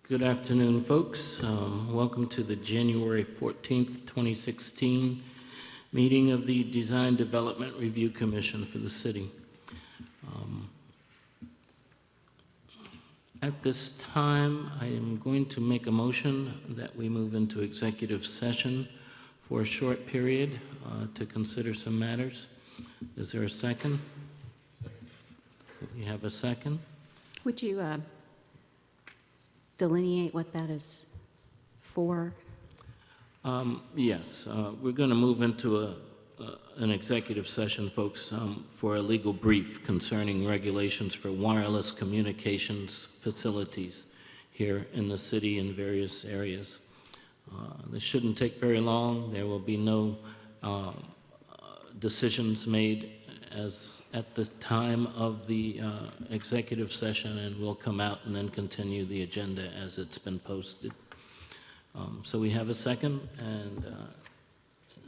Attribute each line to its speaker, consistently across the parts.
Speaker 1: Good afternoon, folks. Welcome to the January 14th, 2016 meeting of the Design Development Review Commission for the city. At this time, I am going to make a motion that we move into executive session for a short period to consider some matters. Is there a second? We have a second.
Speaker 2: Would you delineate what that is for?
Speaker 1: Yes, we're going to move into an executive session, folks, for a legal brief concerning regulations for wireless communications facilities here in the city in various areas. This shouldn't take very long. There will be no decisions made as at the time of the executive session, and we'll come out and then continue the agenda as it's been posted. So we have a second, and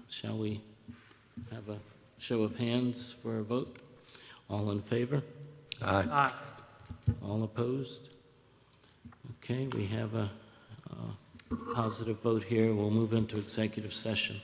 Speaker 1: shall we have a show of hands for a vote? All in favor?
Speaker 3: Aye.
Speaker 4: Aye.
Speaker 1: All opposed? Okay, we have a positive vote here. We'll move into executive session.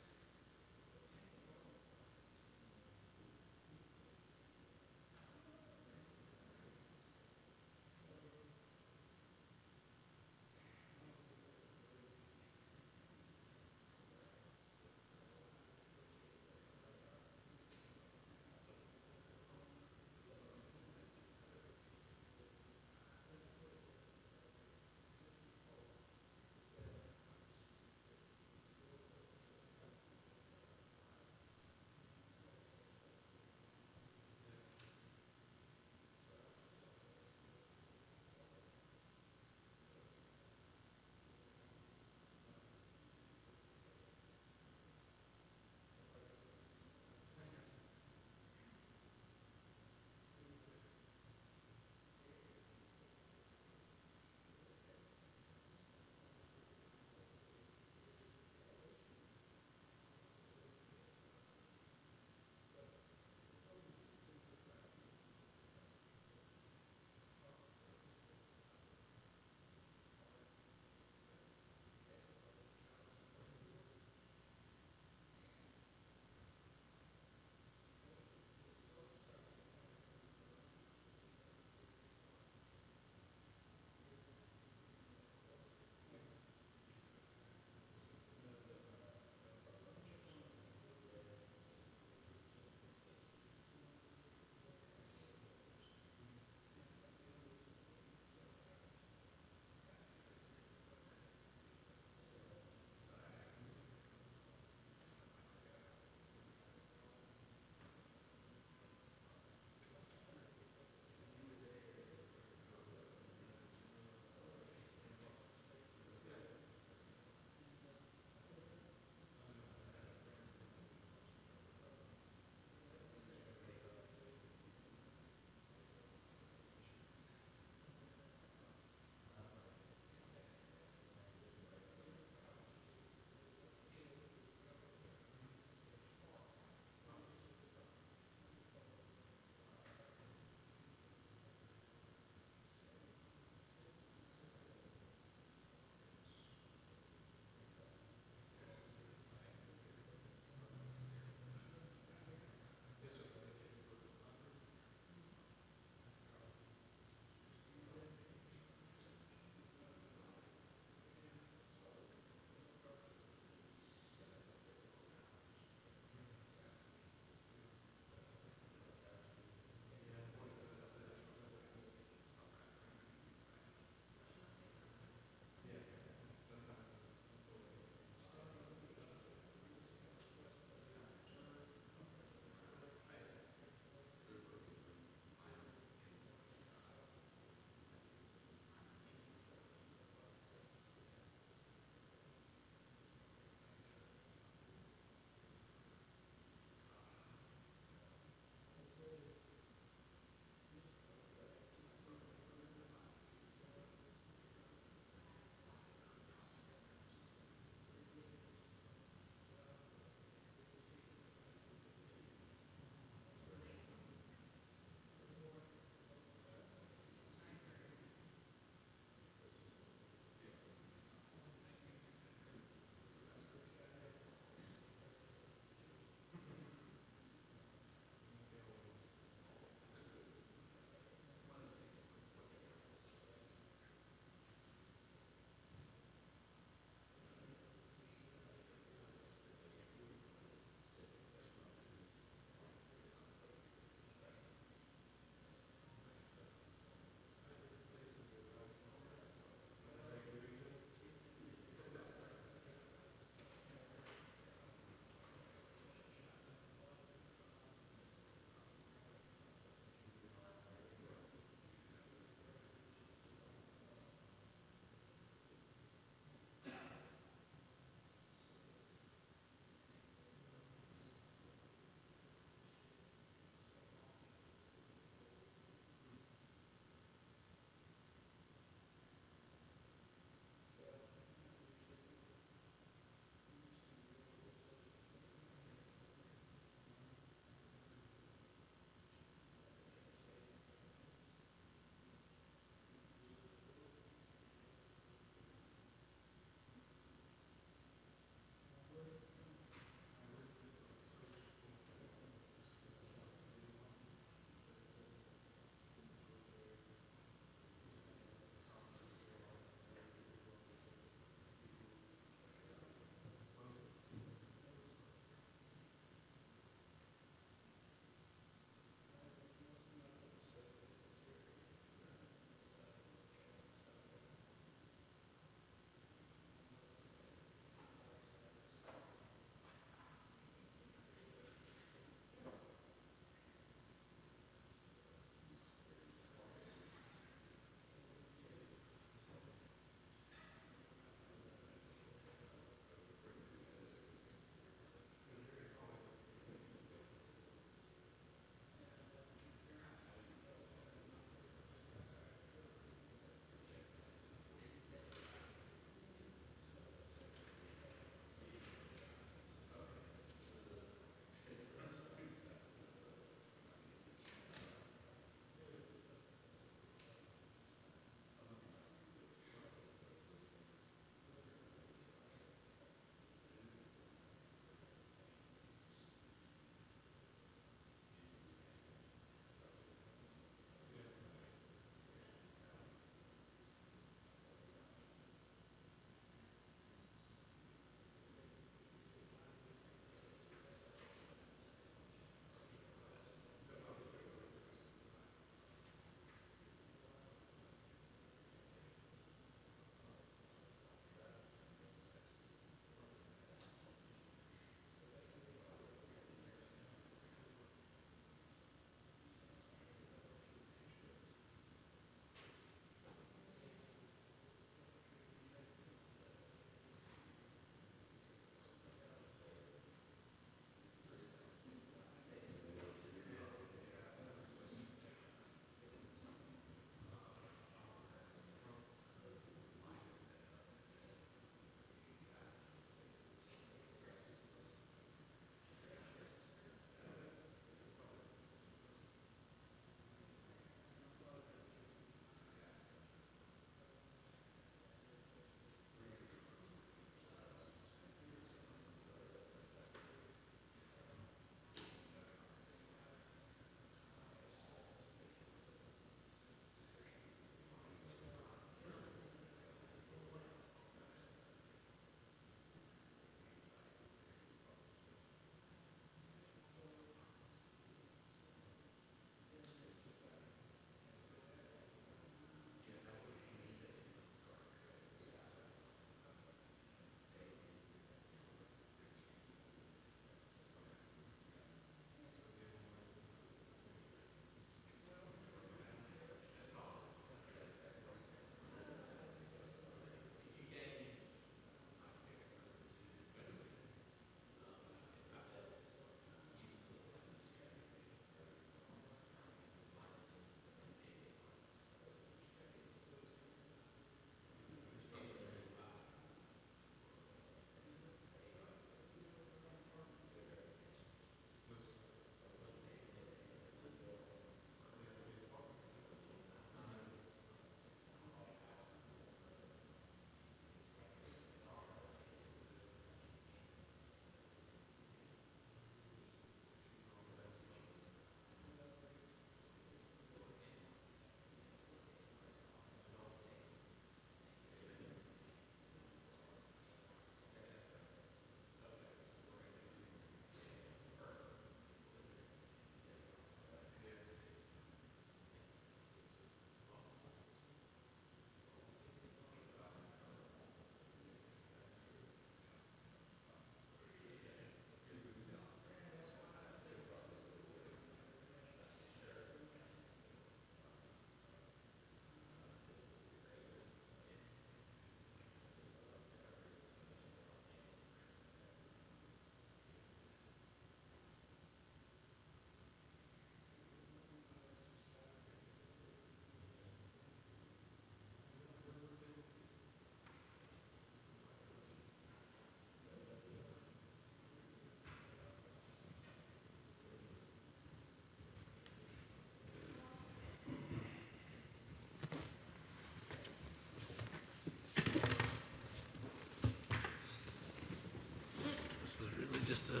Speaker 3: just a...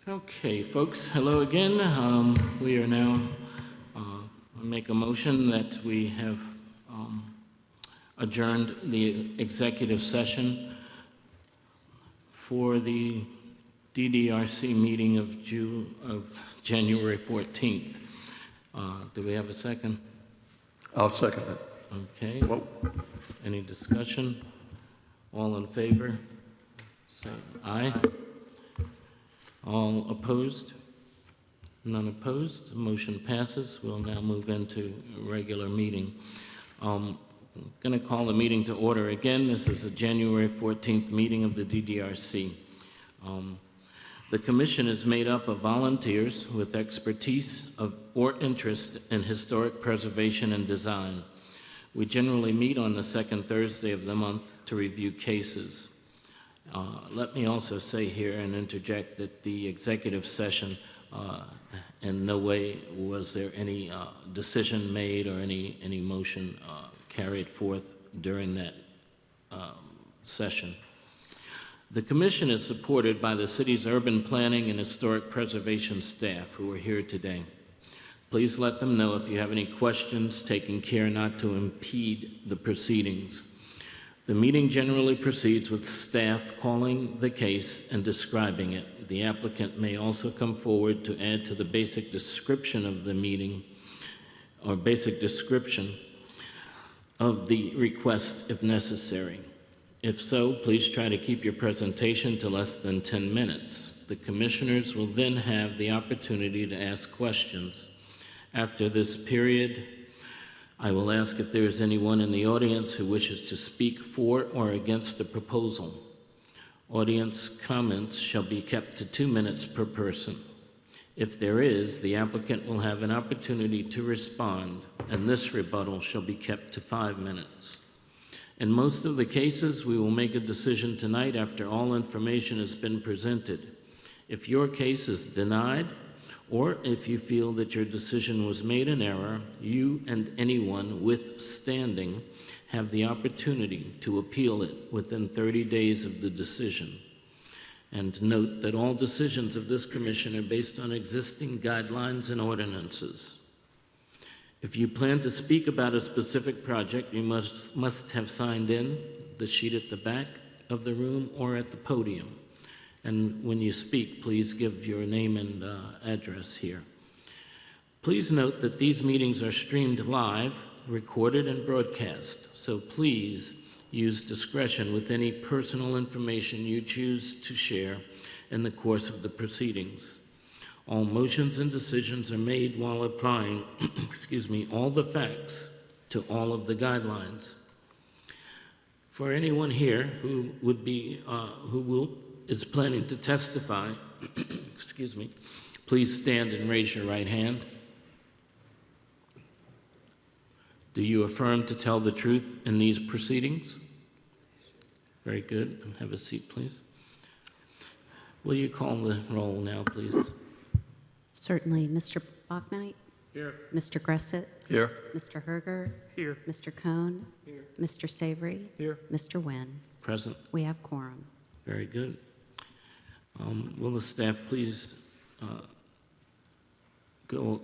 Speaker 1: Okay, folks, hello again. We are now, make a motion that we have adjourned the executive session for the DDRC meeting of January 14th. Do we have a second?
Speaker 4: I'll second it.
Speaker 1: Okay.
Speaker 4: Whoa.
Speaker 1: Any discussion? All in favor? Say aye. All opposed? None opposed. Motion passes. We'll now move into a regular meeting. I'm going to call the meeting to order again. This is a January 14th meeting of the DDRC. The commission is made up of volunteers with expertise or interest in historic preservation and design. We generally meet on the second Thursday of the month to review cases. Let me also say here and interject that the executive session, in no way was there any decision made or any motion carried forth during that session. The commission is supported by the city's urban planning and historic preservation staff who are here today. Please let them know if you have any questions, taking care not to impede the proceedings. The meeting generally proceeds with staff calling the case and describing it. The applicant may also come forward to add to the basic description of the meeting or basic description of the request if necessary. If so, please try to keep your presentation to less than 10 minutes. The commissioners will then have the opportunity to ask questions. After this period, I will ask if there is anyone in the audience who wishes to speak for or against the proposal. Audience comments shall be kept to 2 minutes per person. If there is, the applicant will have an opportunity to respond, and this rebuttal shall be kept to 5 minutes. In most of the cases, we will make a decision tonight after all information has been presented. If your case is denied, or if you feel that your decision was made in error, you and anyone with standing have the opportunity to appeal it within 30 days of the decision. And note that all decisions of this commission are based on existing guidelines and ordinances. If you plan to speak about a specific project, you must have signed in the sheet at the back of the room or at the podium. And when you speak, please give your name and address here. Please note that these meetings are streamed live, recorded, and broadcast, so please use discretion with any personal information you choose to share in the course of the proceedings. All motions and decisions are made while applying, all the facts to all of the guidelines. For anyone here who is planning to testify, please stand and raise your right hand. Do you affirm to tell the truth in these proceedings? Very good. Have a seat, please. Will you call the roll now, please?
Speaker 2: Certainly. Mr. Bachnight?
Speaker 3: Here.
Speaker 2: Mr. Gressett?
Speaker 4: Here.
Speaker 2: Mr. Herger?
Speaker 3: Here.
Speaker 2: Mr. Cohn?
Speaker 3: Here.
Speaker 2: Mr. Savory?
Speaker 3: Here.
Speaker 2: Mr. Nguyen?
Speaker 1: Present.
Speaker 2: We have quorum.
Speaker 1: Very good. Will the staff please go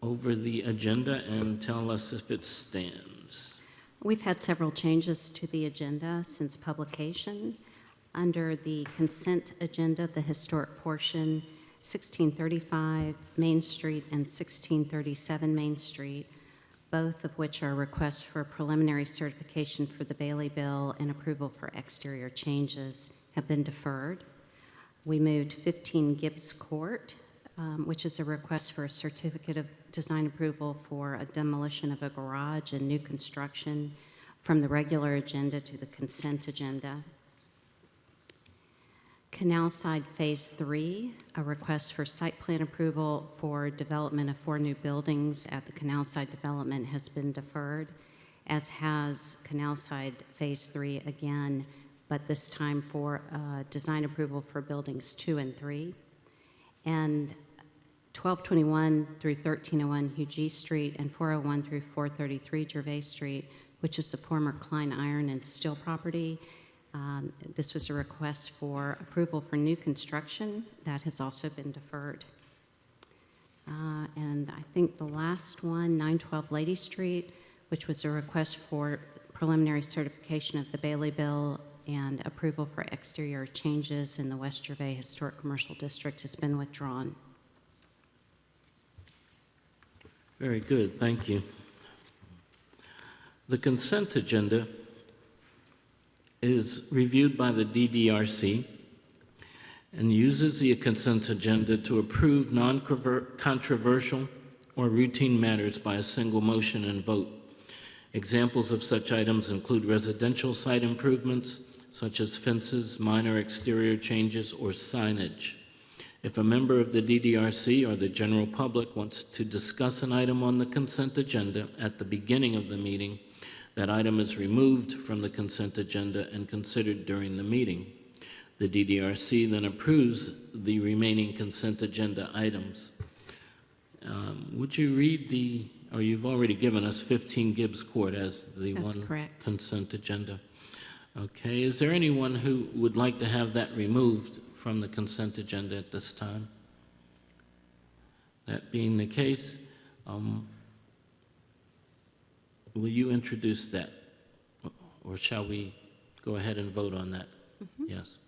Speaker 1: over the agenda and tell us if it stands?
Speaker 2: We've had several changes to the agenda since publication. Under the consent agenda, the historic portion, 1635 Main Street and 1637 Main Street, both of which are requests for preliminary certification for the Bailey Bill and approval for exterior changes, have been deferred. We moved 15 Gibbs Court, which is a request for a certificate of design approval for a demolition of a garage and new construction, from the regular agenda to the consent agenda. Canal Side Phase 3, a request for site plan approval for development of 4 new buildings at the Canal Side development has been deferred, as has Canal Side Phase 3 again, but this time for design approval for buildings 2 and 3. And 1221 through 1301 Huger Street, and 401 through 433 Gervais Street, which is the former Klein Iron and Steel property. This was a request for approval for new construction. That has also been deferred. And I think the last one, 912 Lady Street, which was a request for preliminary certification of the Bailey Bill and approval for exterior changes in the West Gervais Historic Commercial District, has been withdrawn.
Speaker 1: Very good, thank you. The consent agenda is reviewed by the DDRC and uses the consent agenda to approve non-controversial or routine matters by a single motion and vote. Examples of such items include residential site improvements, such as fences, minor exterior changes, or signage. If a member of the DDRC or the general public wants to discuss an item on the consent agenda at the beginning of the meeting, that item is removed from the consent agenda and considered during the meeting. The DDRC then approves the remaining consent agenda items. Would you read or you've already given us 15 Gibbs Court as the
Speaker 2: That's
Speaker 1: one
Speaker 2: correct.
Speaker 1: consent agenda. Okay, is there anyone who would like to have that removed from the consent agenda at this time? That being the case, will you introduce that? Or shall we go ahead and vote on that? Yes.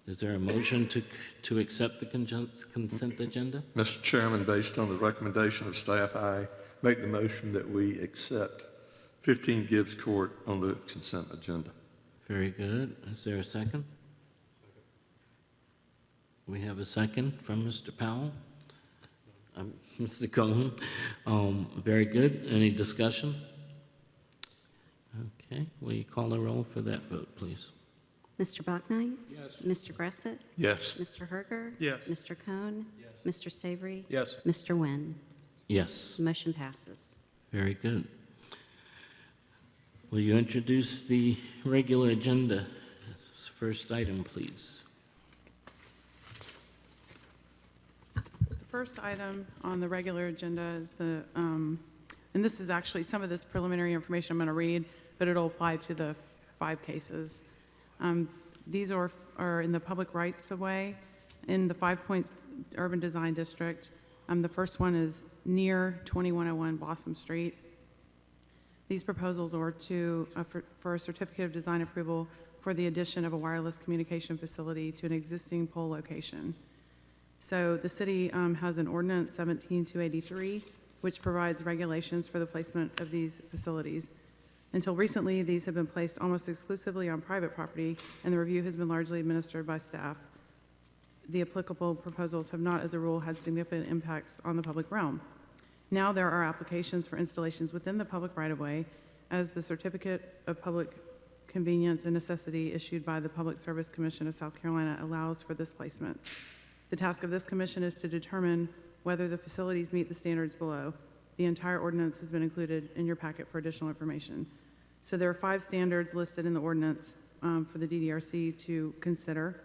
Speaker 1: Is there a motion to accept the consent agenda?
Speaker 4: Mr. Chairman, based on the recommendation of staff, I make the motion that we accept 15 Gibbs Court on the consent agenda.
Speaker 1: Very good. Is there a second? We have a second from Mr. Powell. Mr. Cohen. Very good. Any discussion? Okay. Will you call the roll for that vote, please?
Speaker 2: Mr. Bachnein?
Speaker 3: Yes.
Speaker 2: Mr. Gressett?
Speaker 4: Yes.
Speaker 2: Mr. Herger?
Speaker 3: Yes.
Speaker 2: Mr. Cohn?
Speaker 3: Yes.
Speaker 2: Mr. Savory?
Speaker 3: Yes.
Speaker 2: Mr. Nguyen?
Speaker 1: Yes.
Speaker 2: Motion passes.
Speaker 1: Very good. Will you introduce the regular agenda? First item, please.
Speaker 5: The first item on the regular agenda is and this is actually some of this preliminary information I'm going to read, but it'll apply to the 5 cases. These are in the public rights of way in the 5 Points Urban Design District. The first one is near 2101 Blossom Street. These proposals are for a certificate of design approval for the addition of a wireless communication facility to an existing pole location. So the city has an ordinance 17283, which provides regulations for the placement of these facilities. Until recently, these have been placed almost exclusively on private property, and the review has been largely administered by staff. The applicable proposals have not, as a rule, had significant impacts on the public realm. Now there are applications for installations within the public right-of-way, as the Certificate of Public Convenience and Necessity issued by the Public Service Commission of South Carolina allows for this placement. The task of this commission is to determine whether the facilities meet the standards below. The entire ordinance has been included in your packet for additional information. So there are 5 standards listed in the ordinance for the DDRC to consider.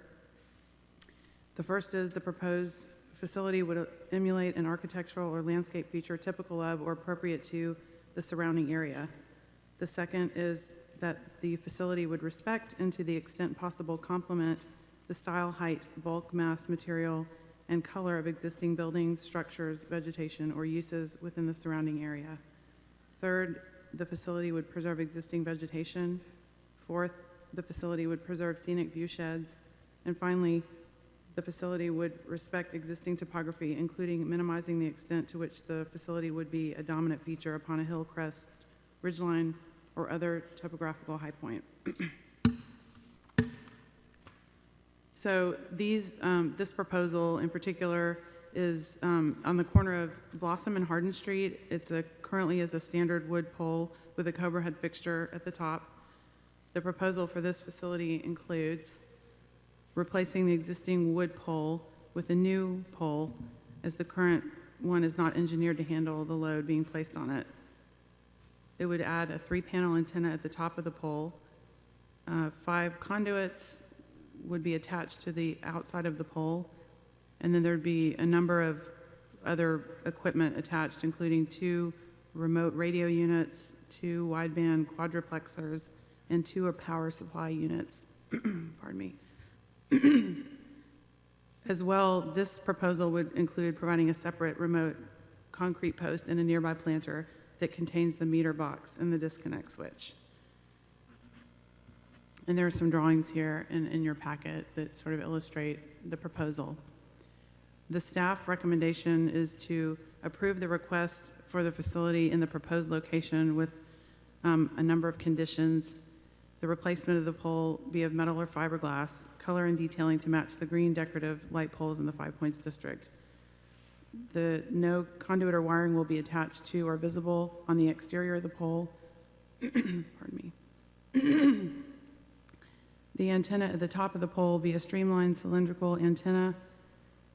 Speaker 5: The first is the proposed facility would emulate an architectural or landscape feature typical of or appropriate to the surrounding area. The second is that the facility would respect and to the extent possible complement the style, height, bulk, mass, material, and color of existing buildings, structures, vegetation, or uses within the surrounding area. Third, the facility would preserve existing vegetation. Fourth, the facility would preserve scenic view sheds. And finally, the facility would respect existing topography, including minimizing the extent to which the facility would be a dominant feature upon a hill crest, ridgeline, or other topographical high point. So this proposal in particular is on the corner of Blossom and Hardin Street. It's currently is a standard wood pole with a Cobra head fixture at the top. The proposal for this facility includes replacing the existing wood pole with a new pole, as the current one is not engineered to handle the load being placed on it. It would add a 3-panel antenna at the top of the pole. 5 conduits would be attached to the outside of the pole, And then there'd be a number of other equipment attached, including 2 remote radio units, 2 wideband quadruplexers, and 2 power supply units. Pardon me. As well, this proposal would include providing a separate remote concrete post in a nearby planter that contains the meter box and the disconnect switch. And there are some drawings here in your packet that sort of illustrate the proposal. The staff recommendation is to approve the request for the facility in the proposed location with a number of conditions. The replacement of the pole be of metal or fiberglass, color and detailing to match the green decorative light poles in the 5 Points district. No conduit or wiring will be attached to or visible on the exterior of the pole. Pardon me. The antenna at the top of the pole will be a streamlined cylindrical antenna,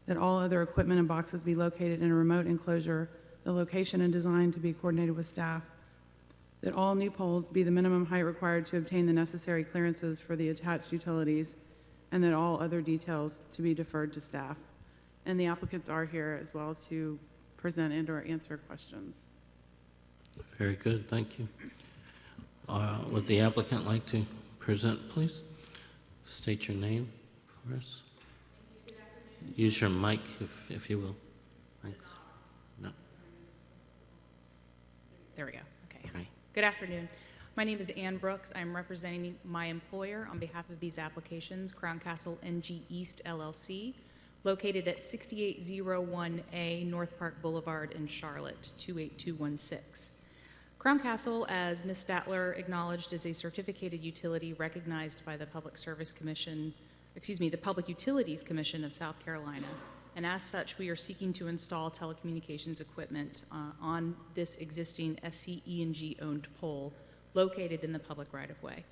Speaker 5: that all other equipment and boxes be located in a remote enclosure, the location and design to be coordinated with staff, that all new poles be the minimum height required to obtain the necessary clearances for the attached utilities, and that all other details to be deferred to staff. And the applicants are here as well to present and/or answer questions.
Speaker 1: Very good, thank you. Would the applicant like to present, please? State your name for us. Use your mic if you will. Thanks. No.
Speaker 3: There we go. Okay.
Speaker 1: Hi.
Speaker 3: Good afternoon. My name is Ann Brooks. I'm representing my employer on behalf of these applications, Crown Castle NG East LLC, located at 6801A North Park Boulevard in Charlotte, 28216. Crown Castle, as Ms. Statler acknowledged, is a certificated utility recognized by the Public Utilities Commission of South Carolina. And as such, we are seeking to install telecommunications equipment on this existing SCE&G owned pole located in the public right-of-way.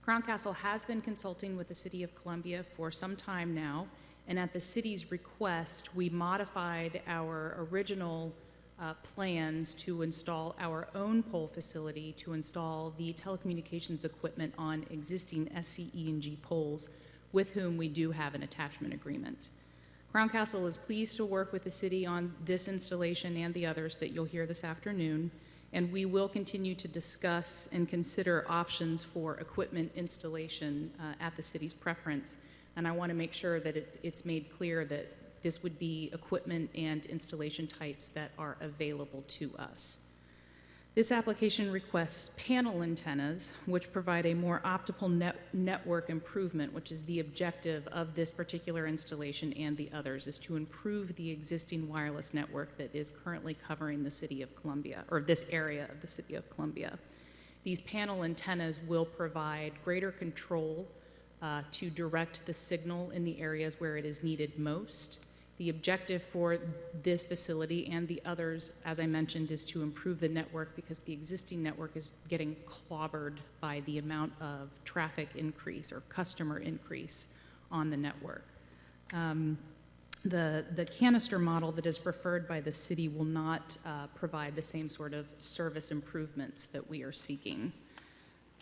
Speaker 3: Crown Castle has been consulting with the City of Columbia for some time now, and at the city's request, we modified our original plans to install our own pole facility to install the telecommunications equipment on existing SCE&G poles, with whom we do have an attachment agreement. Crown Castle is pleased to work with the city on this installation and the others that you'll hear this afternoon, and we will continue to discuss and consider options for equipment installation at the city's preference. And I want to make sure that it's made clear that this would be equipment and installation types that are available to us. This application requests panel antennas, which provide a more optimal network improvement, which is the objective of this particular installation and the others, is to improve the existing wireless network that is currently covering the City of Columbia, or this area of the City of Columbia. These panel antennas will provide greater control to direct the signal in the areas where it is needed most. The objective for this facility and the others, as I mentioned, is to improve the network because the existing network is getting clobbered by the amount of traffic increase or customer increase on the network. The canister model that is preferred by the city will not provide the same sort of service improvements that we are seeking.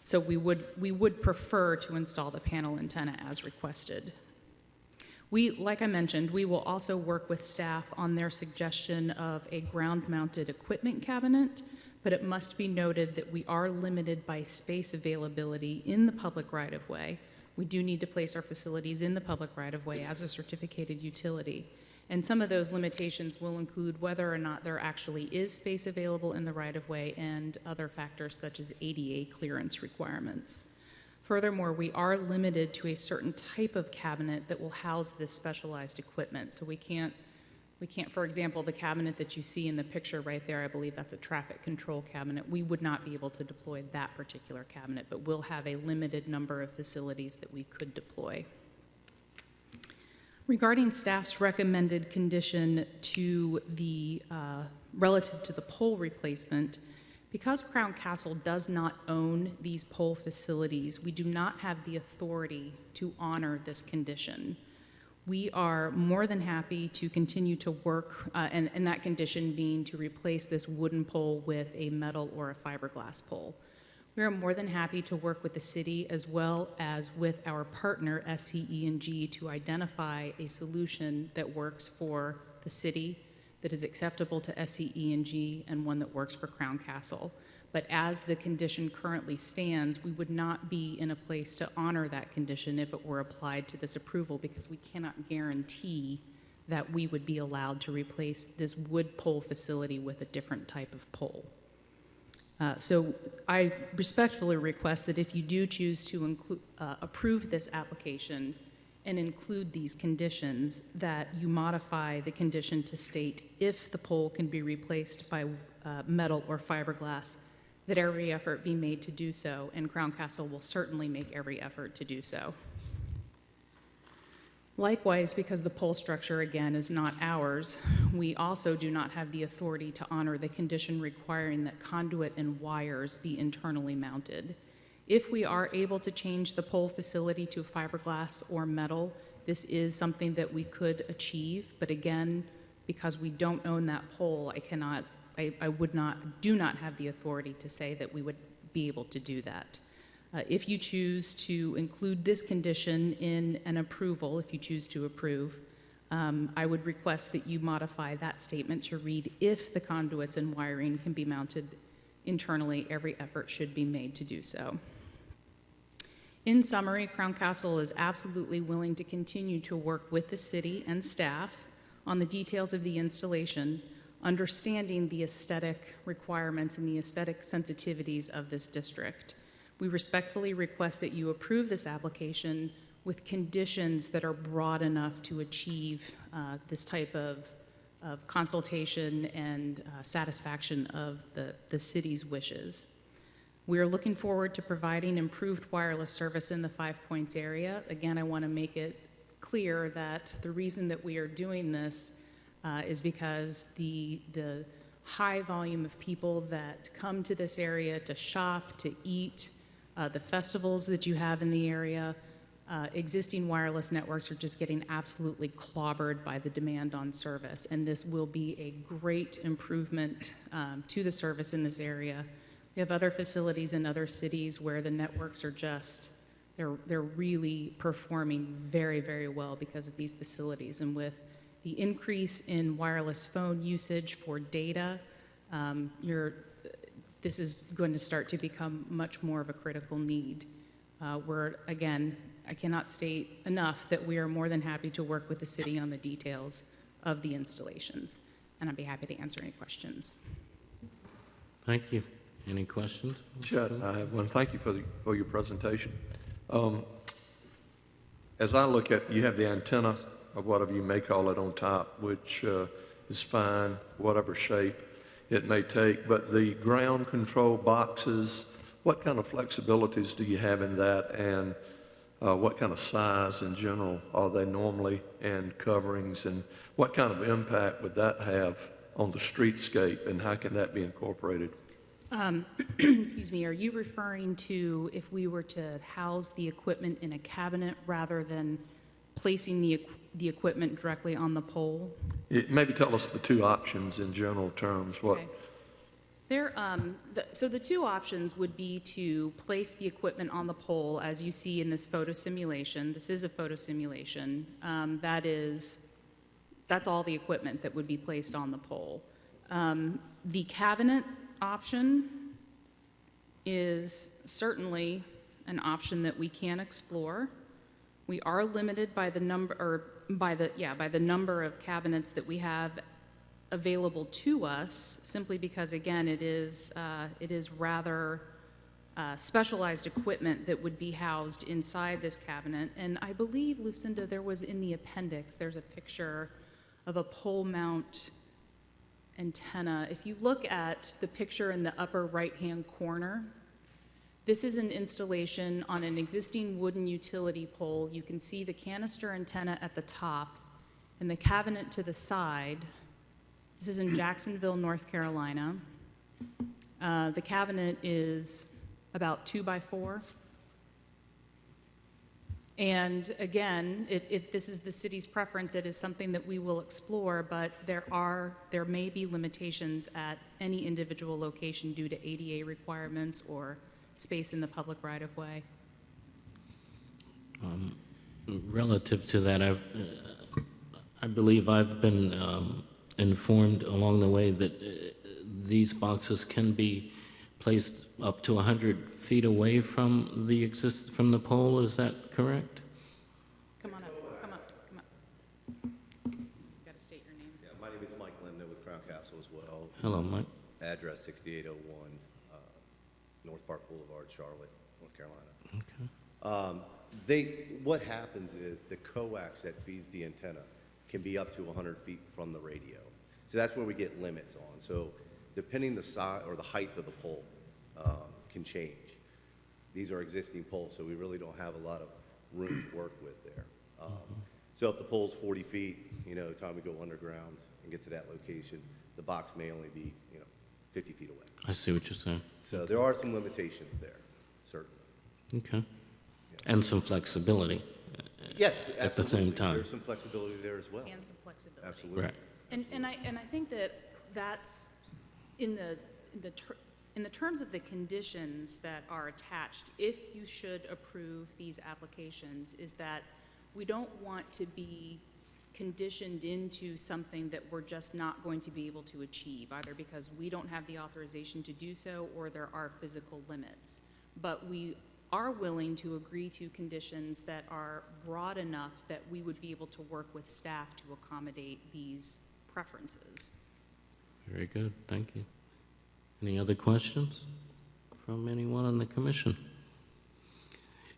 Speaker 3: So we would prefer to install the panel antenna as requested. Like I mentioned, we will also work with staff on their suggestion of a ground-mounted equipment cabinet, but it must be noted that we are limited by space availability in the public right-of-way. We do need to place our facilities in the public right-of-way as a certificated utility. And some of those limitations will include whether or not there actually is space available in the right-of-way and other factors such as ADA clearance requirements. Furthermore, we are limited to a certain type of cabinet that will house this specialized equipment. So we can't, for example, the cabinet that you see in the picture right there, I believe that's a traffic control cabinet. We would not be able to deploy that particular cabinet, but we'll have a limited number of facilities that we could deploy. Regarding staff's recommended condition to the, relative to the pole replacement, because Crown Castle does not own these pole facilities, we do not have the authority to honor this condition. We are more than happy to continue to work, and that condition being to replace this wooden pole with a metal or a fiberglass pole. We are more than happy to work with the city as well as with our partner, SCE&G, to identify a solution that works for the city, that is acceptable to SCE&G, and one that works for Crown Castle. But as the condition currently stands, we would not be in a place to honor that condition if it were applied to this approval, because we cannot guarantee that we would be allowed to replace this wood pole facility with a different type of pole. So I respectfully request that if you do choose to approve this application and include these conditions, that you modify the condition to state if the pole can be replaced by metal or fiberglass, that every effort be made to do so, and Crown Castle will certainly make every effort to do so. Likewise, because the pole structure, again, is not ours, we also do not have the authority to honor the condition requiring that conduit and wires be internally mounted. If we are able to change the pole facility to fiberglass or metal, this is something that we could achieve, but again, because we don't own that pole, do not have the authority to say that we would be able to do that. If you choose to include this condition in an approval, if you choose to approve, I would request that you modify that statement to read, if the conduits and wiring can be mounted internally, every effort should be made to do so. In summary, Crown Castle is absolutely willing to continue to work with the city and staff on the details of the installation, understanding the aesthetic requirements and the aesthetic sensitivities of this district. We respectfully request that you approve this application with conditions that are broad enough to achieve this type of consultation and satisfaction of the city's wishes. We are looking forward to providing improved wireless service in the Five Points area. Again, I want to make it clear that the reason that we are doing this is because the high volume of people that come to this area to shop, to eat, the festivals that you have in the area, existing wireless networks are just getting absolutely clobbered by the demand on service, and this will be a great improvement to the service in this area. We have other facilities in other cities where the networks are just, they're really performing very, very well because of these facilities, and with the increase in wireless phone usage for data, this is going to start to become much more of a critical need. Again, I cannot state enough that we are more than happy to work with the city on the details of the installations, and I'd be happy to answer any questions.
Speaker 1: Thank you. Any questions?
Speaker 4: Chad, I have one. Thank you for your presentation. As I look at, you have the antenna, or whatever you may call it, on top, which is fine, whatever shape it may take, but the ground control boxes, what kind of flexibilities do you have in that, and what kind of size in general are they normally, and coverings, and what kind of impact would that have on the streetscape, and how can that be incorporated?
Speaker 3: Excuse me, are you referring to if we were to house the equipment in a cabinet rather than placing the equipment directly on the pole?
Speaker 4: Maybe tell us the two options in general terms. What?
Speaker 3: Okay. So the two options would be to place the equipment on the pole, as you see in this photo simulation. This is a photo simulation. That's all the equipment that would be placed on the pole. The cabinet option is certainly an option that we can explore. We are limited by the number, by the number of cabinets that we have available to us, simply because, again, it is rather specialized equipment that would be housed inside this cabinet. And I believe, Lucinda, there was in the appendix, there's a picture of a pole mount antenna. If you look at the picture in the upper right-hand corner, this is an installation on an existing wooden utility pole. You can see the canister antenna at the top and the cabinet to the side. This is in Jacksonville, North Carolina. The cabinet is about 2 by 4. And again, if this is the city's preference, it is something that we will explore, but there may be limitations at any individual location due to ADA requirements or space in the public right-of-way.
Speaker 1: Relative to that, I believe I've been informed along the way that these boxes can be placed up to 100 feet away from from the pole. Is that correct?
Speaker 3: Come on up, come up, come up. You gotta state your name.
Speaker 6: Yeah, my name is Mike Limno with Crown Castle as well.
Speaker 1: Hello, Mike.
Speaker 6: Address 6801 North Park Boulevard, Charlotte, North Carolina.
Speaker 1: Okay.
Speaker 6: What happens is the coax that feeds the antenna can be up to 100 feet from the radio. So that's where we get limits on. So depending the size or the height of the pole can change. These are existing poles, so we really don't have a lot of room to work with there. So if the pole's 40 feet, time we go underground and get to that location, the box may only be, 50 feet away.
Speaker 1: I see what you're saying.
Speaker 6: So there are some limitations there, certainly.
Speaker 1: Okay. And some flexibility.
Speaker 6: Yes,
Speaker 1: At the same
Speaker 6: absolutely.
Speaker 1: time.
Speaker 6: There's some flexibility there as well.
Speaker 3: And some flexibility.
Speaker 6: Absolutely.
Speaker 1: Right.
Speaker 3: And I think that's in the terms of the conditions that are attached, if you should approve these applications, is that we don't want to be conditioned into something that we're just not going to be able to achieve, either because we don't have the authorization to do so or there are physical limits. But we are willing to agree to conditions that are broad enough that we would be able to work with staff to accommodate these preferences.
Speaker 1: Very good. Thank you. Any other questions from anyone on the commission?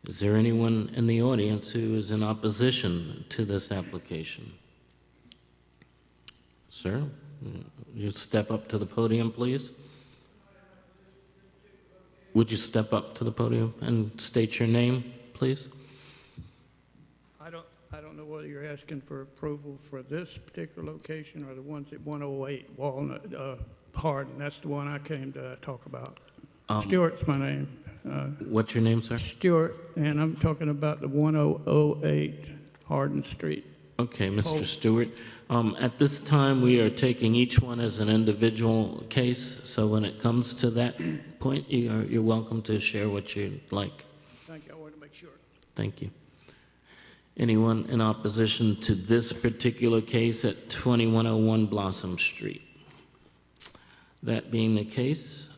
Speaker 1: Is there anyone in the audience who is in opposition to this application? Sir, you step up to the podium, please. Would you step up to the podium and state your name, please?
Speaker 7: I don't know whether you're asking for approval for this particular location or the ones at 108 Walnut, Hardin. That's the one I came to talk about. Stewart's my name.
Speaker 1: What's your name, sir?
Speaker 7: Stewart, and I'm talking about the 1008 Hardin Street.
Speaker 1: Okay, Mr.
Speaker 7: Oh.
Speaker 1: Stewart. At this time, we are taking each one as an individual case, so when it comes to that point, you're welcome to share what you'd like.
Speaker 7: Thank you. I wanted to make sure.
Speaker 1: Thank you. Anyone in opposition to this particular case at 2101 Blossom Street? That being the case,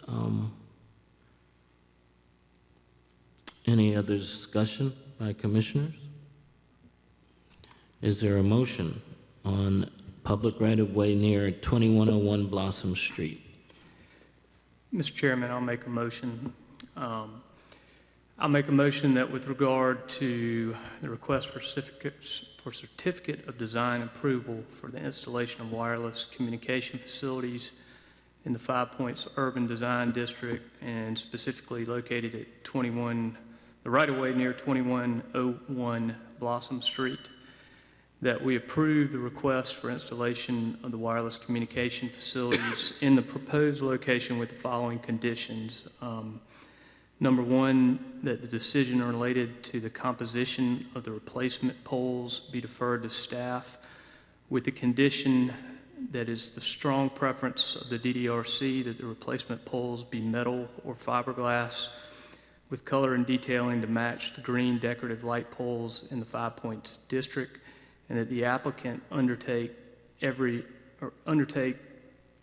Speaker 1: any other discussion by commissioners? Is there a motion on public right-of-way near 2101 Blossom Street?
Speaker 8: Mr. Chairman, I'll make a motion. I'll make a motion that with regard to the request for certificate of design approval for the installation of wireless communication facilities in the 5 Points Urban Design District and specifically located at the right-of-way near 2101 Blossom Street, that we approve the request for installation of the wireless communication facilities in the proposed location with the following conditions. Number one, that the decision related to the composition of the replacement poles be deferred to staff with the condition that is the strong preference of the DDRC that the replacement poles be metal or fiberglass with color and detailing to match the green decorative light poles in the 5 Points District, and that the applicant undertake every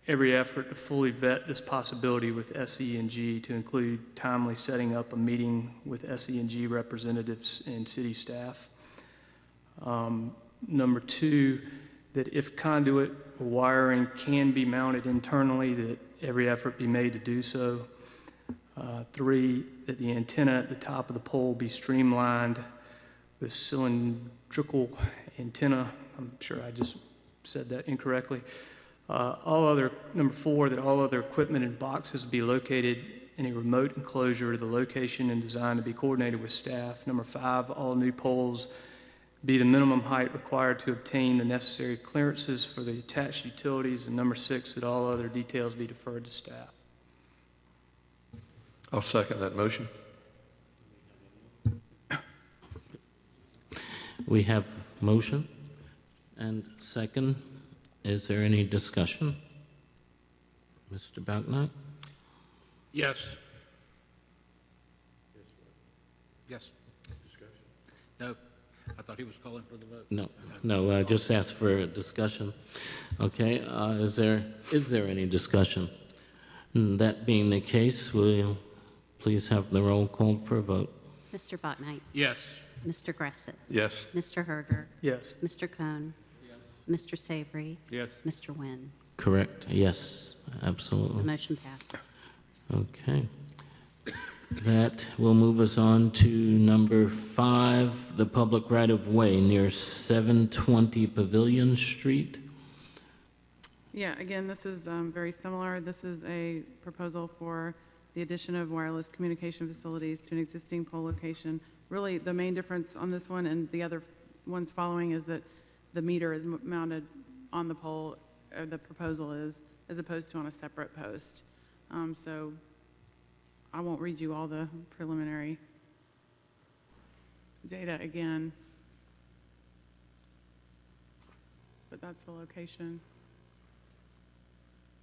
Speaker 8: effort to fully vet this possibility with SE&G to include timely setting up a meeting with SE&G representatives and city staff. Number two, that if conduit or wiring can be mounted internally, that every effort be made to do so. Three, that the antenna at the top of the pole be streamlined with cylindrical antenna. I'm sure I just said that incorrectly. Number four, that all other equipment and boxes be located in a remote enclosure to the location and design to be coordinated with staff. Number five, all new poles be the minimum height required to obtain the necessary clearances for the attached utilities. And number six, that all other details be deferred to staff.
Speaker 4: I'll second that motion.
Speaker 1: We have motion and second. Is there any discussion? Mr. Bauknight?
Speaker 7: Yes.
Speaker 9: Yes. Discussion? No, I thought he was calling for the vote.
Speaker 1: No, I just asked for a discussion. Okay, is there any discussion? That being the case, will you please have the roll call for a vote?
Speaker 2: Mr. Botnight,
Speaker 9: Yes.
Speaker 2: Mr. Gressett,
Speaker 4: Yes.
Speaker 2: Mr. Herger,
Speaker 8: Yes.
Speaker 2: Mr. Cohn, Mr. Savory,
Speaker 9: Yes.
Speaker 2: Mr. Nguyen.
Speaker 1: Correct, yes,
Speaker 2: The
Speaker 1: absolutely.
Speaker 2: motion passes.
Speaker 1: Okay. That will move us on to number 5, the public right-of-way near 720 Pavilion Street.
Speaker 5: Yeah, again, this is very similar. This is a proposal for the addition of wireless communication facilities to an existing pole location. Really, the main difference on this one and the other ones following is that the meter is mounted on the pole, or the proposal is, as opposed to on a separate post. So I won't read you all the preliminary data again, but that's the location.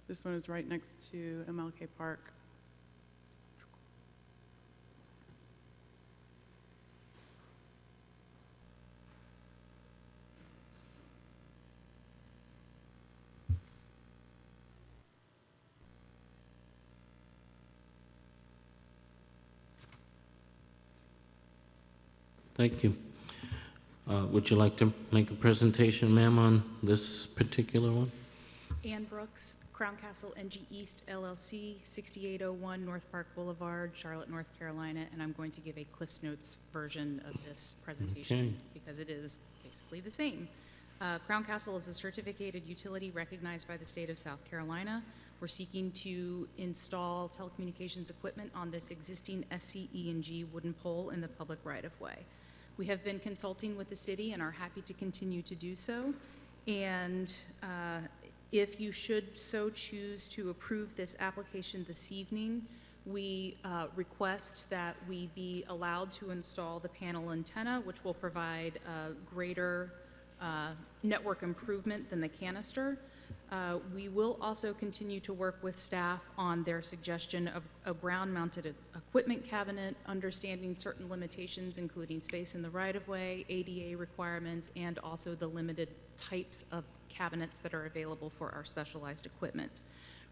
Speaker 5: This one is right next to MLK Park.
Speaker 1: Thank you. Would you like to make a presentation, ma'am, on this particular one?
Speaker 3: Ann Brooks, Crown Castle NG East LLC, 6801 North Park Boulevard, Charlotte, North Carolina, and I'm going to give a Cliff's Notes version of this presentation
Speaker 1: Okay.
Speaker 3: because it is basically the same. Crown Castle is a certificated utility recognized by the state of South Carolina. We're seeking to install telecommunications equipment on this existing SCE&G wooden pole in the public right-of-way. We have been consulting with the city and are happy to continue to do so. And if you should so choose to approve this application this evening, we request that we be allowed to install the panel antenna, which will provide greater network improvement than the canister. We will also continue to work with staff on their suggestion of a ground-mounted equipment cabinet, understanding certain limitations, including space in the right-of-way, ADA requirements, and also the limited types of cabinets that are available for our specialized equipment.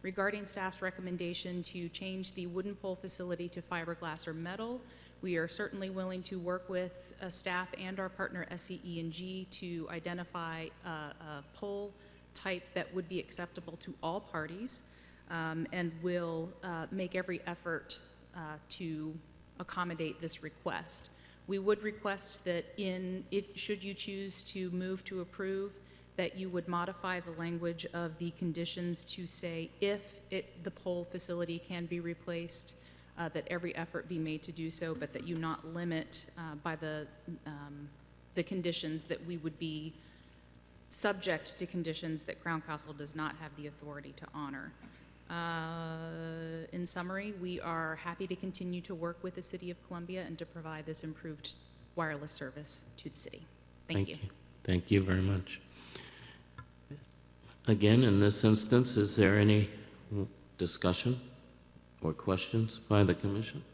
Speaker 3: Regarding staff's recommendation to change the wooden pole facility to fiberglass or metal, we are certainly willing to work with staff and our partner SCE&G to identify a pole type that would be acceptable to all parties, and will make every effort to accommodate this request. We would request that should you choose to move to approve, that you would modify the language of the conditions to say if the pole facility can be replaced, that every effort be made to do so, but that you not limit by the conditions that we would be subject to conditions that Crown Castle does not have the authority to honor. In summary, we are happy to continue to work with the City of Columbia and to provide this improved wireless service to the city. Thank you.
Speaker 1: Thank you very much. Again, in this instance, is there any discussion or questions by the commission?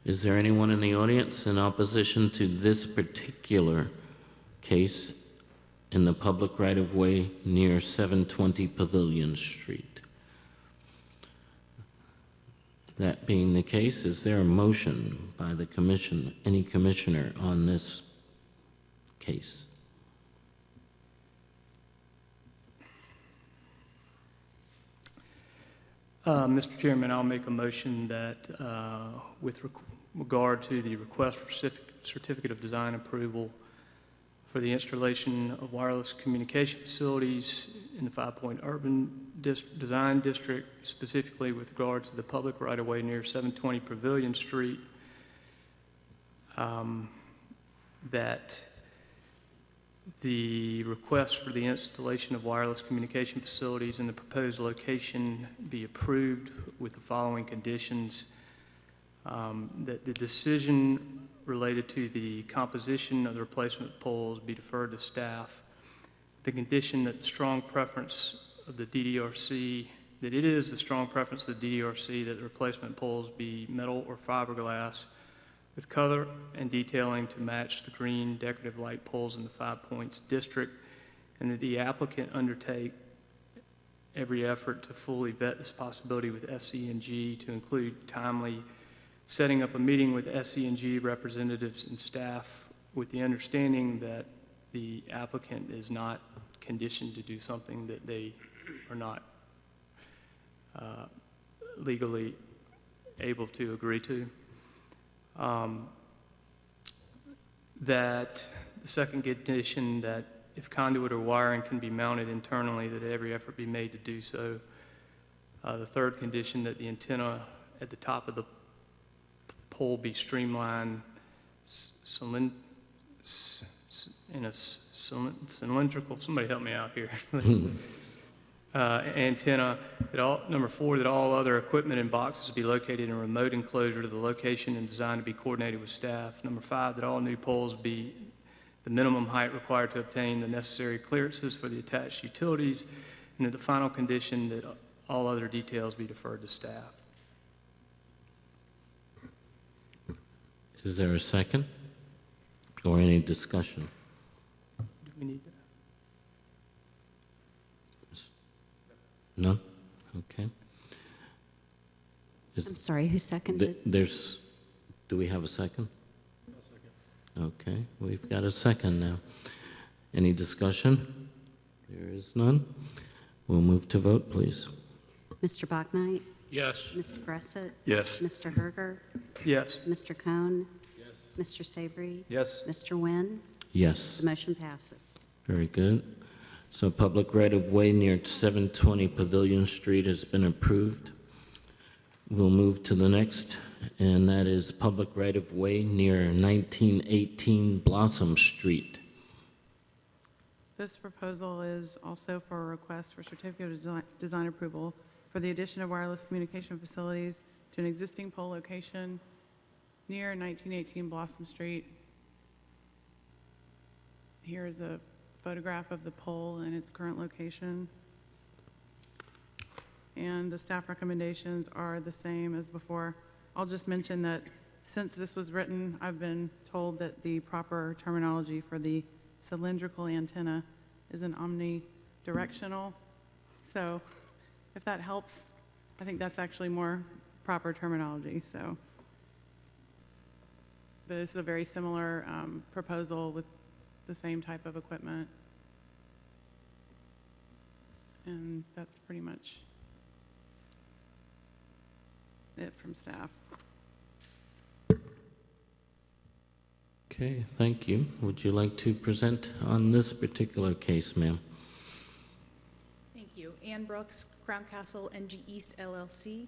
Speaker 1: Is there anyone in the audience in opposition to this particular case in the public right-of-way near 720 Pavilion Street? That being the case, is there a motion by the commission, any commissioner on this case?
Speaker 8: Mr. Chairman, I'll make a motion that with regard to the request for certificate of design approval for the installation of wireless communication facilities in the 5-Point Urban Design District, specifically with regard to the public right-of-way near 720 Pavilion Street, that the request for the installation of wireless communication facilities in the proposed location be approved with the following conditions. That the decision related to the composition of the replacement poles be deferred to staff. The condition that the strong preference of the DDRC, that it is the strong preference of the DDRC that the replacement poles be metal or fiberglass with color and detailing to match the green decorative light poles in the 5 Points district, and that the applicant undertake every effort to fully vet this possibility with SE&G to include timely setting up a meeting with SE&G representatives and staff with the understanding that the applicant is not conditioned to do something that they are not legally able to agree to. That the second condition, that if conduit or wiring can be mounted internally, that every effort be made to do so. The third condition, that the antenna at the top of the pole be streamlined in a cylindrical, somebody help me out here. Antenna, number 4, that all other equipment and boxes be located in a remote enclosure to the location and designed to be coordinated with staff. Number 5, that all new poles be the minimum height required to obtain the necessary clearances for the attached utilities, and that the final condition, that all other details be deferred to staff.
Speaker 1: Is there a second? Or any discussion?
Speaker 8: Do we need that?
Speaker 1: None? Okay.
Speaker 2: I'm sorry, who seconded?
Speaker 1: Do we have a second? Okay, we've got a second now. Any discussion? There is none. We'll move to vote, please.
Speaker 2: Mr. Bachnight?
Speaker 9: Yes.
Speaker 2: Mr. Gressett?
Speaker 4: Yes.
Speaker 2: Mr. Herger?
Speaker 8: Yes.
Speaker 2: Mr. Cohn? Mr. Savory?
Speaker 4: Yes.
Speaker 2: Mr. Nguyen?
Speaker 1: Yes.
Speaker 2: The motion passes.
Speaker 1: Very good. So public right-of-way near 720 Pavilion Street has been approved. We'll move to the next, and that is public right-of-way near 1918 Blossom Street.
Speaker 5: This proposal is also for a request for certificate of design approval for the addition of wireless communication facilities to an existing pole location near 1918 Blossom Street. Here is a photograph of the pole and its current location. And the staff recommendations are the same as before. I'll just mention that since this was written, I've been told that the proper terminology for the cylindrical antenna is an omnidirectional. So if that helps, I think that's actually more proper terminology, so. But this is a very similar proposal with the same type of equipment. And that's pretty much it from staff.
Speaker 1: Okay, thank you. Would you like to present on this particular case, ma'am?
Speaker 3: Thank you. Ann Brooks, Crown Castle NG East LLC,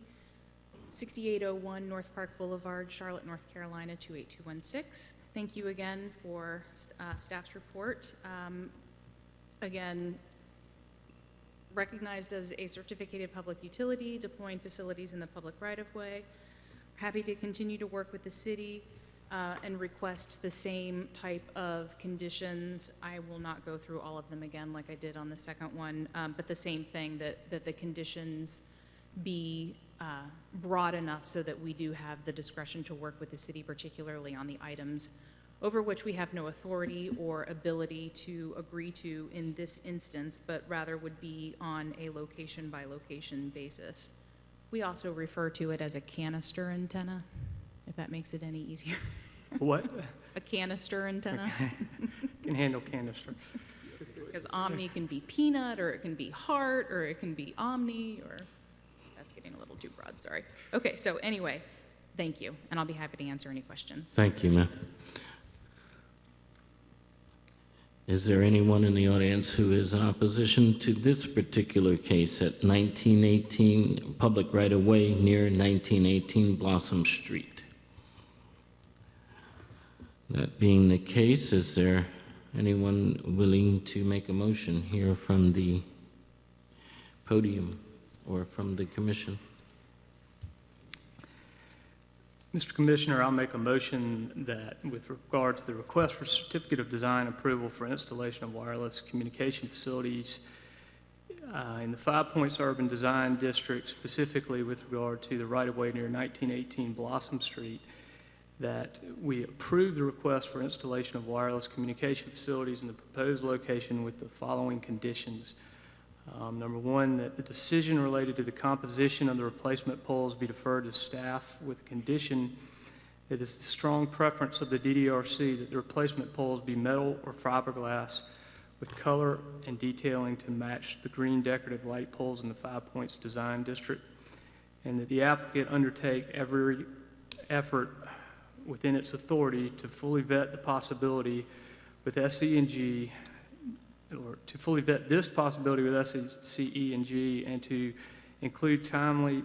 Speaker 3: 6801 North Park Boulevard, Charlotte, North Carolina, 28216. Thank you again for staff's report. Again, recognized as a certificated public utility, deploying facilities in the public right-of-way. Happy to continue to work with the city and request the same type of conditions. I will not go through all of them again like I did on the second one, but the same thing, that the conditions be broad enough so that we do have the discretion to work with the city, particularly on the items over which we have no authority or ability to agree to in this instance, but rather would be on a location-by-location basis. We also refer to it as a canister antenna, if that makes it any easier.
Speaker 8: What?
Speaker 3: A canister antenna.
Speaker 8: Can handle canister.
Speaker 3: Because Omni can be peanut, or it can be heart, or it can be Omni, or, that's getting a little too broad, sorry. Okay, so anyway, thank you, and I'll be happy to answer any questions.
Speaker 1: Thank you, ma'am. Is there anyone in the audience who is in opposition to this particular case at 1918 public right-of-way near 1918 Blossom Street? That being the case, is there anyone willing to make a motion here from the podium or from the commission?
Speaker 8: Mr. Commissioner, I'll make a motion that with regard to the request for certificate of design approval for installation of wireless communication facilities in the 5 Points Urban Design District, specifically with regard to the right-of-way near 1918 Blossom Street, that we approve the request for installation of wireless communication facilities in the proposed location with the following conditions. Number one, that the decision related to the composition of the replacement poles be deferred to staff with the condition that it's the strong preference of the DDRC that the replacement poles be metal or fiberglass with color and detailing to match the green decorative light poles in the 5 Points Design District, and that the applicant undertake every effort within its authority to fully vet the possibility with SE&G, or to fully vet this possibility with SCE&G, and to include timely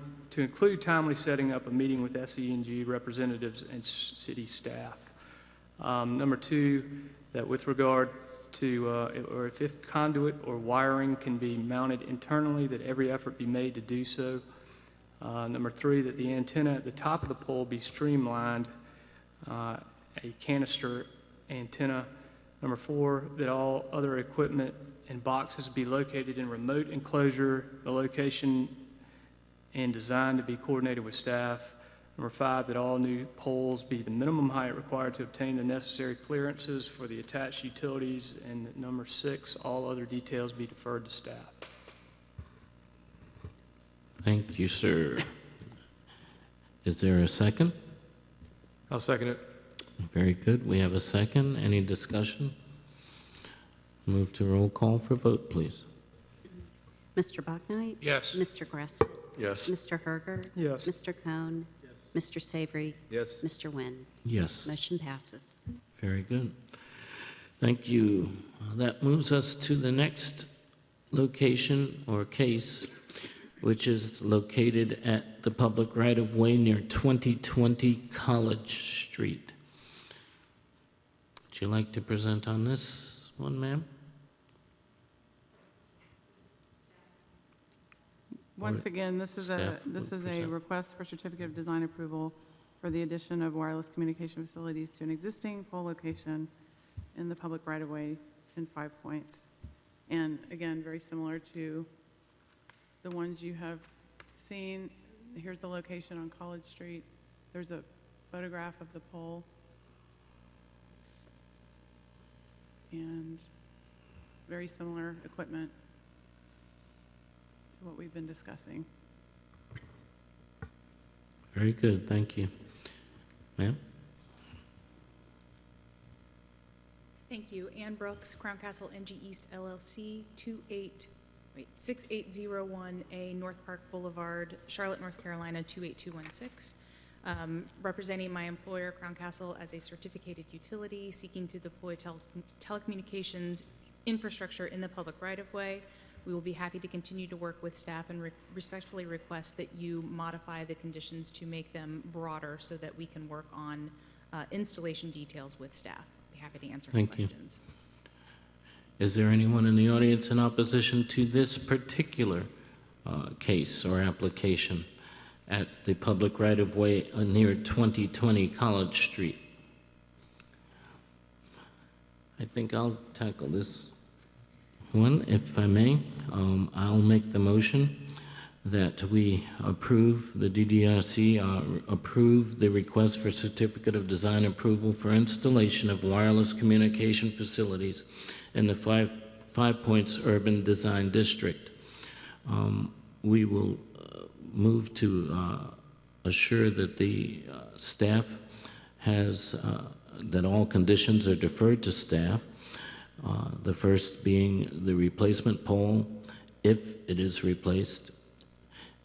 Speaker 8: setting up a meeting with SE&G representatives and city staff. Number two, that with regard to, or if conduit or wiring can be mounted internally, that every effort be made to do so. Number three, that the antenna at the top of the pole be streamlined, a canister antenna. Number four, that all other equipment and boxes be located in remote enclosure, the location and design to be coordinated with staff. Number five, that all new poles be the minimum height required to obtain the necessary clearances for the attached utilities. And number six, all other details be deferred to staff.
Speaker 1: Thank you, sir. Is there a second?
Speaker 10: I'll second it.
Speaker 1: Very good. We have a second. Any discussion? Move to roll call for vote, please.
Speaker 2: Mr. Bachnight?
Speaker 9: Yes.
Speaker 2: Mr. Gressel?
Speaker 4: Yes.
Speaker 2: Mr. Herger?
Speaker 7: Yes.
Speaker 2: Mr. Cohn? Mr. Savory?
Speaker 10: Yes.
Speaker 2: Mr. Nguyen?
Speaker 1: Yes.
Speaker 2: Motion passes.
Speaker 1: Very good. Thank you. That moves us to the next location or case, which is located at the public right-of-way near 2020 College Street. Would you like to present on this one, ma'am?
Speaker 5: Once again, this is
Speaker 1: staff would
Speaker 5: a
Speaker 1: present.
Speaker 5: request for certificate of design approval for the addition of wireless communication facilities to an existing pole location in the public right-of-way in 5 Points. And again, very similar to the ones you have seen. Here's the location on College Street. There's a photograph of the pole. And very similar equipment to what we've been discussing.
Speaker 1: Very good, thank you. Ma'am?
Speaker 3: Thank you. Ann Brooks, Crown Castle NG East LLC, 6801A North Park Boulevard, Charlotte, North Carolina, 28216. Representing my employer, Crown Castle, as a certificated utility seeking to deploy telecommunications infrastructure in the public right-of-way. We will be happy to continue to work with staff and respectfully request that you modify the conditions to make them broader so that we can work on installation details with staff. Be happy to answer any
Speaker 1: Thank you.
Speaker 3: questions.
Speaker 1: Is there anyone in the audience in opposition to this particular case or application at the public right-of-way near 2020 College Street? I think I'll tackle this one, if I may. I'll make the motion that we approve, the DDRC approve the request for certificate of design approval for installation of wireless communication facilities in the 5 Points Urban Design District. We will move to assure that the staff has, that all conditions are deferred to staff. The first being the replacement pole, if it is replaced,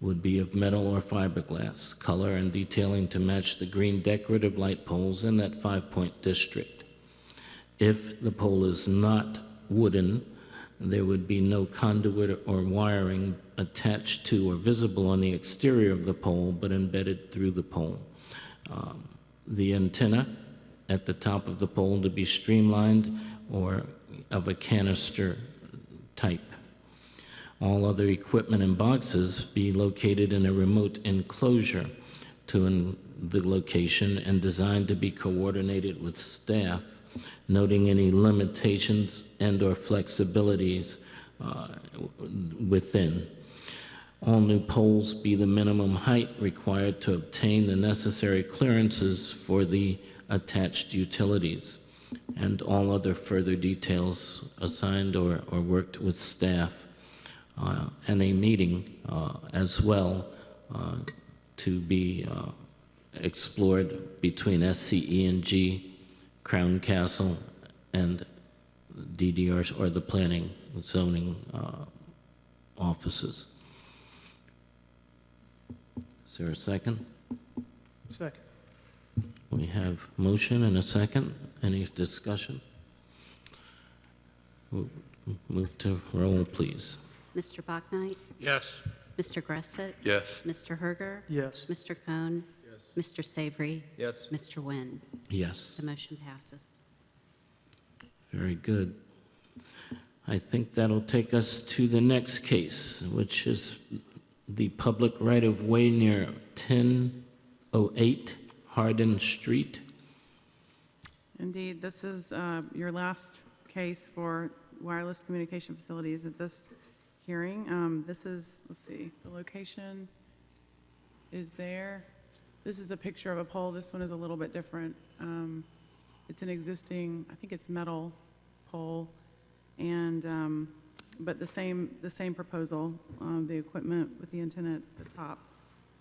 Speaker 1: would be of metal or fiberglass, color and detailing to match the green decorative light poles in that 5 Point district. If the pole is not wooden, there would be no conduit or wiring attached to or visible on the exterior of the pole, but embedded through the pole. The antenna at the top of the pole to be streamlined or of a canister type. All other equipment and boxes be located in a remote enclosure to the location and designed to be coordinated with staff, noting any limitations and/or flexibilities within. all new poles be the minimum height required to obtain the necessary clearances for the attached utilities, and all other further details assigned or worked with staff, and a meeting as well to be explored between SCE&G, Crown Castle, and DDR, or the planning zoning offices. Is there a second?
Speaker 8: Second.
Speaker 1: We have motion and a second. Any discussion? Move to roll, please.
Speaker 2: Mr. Bachnight?
Speaker 10: Yes.
Speaker 2: Mr. Gressett?
Speaker 4: Yes.
Speaker 2: Mr. Herger?
Speaker 8: Yes.
Speaker 2: Mr. Cohn? Mr. Savory?
Speaker 10: Yes.
Speaker 2: Mr. Nguyen?
Speaker 1: Yes.
Speaker 2: The motion passes.
Speaker 1: Very good. I think that'll take us to the next case, which is the public right-of-way near 1008 Hardin Street.
Speaker 5: Indeed, this is your last case for wireless communication facilities at this hearing. This is, let's see, the location is there. This is a picture of a pole. This one is a little bit different. It's an existing, I think it's metal pole, and but the same proposal. The equipment with the antenna at the top,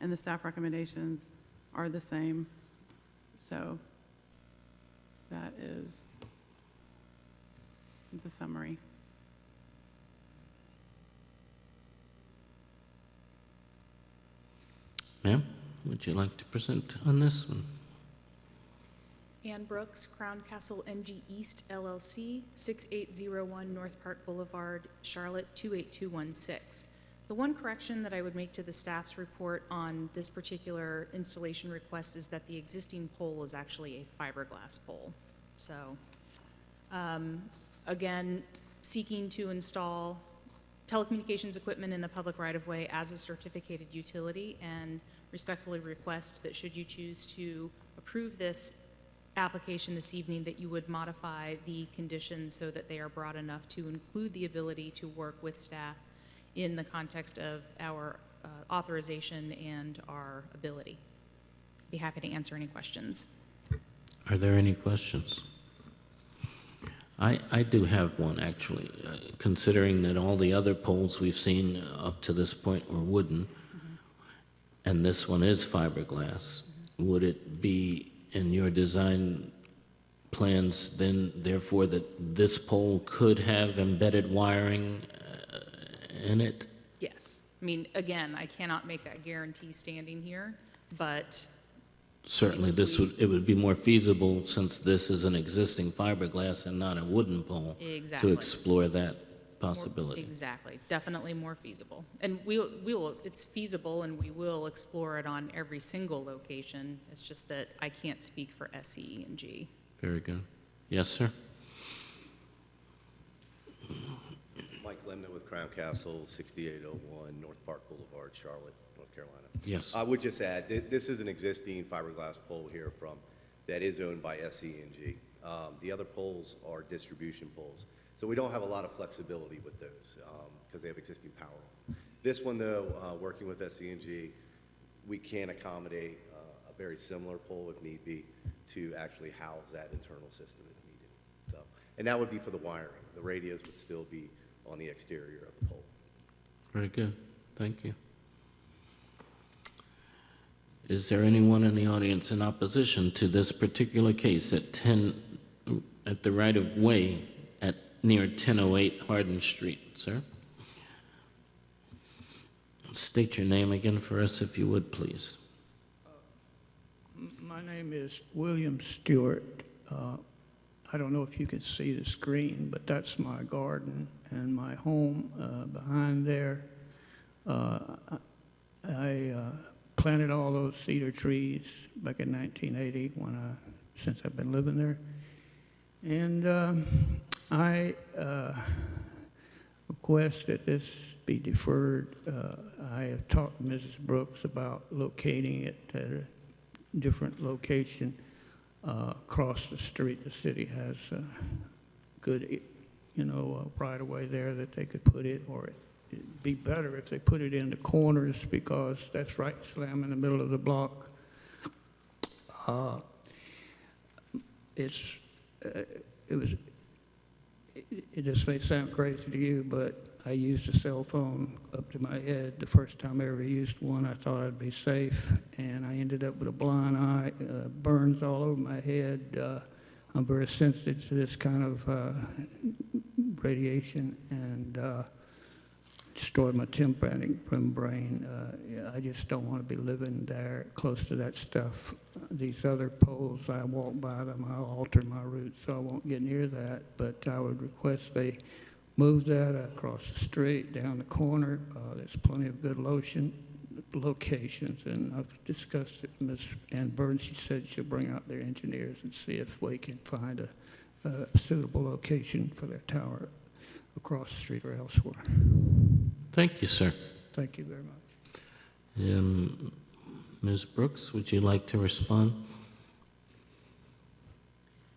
Speaker 5: and the staff recommendations are the same. So that is the summary.
Speaker 1: Ma'am, would you like to present on this one?
Speaker 3: Ann Brooks, Crown Castle NG East LLC, 6801 North Park Boulevard, Charlotte 28216. The one correction that I would make to the staff's report on this particular installation request is that the existing pole is actually a fiberglass pole. So, again, seeking to install telecommunications equipment in the public right-of-way as a certificated utility, and respectfully request that should you choose to approve this application this evening, that you would modify the conditions so that they are broad enough to include the ability to work with staff in the context of our authorization and our ability. Be happy to answer any questions.
Speaker 1: Are there any questions? I do have one, actually. Considering that all the other poles we've seen up to this point were wooden, and this one is fiberglass, would it be in your design plans then, therefore, that this pole could have embedded wiring in it?
Speaker 3: Yes. I mean, again, I cannot make that guarantee standing here, but
Speaker 1: Certainly, it would be more feasible, since this is an existing fiberglass and not a wooden pole,
Speaker 3: Exactly.
Speaker 1: to explore that possibility.
Speaker 3: exactly, definitely more feasible. And we'll, it's feasible, and we will explore it on every single location. It's just that I can't speak for SCE&G.
Speaker 1: Very good. Yes, sir?
Speaker 6: Mike Lemna with Crown Castle, 6801 North Park Boulevard, Charlotte, North Carolina.
Speaker 1: Yes.
Speaker 6: I would just add, this is an existing fiberglass pole here that is owned by SCE&G. The other poles are distribution poles. So we don't have a lot of flexibility with those because they have existing power. This one, though, working with SCE&G, we can accommodate a very similar pole if need be to actually house that internal system if needed. So, and that would be for the wiring. The radios would still be on the exterior of the pole.
Speaker 1: Very good. Thank you. Is there anyone in the audience in opposition to this particular case at the right-of-way near 1008 Hardin Street, sir? State your name again for us, if you would, please.
Speaker 7: My name is William Stewart. I don't know if you can see the screen, but that's my garden and my home behind there. I planted all those cedar trees back in 1980 since I've been living there. And I request that this be deferred. I have talked to Mrs. Brooks about locating it at a different location across the street. The city has good, right away there that they could put it, or it'd be better if they put it in the corners because that's right slam in the middle of the block. It just may sound crazy to you, but I used a cell phone up to my head. The first time I ever used one, I thought I'd be safe, and I ended up with a blind eye, burns all over my head. I'm very sensitive to this kind of radiation, and destroyed my tympanic membrane. Yeah, I just don't want to be living there close to that stuff. These other poles, I walk by them, I'll alter my route so I won't get near that, but I would request they move that across the street, down the corner. There's plenty of good locations, and I've discussed it with Ms. Ann Burns. She said she'll bring out their engineers and see if we can find a suitable location for their tower across the street or elsewhere.
Speaker 1: Thank you, sir.
Speaker 7: Thank you very much.
Speaker 1: Ms. Brooks, would you like to respond?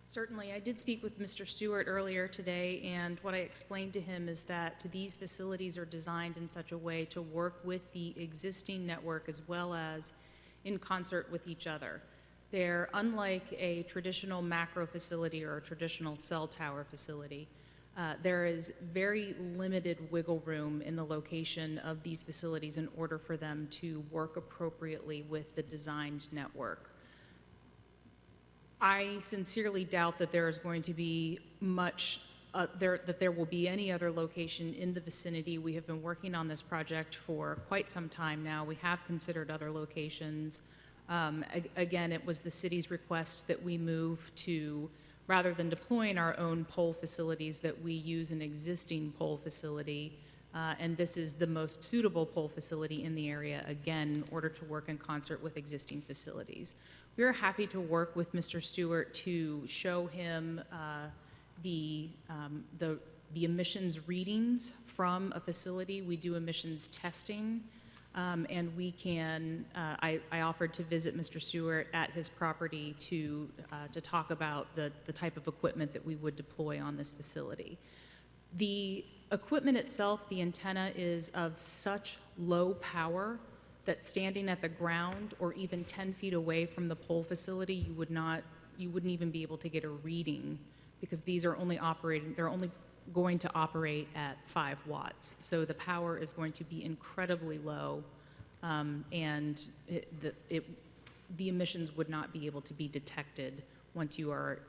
Speaker 3: Certainly. I did speak with Mr. Stewart earlier today, and what I explained to him is that these facilities are designed in such a way to work with the existing network as well as in concert with each other. They're unlike a traditional macro facility or a traditional cell tower facility. There is very limited wiggle room in the location of these facilities in order for them to work appropriately with the designed network. I sincerely doubt that there is going to be much, that there will be any other location in the vicinity. We have been working on this project for quite some time now. We have considered other locations. Again, it was the city's request that we move to, rather than deploying our own pole facilities, that we use an existing pole facility. And this is the most suitable pole facility in the area, again, in order to work in concert with existing facilities. We are happy to work with Mr. Stewart to show him the emissions readings from a facility. We do emissions testing, and we can, I offered to visit Mr. Stewart at his property to talk about the type of equipment that we would deploy on this facility. The equipment itself, the antenna, is of such low power that standing at the ground or even 10 feet away from the pole facility, you wouldn't even be able to get a reading, because these are only operating, they're only going to operate at 5 watts. So the power is going to be incredibly low, and the emissions would not be able to be detected once you are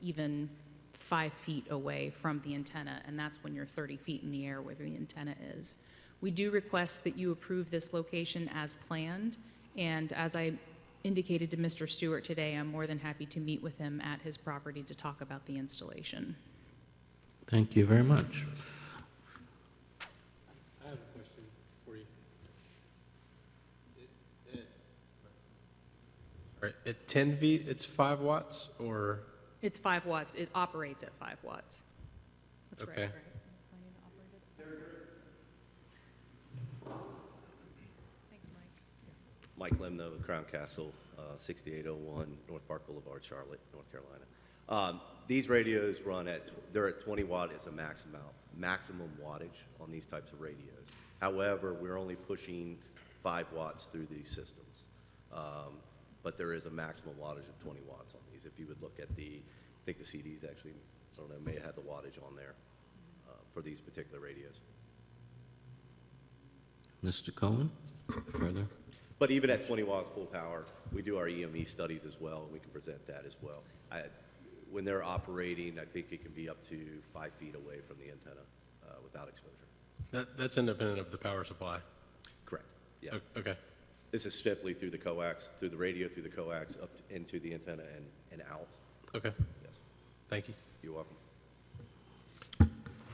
Speaker 3: even 5 feet away from the antenna, and that's when you're 30 feet in the air where the antenna is. We do request that you approve this location as planned, and as I indicated to Mr. Stewart today, I'm more than happy to meet with him at his property to talk about the installation.
Speaker 1: Thank you very much.
Speaker 9: I have a question for you. All right, at 10 feet, it's 5 watts, or?
Speaker 3: It's 5 watts. It operates at 5 watts. That's
Speaker 9: Okay.
Speaker 3: right. Thanks, Mike.
Speaker 6: Mike Lemno, Crown Castle, 6801 North Park Boulevard, Charlotte, North Carolina. These radios run they're at 20 watt is a maximum wattage on these types of radios. However, we're only pushing 5 watts through these systems. But there is a maximum wattage of 20 watts on these. If you would look at I think the CDs actually, I don't know, may have had the wattage on there for these particular radios.
Speaker 1: Mr. Cohen, further?
Speaker 6: But even at 20 watts full power, we do our EME studies as well, and we can present that as well. When they're operating, I think it can be up to 5 feet away from the antenna without exposure.
Speaker 9: That's independent of the power supply?
Speaker 6: Correct, yeah.
Speaker 9: Okay.
Speaker 6: This is strictly through the coax, through the radio, through the coax, up into the antenna and out.
Speaker 9: Okay.
Speaker 6: Yes,
Speaker 9: Thank you.
Speaker 6: you're welcome.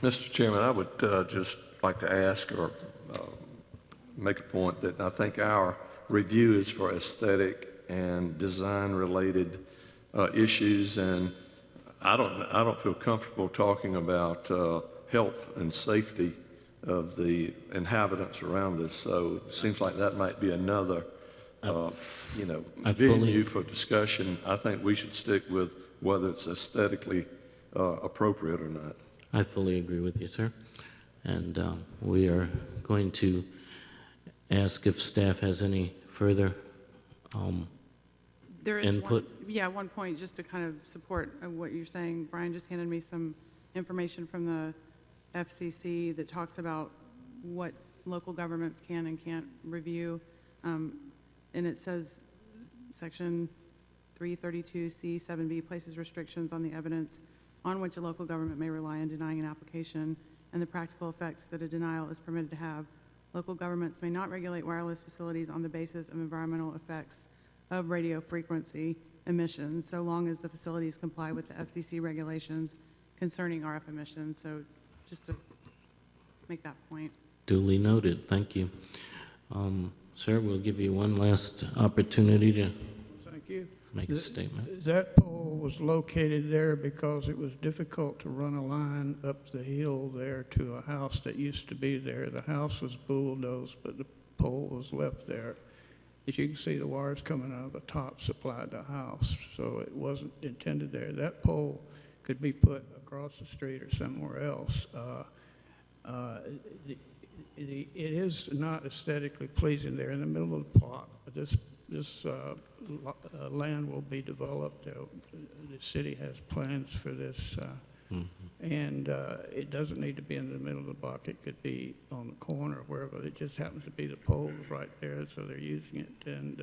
Speaker 4: Mr. Chairman, I would just like to ask or make a point that I think our review is for aesthetic and design-related issues, and I don't feel comfortable talking about health and safety of the inhabitants around this. So it seems like that might be another,
Speaker 1: I
Speaker 4: venue for discussion. I think we should stick with whether it's aesthetically appropriate or not.
Speaker 1: I fully agree with you, sir. And we are going to ask if staff has any further
Speaker 5: There is
Speaker 1: input.
Speaker 5: one point just to kind of support what you're saying. Brian just handed me some information from the FCC that talks about what local governments can and can't review. And it says, Section 332C 7B places restrictions on the evidence on which a local government may rely in denying an application and the practical effects that a denial is permitted to have. Local governments may not regulate wireless facilities on the basis of environmental effects of radio frequency emissions, so long as the facilities comply with the FCC regulations concerning RF emissions. So just to make that point.
Speaker 1: Duly noted. Thank you. Sir, we'll give you one last opportunity to
Speaker 7: Thank you.
Speaker 1: make a statement.
Speaker 7: That pole was located there because it was difficult to run a line up the hill there to a house that used to be there. The house was bulldozed, but the pole was left there. As you can see, the wires coming out of the top supplied the house, so it wasn't intended there. That pole could be put across the street or somewhere else. It is not aesthetically pleasing there in the middle of the plot, but this land will be developed. The city has plans for this, and it doesn't need to be in the middle of the block. It could be on the corner, wherever. It just happens to be the poles right there, so they're using it, and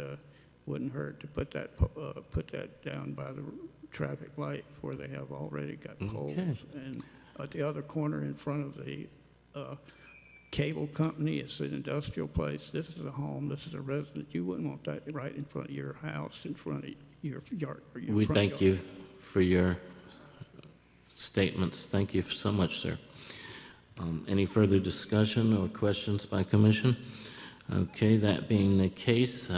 Speaker 7: wouldn't hurt to put that down by the traffic light where they have already got poles.
Speaker 1: Okay.
Speaker 7: And at the other corner in front of the cable company, it's an industrial place. This is a home. This is a residence. You wouldn't want that right in front of your house, in front of your yard. Or your
Speaker 1: We
Speaker 7: front
Speaker 1: thank
Speaker 7: yard.
Speaker 1: you for your statements. Thank you so much, sir. Any further discussion or questions by commission? Okay, that being the case,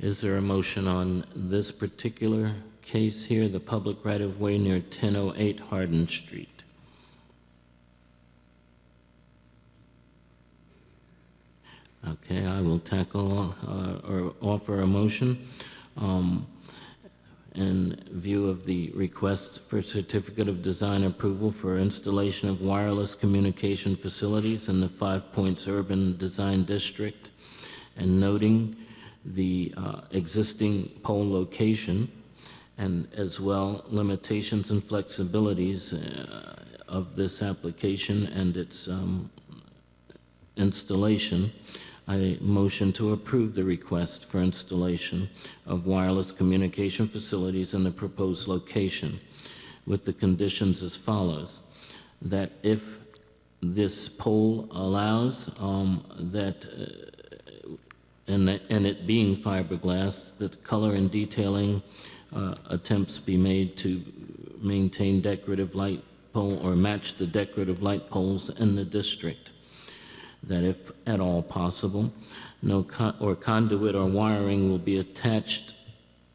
Speaker 1: is there a motion on this particular case here, the public right-of-way near 1008 Hardin Street? Okay, I will tackle or offer a motion in view of the request for certificate of design approval for installation of wireless communication facilities in the 5 Points Urban Design District, and noting the existing pole location and as well limitations and flexibilities of this application and its installation. I motion to approve the request for installation of wireless communication facilities in the proposed location with the conditions as follows: that if this pole allows, and it being fiberglass, that color and detailing attempts be made to maintain decorative light pole or match the decorative light poles in the district. That if at all possible, no conduit or wiring will be attached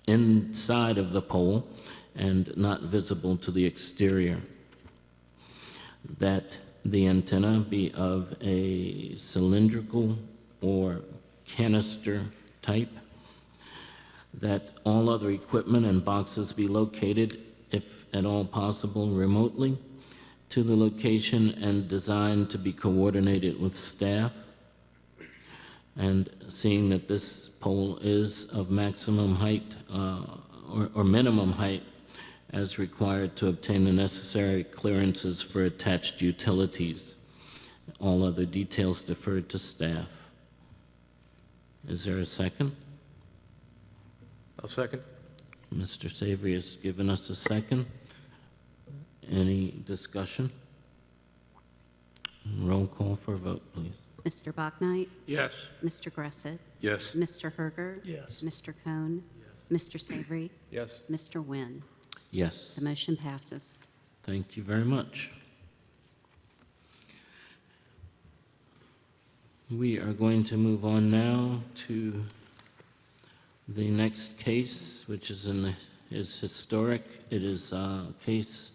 Speaker 1: inside of the pole and not visible to the exterior. That the antenna be of a cylindrical or canister type. That all other equipment and boxes be located, if at all possible, remotely to the location and designed to be coordinated with staff. And seeing that this pole is of maximum height or minimum height as required to obtain the necessary clearances for attached utilities. All other details deferred to staff. Is there a second?
Speaker 10: I'll second.
Speaker 1: Mr. Savory has given us a second. Any discussion? Roll call for a vote, please.
Speaker 2: Mr. Bachnight?
Speaker 10: Yes.
Speaker 2: Mr. Gressett?
Speaker 4: Yes.
Speaker 2: Mr. Herger?
Speaker 8: Yes.
Speaker 2: Mr. Cohn? Mr. Savory?
Speaker 10: Yes.
Speaker 2: Mr. Nguyen?
Speaker 1: Yes.
Speaker 2: The motion passes.
Speaker 1: Thank you very much. We are going to move on now to the next case, which is historic. It is a case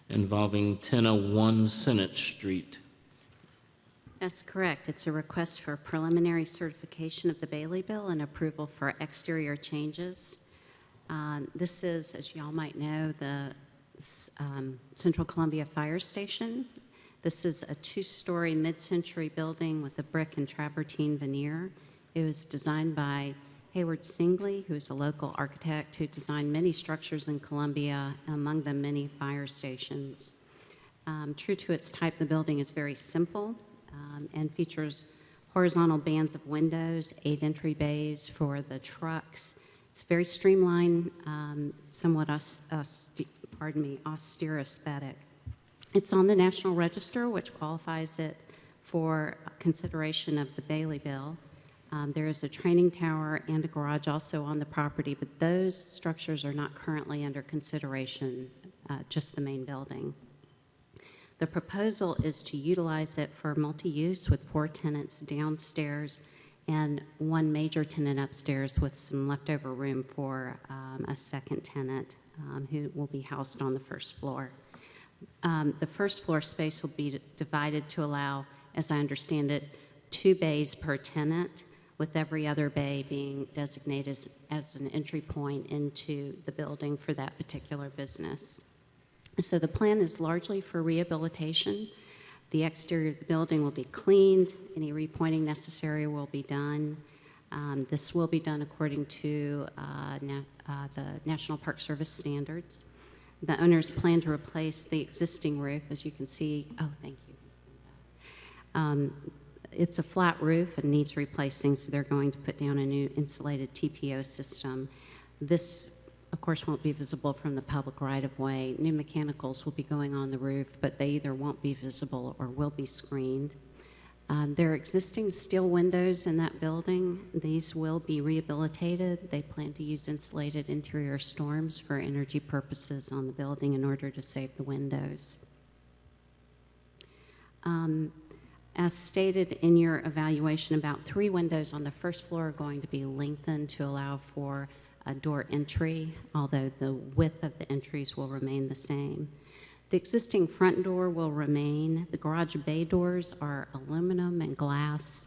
Speaker 1: involving 1001 Senate Street.
Speaker 2: That's correct. It's a request for preliminary certification of the Bailey Bill and approval for exterior changes. This is, as y'all might know, the Central Columbia Fire Station. This is a two-story mid-century building with a brick and travertine veneer. It was designed by Hayward Singley, who is a local architect who designed many structures in Columbia, among them many fire stations. True to its type, the building is very simple and features horizontal bands of windows, 8 entry bays for the trucks. It's very streamlined, somewhat austere aesthetic. It's on the National Register, which qualifies it for consideration of the Bailey Bill. There is a training tower and a garage also on the property, but those structures are not currently under consideration, just the main building. The proposal is to utilize it for multi-use with 4 tenants downstairs and 1 major tenant upstairs with some leftover room for a second tenant who will be housed on the first floor. The first floor space will be divided to allow, as I understand it, 2 bays per tenant, with every other bay being designated as an entry point into the building for that particular business. So the plan is largely for rehabilitation. The exterior of the building will be cleaned. Any repointing necessary will be done. This will be done according to the National Park Service standards. The owners plan to replace the existing roof, as you can see. Oh, thank you. It's a flat roof and needs replacing, so they're going to put down a new insulated TPO system. This, of course, won't be visible from the public right-of-way. New mechanicals will be going on the roof, but they either won't be visible or will be screened. There are existing steel windows in that building. These will be rehabilitated. They plan to use insulated interior storms for energy purposes on the building in order to save the windows. As stated in your evaluation, about 3 windows on the first floor are going to be lengthened to allow for a door entry, although the width of the entries will remain the same. The existing front door will remain. The garage bay doors are aluminum and glass.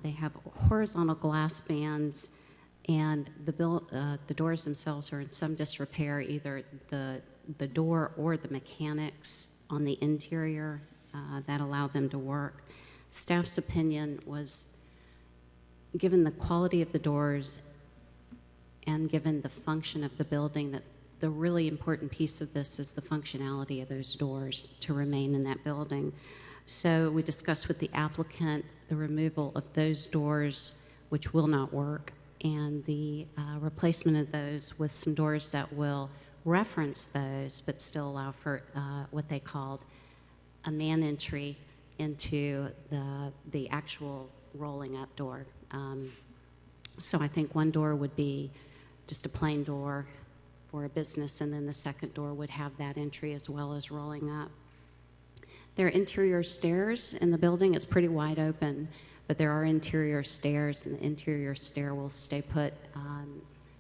Speaker 2: They have horizontal glass bands, and the doors themselves are in some disrepair, either the door or the mechanics on the interior that allow them to work. Staff's opinion was, given the quality of the doors and given the function of the building, that the really important piece of this is the functionality of those doors to remain in that building. So we discussed with the applicant the removal of those doors, which will not work, and the replacement of those with some doors that will reference those but still allow for what they called a man entry into the actual rolling up door. So I think one door would be just a plain door for a business, and then the second door would have that entry as well as rolling up. There are interior stairs in the building. It's pretty wide open, but there are interior stairs, and the interior stair will stay put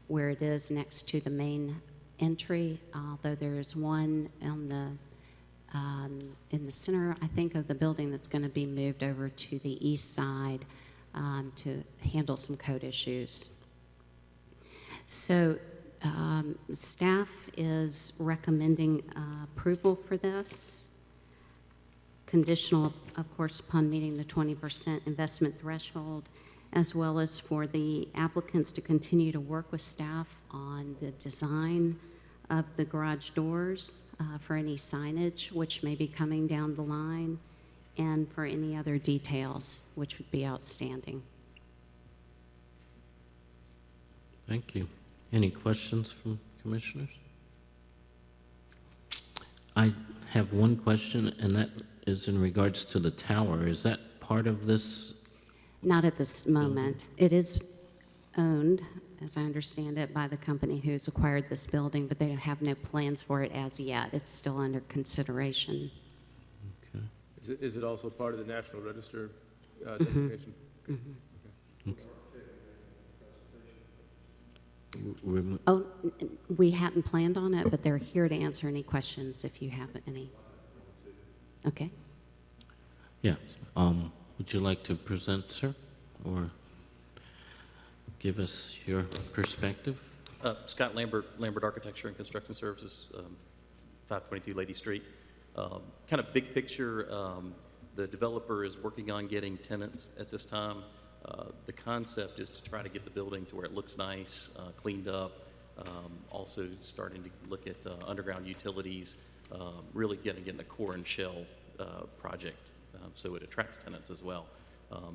Speaker 2: where it is next to the main entry, although there is one on in the center, I think, of the building that's going to be moved over to the east side to handle some code issues. So staff is recommending approval for this, conditional, of course, upon meeting the 20% investment threshold, as well as for the applicants to continue to work with staff on the design of the garage doors, for any signage which may be coming down the line, and for any other details which would be outstanding.
Speaker 1: Thank you. Any questions from commissioners? I have one question, and that is in regards to the tower. Is that part of this?
Speaker 2: Not at this moment. It is owned, as I understand it, by the company who's acquired this building, but they have no plans for it as yet. It's still under consideration.
Speaker 1: Okay.
Speaker 10: Is it also part of the National Register designation?
Speaker 2: Oh, we hadn't planned on it, but they're here to answer any questions if you have any. Okay.
Speaker 1: Yeah. Would you like to present, sir, or give us your perspective?
Speaker 11: Scott Lambert, Lambert Architecture and Construction Services, 522 Lady Street. Kind of big picture, the developer is working on getting tenants at this time. The concept is to try to get the building to where it looks nice, cleaned up, also starting to look at underground utilities, really getting in the core and shell project, so it attracts tenants as well.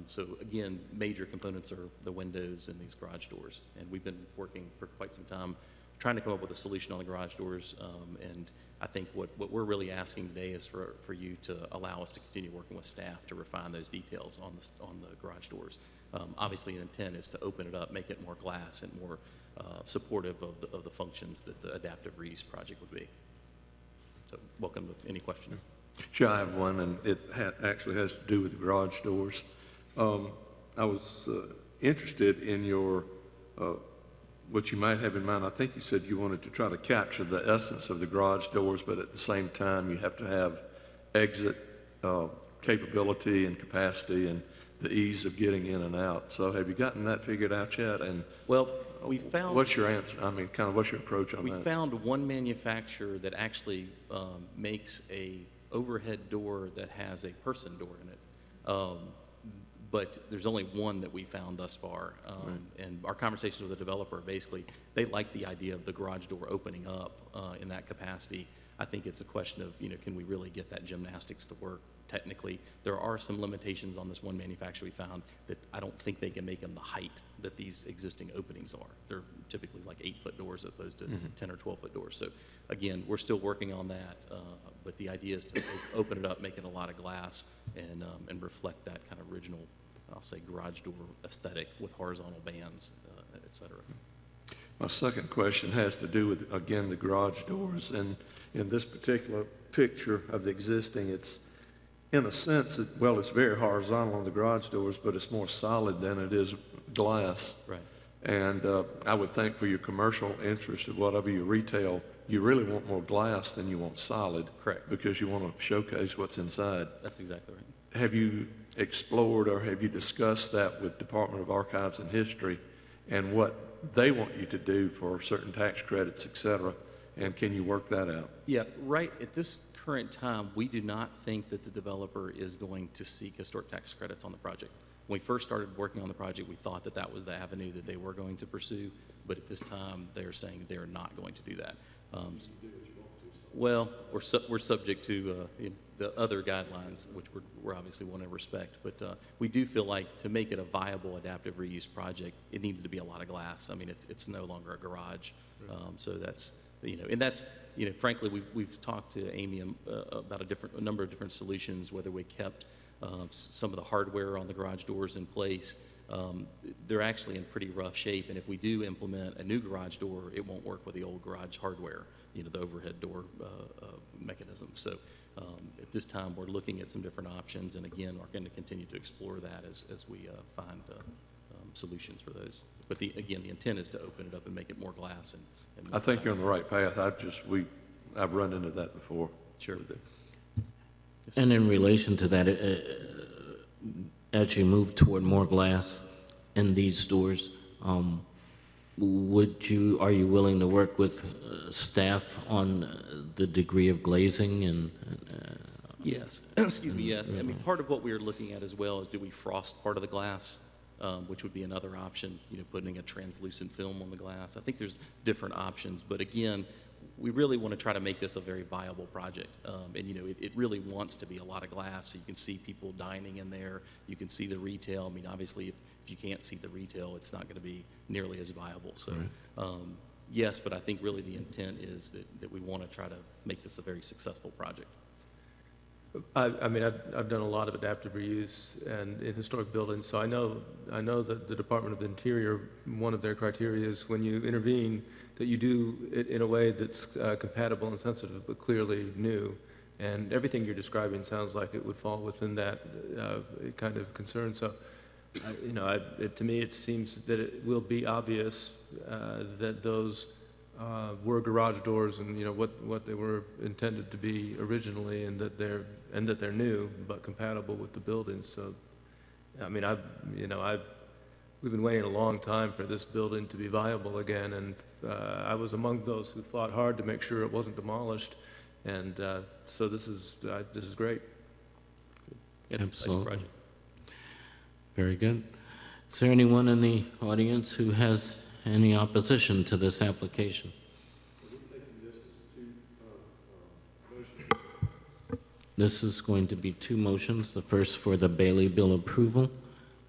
Speaker 11: So again, major components are the windows and these garage doors. And we've been working for quite some time trying to come up with a solution on the garage doors. And I think what we're really asking today is for you to allow us to continue working with staff to refine those details on the garage doors. Obviously, the intent is to open it up, make it more glass and more supportive of the functions that the adaptive reuse project would be. So welcome to any questions.
Speaker 4: Sure, I have one, and it actually has to do with the garage doors. I was interested in your, what you might have in mind. I think you said you wanted to try to capture the essence of the garage doors, but at the same time, you have to have exit capability and capacity and the ease of getting in and out. So have you gotten that figured out yet? And
Speaker 11: Well, we found...
Speaker 4: what's your answer? I mean, kind of what's your approach on
Speaker 11: We
Speaker 4: that?
Speaker 11: found one manufacturer that actually makes a overhead door that has a person door in it. But there's only one that we found thus far. And our conversations with the developer, basically, they like the idea of the garage door opening up in that capacity. I think it's a question of, can we really get that gymnastics to work technically? There are some limitations on this one manufacturer we found that I don't think they can make them the height that these existing openings are. They're typically like 8-foot doors as opposed to 10 or 12-foot doors. So again, we're still working on that, but the idea is to open it up, make it a lot of glass, and reflect that kind of original, I'll say, garage door aesthetic with horizontal bands, et cetera.
Speaker 4: My second question has to do with, again, the garage doors. And in this particular picture of the existing, it's, in a sense, it's very horizontal on the garage doors, but it's more solid than it is glass.
Speaker 11: Right.
Speaker 4: And I would think for your commercial interest or whatever you retail, you really want more glass than you want solid.
Speaker 11: Correct.
Speaker 4: Because you want to showcase what's inside.
Speaker 11: That's exactly right.
Speaker 4: Have you explored or have you discussed that with Department of Archives and History and what they want you to do for certain tax credits, et cetera? And can you work that out?
Speaker 11: Yeah, right at this current time, we do not think that the developer is going to seek historic tax credits on the project. When we first started working on the project, we thought that that was the avenue that they were going to pursue, but at this time, they're saying they're not going to do that. Well, we're subject to the other guidelines, which we're obviously want to respect, but we do feel like to make it a viable adaptive reuse project, it needs to be a lot of glass. I mean, it's no longer a garage, so that's, and that's, frankly, we've talked to Amy about a number of different solutions, whether we kept some of the hardware on the garage doors in place. They're actually in pretty rough shape, and if we do implement a new garage door, it won't work with the old garage hardware, the overhead door mechanism. So at this time, we're looking at some different options, and again, we're going to continue to explore that as we find solutions for those. But again, the intent is to open it up and make it more glass. And
Speaker 4: I think you're on the right path. I've run into that before.
Speaker 11: Sure.
Speaker 1: And in relation to that, as you move toward more glass in these stores, are you willing to work with staff on the degree of glazing and?
Speaker 11: Yes, excuse me, yes. I mean, part of what we are looking at as well is do we frost part of the glass, which would be another option, putting a translucent film on the glass. I think there's different options, but again, we really want to try to make this a very viable project. And it really wants to be a lot of glass, so you can see people dining in there. You can see the retail. I mean, obviously, if you can't see the retail, it's not going to be nearly as viable. So, yes, but I think really the intent is that we want to try to make this a very successful project.
Speaker 10: I mean, I've done a lot of adaptive reuse and in historic buildings, so I know that the Department of the Interior, one of their criteria is when you intervene, that you do it in a way that's compatible and sensitive, but clearly new. And everything you're describing sounds like it would fall within that kind of concern. So, to me, it seems that it will be obvious that those were garage doors and what they were intended to be originally, and that they're new but compatible with the building. So, I mean, we've been waiting a long time for this building to be viable again, and I was among those who fought hard to make sure it wasn't demolished. And so this is great.
Speaker 11: It's an exciting
Speaker 1: Absolutely.
Speaker 11: project.
Speaker 1: Very good. Is there anyone in the audience who has any opposition to this application? This is going to be two motions, the first for the Bailey Bill approval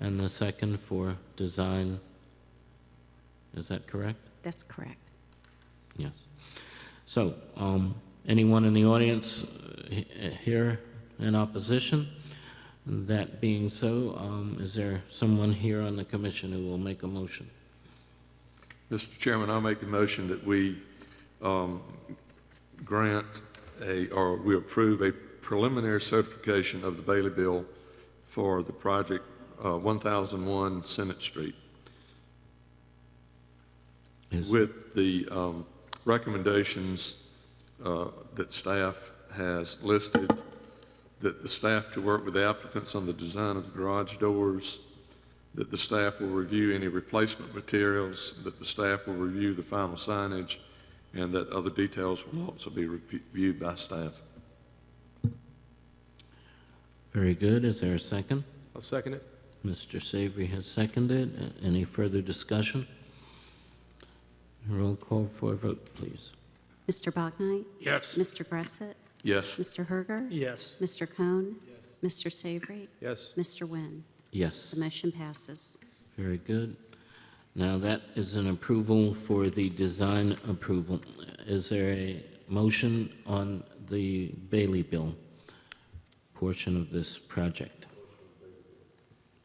Speaker 1: and the second for design. Is that correct?
Speaker 2: That's correct.
Speaker 1: Yes. So, anyone in the audience here in opposition? That being so, is there someone here on the commission who will make a motion?
Speaker 4: Mr. Chairman, I'll make the motion that we grant or we approve a preliminary certification of the Bailey Bill for the project 1001 Senate Street
Speaker 1: Is-
Speaker 4: with the recommendations that staff has listed, that the staff to work with the applicants on the design of the garage doors, that the staff will review any replacement materials, that the staff will review the final signage, and that other details will also be reviewed by staff.
Speaker 1: Very good. Is there a second?
Speaker 10: I'll second it.
Speaker 1: Mr. Savory has seconded. Any further discussion? Roll call for a vote, please.
Speaker 2: Mr. Bachnight?
Speaker 9: Yes.
Speaker 2: Mr. Gressett?
Speaker 4: Yes.
Speaker 2: Mr. Herger?
Speaker 8: Yes.
Speaker 2: Mr. Cohn? Mr. Savory?
Speaker 10: Yes.
Speaker 2: Mr. Nguyen?
Speaker 1: Yes.
Speaker 2: The motion passes.
Speaker 1: Very good. Now, that is an approval for the design approval. Is there a motion on the Bailey Bill portion of this project?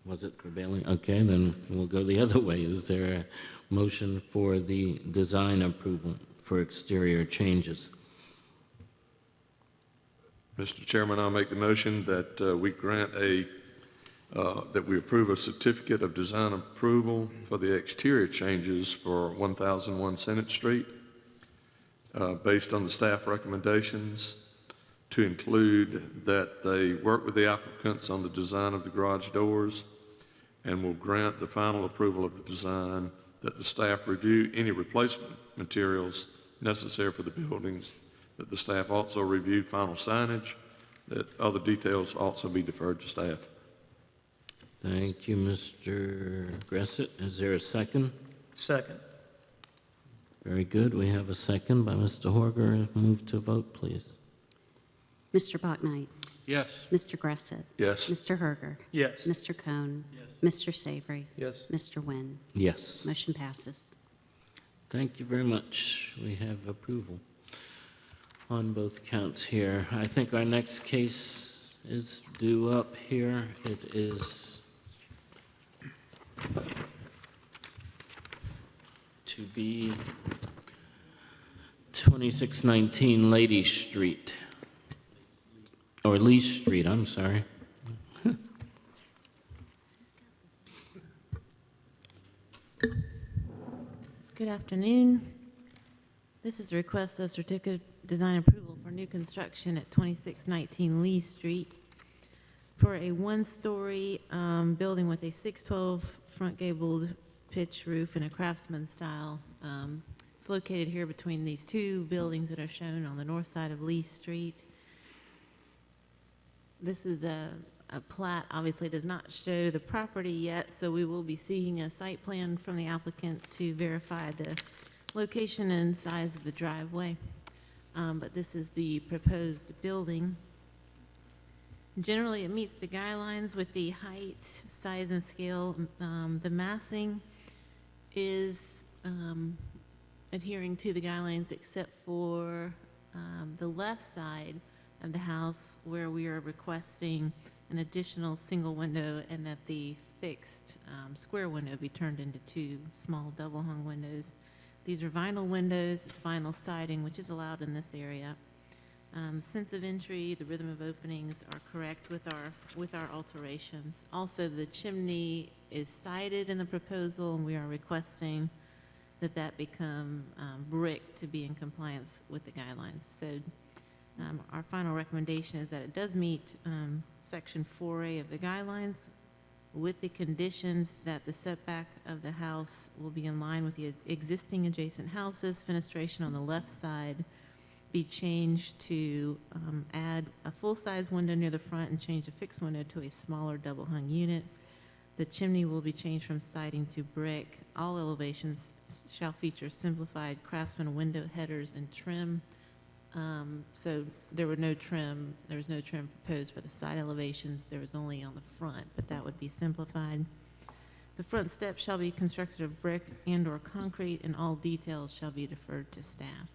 Speaker 1: Was it for Bailey? Okay, then we'll go the other way. Is there a motion for the design approval for exterior changes?
Speaker 4: Mr. Chairman, I'll make the motion that we grant that we approve a certificate of design approval for the exterior changes for 1001 Senate Street, based on the staff recommendations, to include that they work with the applicants on the design of the garage doors, and will grant the final approval of the design, that the staff review any replacement materials necessary for the buildings, that the staff also review final signage, that other details also be deferred to staff.
Speaker 1: Thank you, Mr. Gressett. Is there a second?
Speaker 8: Second.
Speaker 1: Very good. We have a second by Mr. Horger. Move to vote, please.
Speaker 2: Mr. Bachnight?
Speaker 9: Yes.
Speaker 2: Mr. Gressett?
Speaker 4: Yes.
Speaker 2: Mr. Herger?
Speaker 8: Yes.
Speaker 2: Mr. Cohn? Mr. Savory?
Speaker 10: Yes.
Speaker 2: Mr. Nguyen?
Speaker 1: Yes.
Speaker 2: Motion passes.
Speaker 1: Thank you very much. We have approval on both counts here. I think our next case is due up here. It is to be 2619 Lady Street, or Lee Street, I'm sorry.
Speaker 12: Good afternoon. This is a request of certificate of design approval for new construction at 2619 Lee Street for a one-story building with a 612 front gabled pitch roof and a craftsman style. It's located here between these two buildings that are shown on the north side of Lee Street. This is a plat, obviously does not show the property yet, so we will be seeking a site plan from the applicant to verify the location and size of the driveway. But this is the proposed building. Generally, it meets the guidelines with the height, size, and scale. The massing is adhering to the guidelines except for the left side of the house where we are requesting an additional single window and that the fixed square window be turned into two small double-hung windows. These are vinyl windows, it's vinyl siding, which is allowed in this area. Sense of entry, the rhythm of openings are correct with our alterations. Also, the chimney is sided in the proposal, and we are requesting that that become brick to be in compliance with the guidelines. So our final recommendation is that it does meet Section 4A of the guidelines with the conditions that the setback of the house will be in line with the existing adjacent houses, fenestration on the left side be changed to add a full-size window near the front and change a fixed window to a smaller double-hung unit. The chimney will be changed from siding to brick. All elevations shall feature simplified Craftsman window headers and trim. So there was no trim proposed for the side elevations. There was only on the front, but that would be simplified. The front steps shall be constructed of brick and/or concrete, and all details shall be deferred to staff.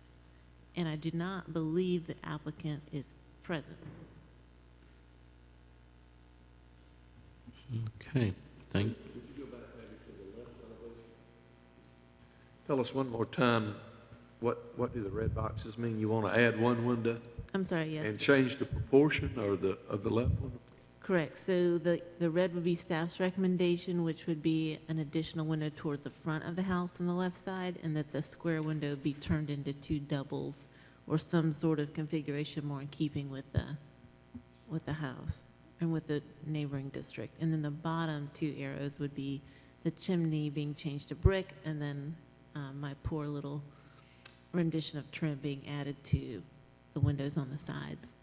Speaker 12: And I do not believe the applicant is present.
Speaker 1: Okay, thank,
Speaker 4: Tell us one more time, what do the red boxes mean? You want to add one window
Speaker 12: I'm sorry, yes.
Speaker 4: and change the proportion of the left one?
Speaker 12: Correct. So the red would be staff's recommendation, which would be an additional window towards the front of the house on the left side, and that the square window be turned into two doubles or some sort of configuration more in keeping with the house and with the neighboring district. And then the bottom two arrows would be the chimney being changed to brick, and then my poor little rendition of trim being added to the windows on the sides.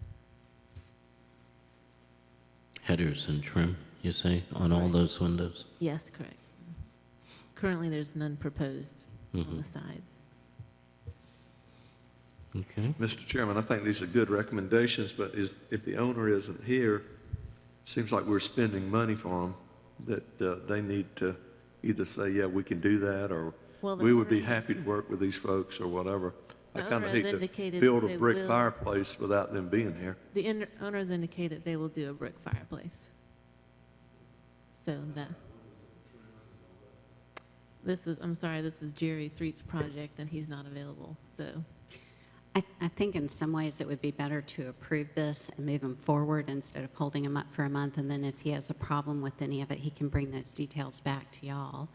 Speaker 1: headers and trim, you say, on all those windows?
Speaker 12: Yes, correct. Currently, there's none proposed on the sides.
Speaker 1: Okay,
Speaker 4: Mr. Chairman, I think these are good recommendations, but if the owner isn't here, seems like we're spending money for them, that they need to either say, yeah, we can do that, or
Speaker 12: Well, the
Speaker 4: we would be
Speaker 12: owner-
Speaker 4: happy to work with these folks, or whatever. I
Speaker 12: The
Speaker 4: kind
Speaker 12: owner
Speaker 4: of
Speaker 12: has
Speaker 4: hate to
Speaker 12: indicated
Speaker 4: build
Speaker 12: they
Speaker 4: a brick
Speaker 12: will-
Speaker 4: fireplace without them being here.
Speaker 12: The owners indicated they will do a brick fireplace. So that, I'm sorry, this is Jerry Threet's project, and he's not available, so.
Speaker 2: I think in some ways it would be better to approve this and move him forward instead of holding him up for a month, and then if he has a problem with any of it, he can bring those details back to y'all.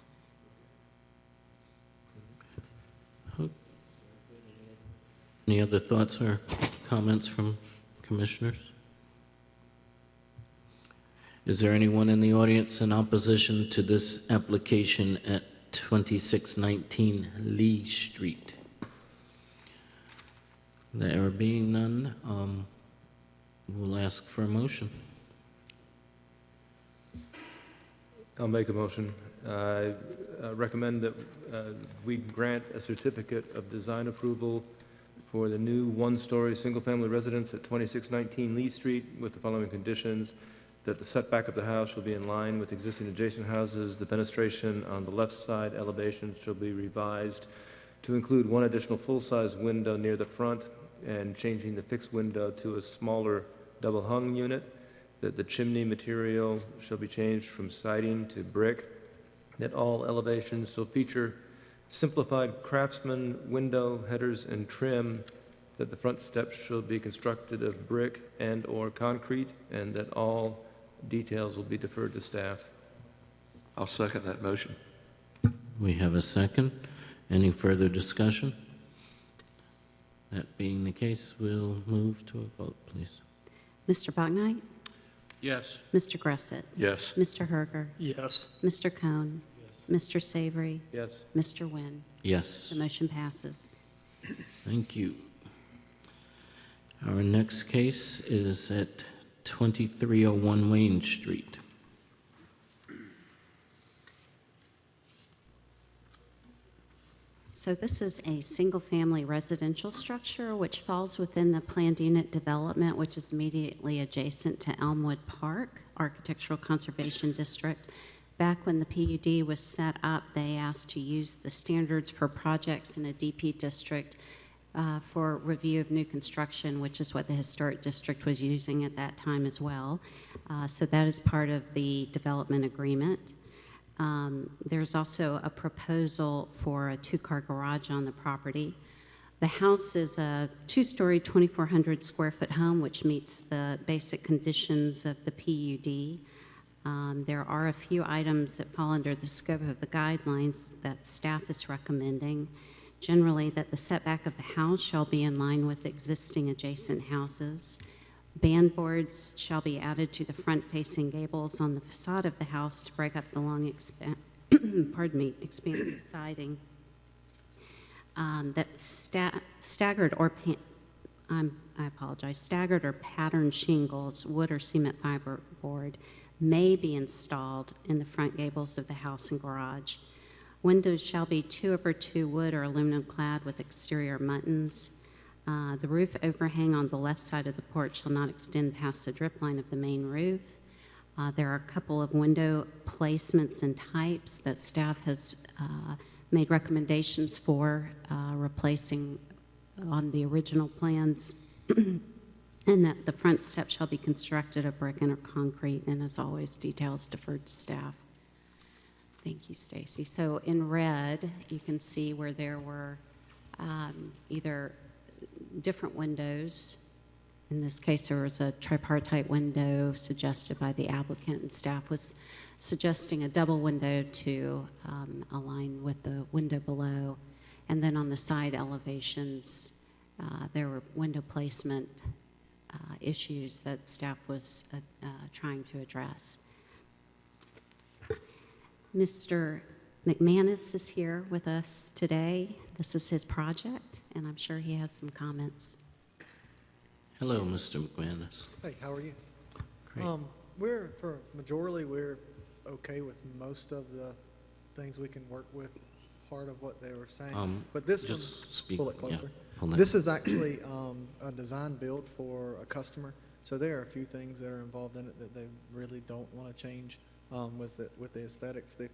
Speaker 1: any other thoughts or comments from commissioners? Is there anyone in the audience in opposition to this application at 2619 Lee Street? There being none, we'll ask for a motion.
Speaker 10: I'll make a motion. I recommend that we grant a certificate of design approval for the new one-story single-family residence at 2619 Lee Street with the following conditions: that the setback of the house shall be in line with existing adjacent houses, the fenestration on the left side elevations shall be revised to include one additional full-size window near the front and changing the fixed window to a smaller double-hung unit, that the chimney material shall be changed from siding to brick, that all elevations shall feature simplified Craftsman window headers and trim, that the front steps shall be constructed of brick and/or concrete, and that all details will be deferred to staff.
Speaker 4: I'll second that motion.
Speaker 1: We have a second. Any further discussion? That being the case, we'll move to a vote, please.
Speaker 2: Mr. Bachnight?
Speaker 9: Yes.
Speaker 2: Mr. Gressett?
Speaker 4: Yes.
Speaker 2: Mr. Herger?
Speaker 8: Yes.
Speaker 2: Mr. Cohn? Mr. Savory?
Speaker 10: Yes.
Speaker 2: Mr. Nguyen?
Speaker 1: Yes.
Speaker 2: The motion passes.
Speaker 1: Thank you. Our next case is at 2301 Wayne Street.
Speaker 2: So this is a single-family residential structure which falls within the planned unit development, which is immediately adjacent to Elmwood Park Architectural Conservation District. Back when the PUD was set up, they asked to use the standards for projects in a DP district for review of new construction, which is what the Historic District was using at that time as well. So that is part of the development agreement. There's also a proposal for a two-car garage on the property. The house is a two-story, 2,400 square foot home, which meets the basic conditions of the PUD. There are a few items that fall under the scope of the guidelines that staff is recommending. Generally, that the setback of the house shall be in line with existing adjacent houses. Band boards shall be added to the front-facing gables on the facade of the house to break up the long, expansive siding. That staggered I apologize, staggered or patterned shingles, wood or cement fiber board, may be installed in the front gables of the house and garage. Windows shall be 2/2 wood or aluminum clad with exterior muntins. The roof overhang on the left side of the porch shall not extend past the drip line of the main roof. There are a couple of window placements and types that staff has made recommendations for replacing on the original plans, and that the front step shall be constructed of brick and or concrete, and as always, details deferred to staff. Thank you, Stacy. So in red, you can see where there were either different windows. In this case, there was a tripartite window suggested by the applicant, and staff was suggesting a double window to align with the window below. And then on the side elevations, there were window placement issues that staff was trying to address. Mr. McManus is here with us today. This is his project, and I'm sure he has some comments.
Speaker 1: Hello, Mr. McManus.
Speaker 13: Hey, how are you?
Speaker 1: Great.
Speaker 13: For majority, we're okay with most of the things we can work with, part of what they were saying. But this one,
Speaker 1: Just speak.
Speaker 13: pull it
Speaker 1: yeah,
Speaker 13: closer.
Speaker 1: pull it.
Speaker 13: This is actually a design build for a customer. So there are a few things that are involved in it that they really don't want to change. With the aesthetics, the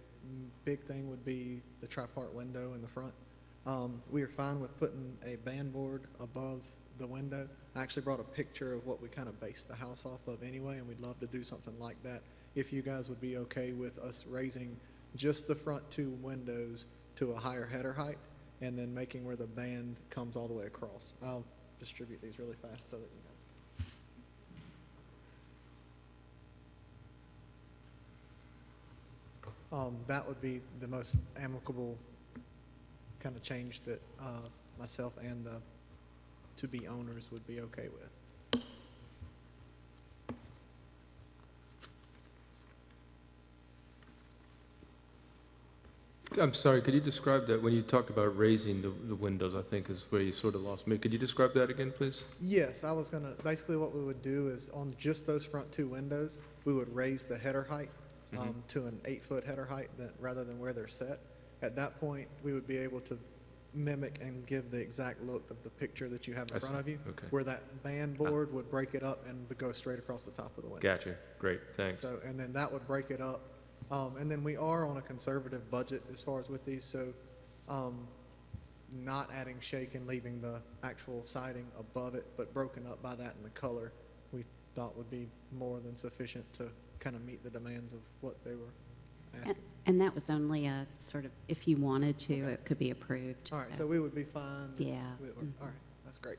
Speaker 13: big thing would be the tripart window in the front. We are fine with putting a band board above the window. I actually brought a picture of what we kind of based the house off of anyway, and we'd love to do something like that. If you guys would be okay with us raising just the front two windows to a higher header height, and then making where the band comes all the way across. I'll distribute these really fast so that you guys. That would be the most amicable kind of change that myself and the to-be owners would be okay with.
Speaker 10: I'm sorry, could you describe that, when you talked about raising the windows, I think is where you sort of lost me. Could you describe that again, please?
Speaker 13: Yes, I was gonna, basically what we would do is on just those front two windows, we would raise the header height to an 8-foot header height rather than where they're set. At that point, we would be able to mimic and give the exact look of the picture that you have in
Speaker 10: I
Speaker 13: front
Speaker 10: see.
Speaker 13: of you,
Speaker 10: Okay.
Speaker 13: where that band board would break it up and go straight across the top of the window.
Speaker 10: Gotcha, great, thanks.
Speaker 13: So, and then that would break it up. And then we are on a conservative budget as far as with these, so not adding shake and leaving the actual siding above it, but broken up by that in the color, we thought would be more than sufficient to kind of meet the demands of what they were asking.
Speaker 2: And that was only a sort of, if you wanted to, it could be approved.
Speaker 13: All right, so we would be fine.
Speaker 2: Yeah.
Speaker 13: All right, that's great.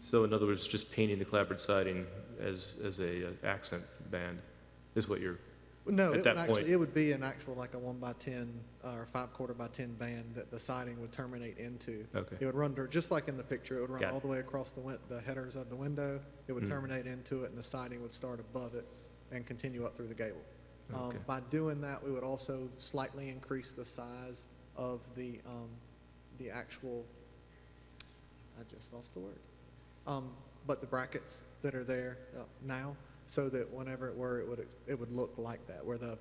Speaker 10: So in other words, just painting the clapboard siding as a accent band is what you're,
Speaker 13: No,
Speaker 10: at
Speaker 13: it
Speaker 10: that
Speaker 13: would
Speaker 10: point.
Speaker 13: actually, it would be an actual, like a 1x10 or 5/4x10 band that the siding would terminate into.
Speaker 10: Okay.
Speaker 13: It would run, just like in the picture, it would run
Speaker 10: Got it.
Speaker 13: all the way across the headers of the window. It would terminate into it, and the siding would start above it and continue up through the gable.
Speaker 10: Okay.
Speaker 13: By doing that, we would also slightly increase the size of the actual, I just lost the word. But the brackets that are there now, so that whenever it were, it would look like that, where the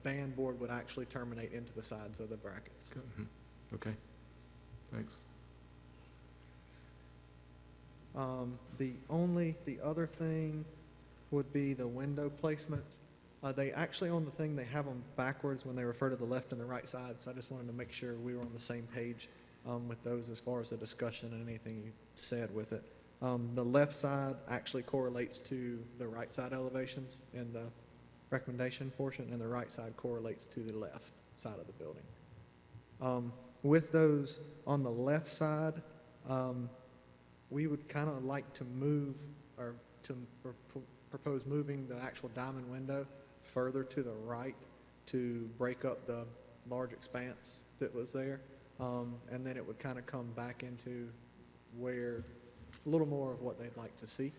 Speaker 13: band board would actually terminate into the sides of the brackets.
Speaker 10: okay, thanks.
Speaker 13: The other thing would be the window placements. They actually, on the thing, they have them backwards when they refer to the left and the right side, so I just wanted to make sure we were on the same page with those as far as the discussion and anything you said with it. The left side actually correlates to the right side elevations in the recommendation portion, and the right side correlates to the left side of the building. With those on the left side, we would kind of like to move, or to propose moving the actual diamond window further to the right to break up the large expanse that was there. And then it would kind of come back into where, a little more of what they'd like to see.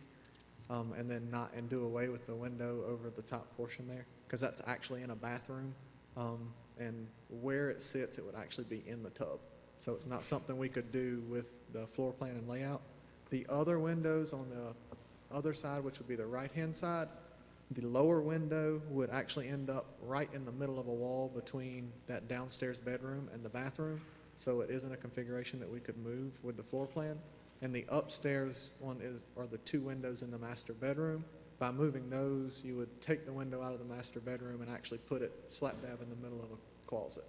Speaker 13: And then and do away with the window over the top portion there, because that's actually in a bathroom. And where it sits, it would actually be in the tub. so it's not something we could do with the floor plan and layout. The other windows on the other side, which would be the right-hand side, the lower window would actually end up right in the middle of a wall between that downstairs bedroom and the bathroom, so it isn't a configuration that we could move with the floor plan. And the upstairs one are the two windows in the master bedroom. By moving those, you would take the window out of the master bedroom and actually put it slap dab in the middle of a closet.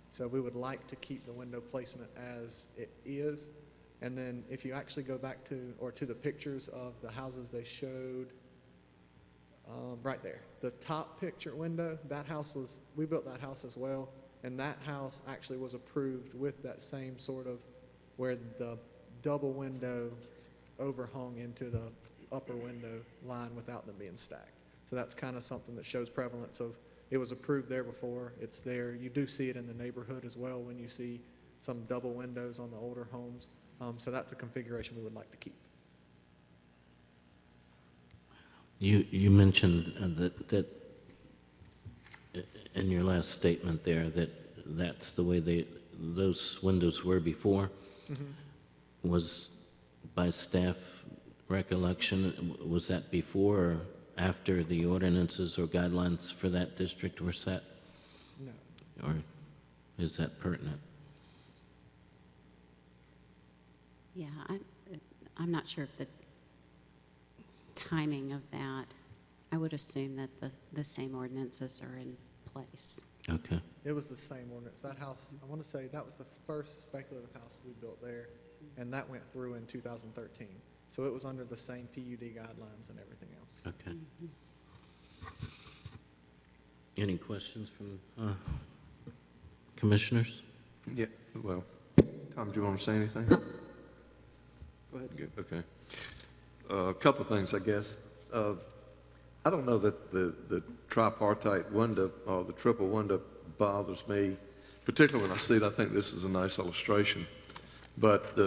Speaker 13: So we would like to keep the window placement as it is. And then if you actually go back to the pictures of the houses they showed, right there, the top picture window, we built that house as well, and that house actually was approved with that same sort of where the double window overhung into the upper window line without them being stacked. So that's kind of something that shows prevalence of, it was approved there before, it's there. You do see it in the neighborhood as well when you see some double windows on the older homes. So that's a configuration we would like to keep.
Speaker 1: You mentioned that in your last statement there, that's the way those windows were before.
Speaker 13: Mm-hmm.
Speaker 1: Was by staff recollection, was that before or after the ordinances or guidelines for that district were set?
Speaker 13: No.
Speaker 1: Or is that pertinent?
Speaker 2: Yeah, I'm not sure of the timing of that. I would assume that the same ordinances are in place.
Speaker 1: Okay.
Speaker 13: It was the same ordinance. That house, I want to say that was the first speculative house we built there, and that went through in 2013. So it was under the same PUD guidelines and everything else.
Speaker 1: Okay. Any questions from commissioners?
Speaker 4: Yeah, well, Tom, do you want to say anything?
Speaker 10: Go ahead.
Speaker 4: Good, okay. A couple of things, I guess. I don't know that the tripartite window or the triple window bothers me, particularly when I see it. I think this is a nice illustration. But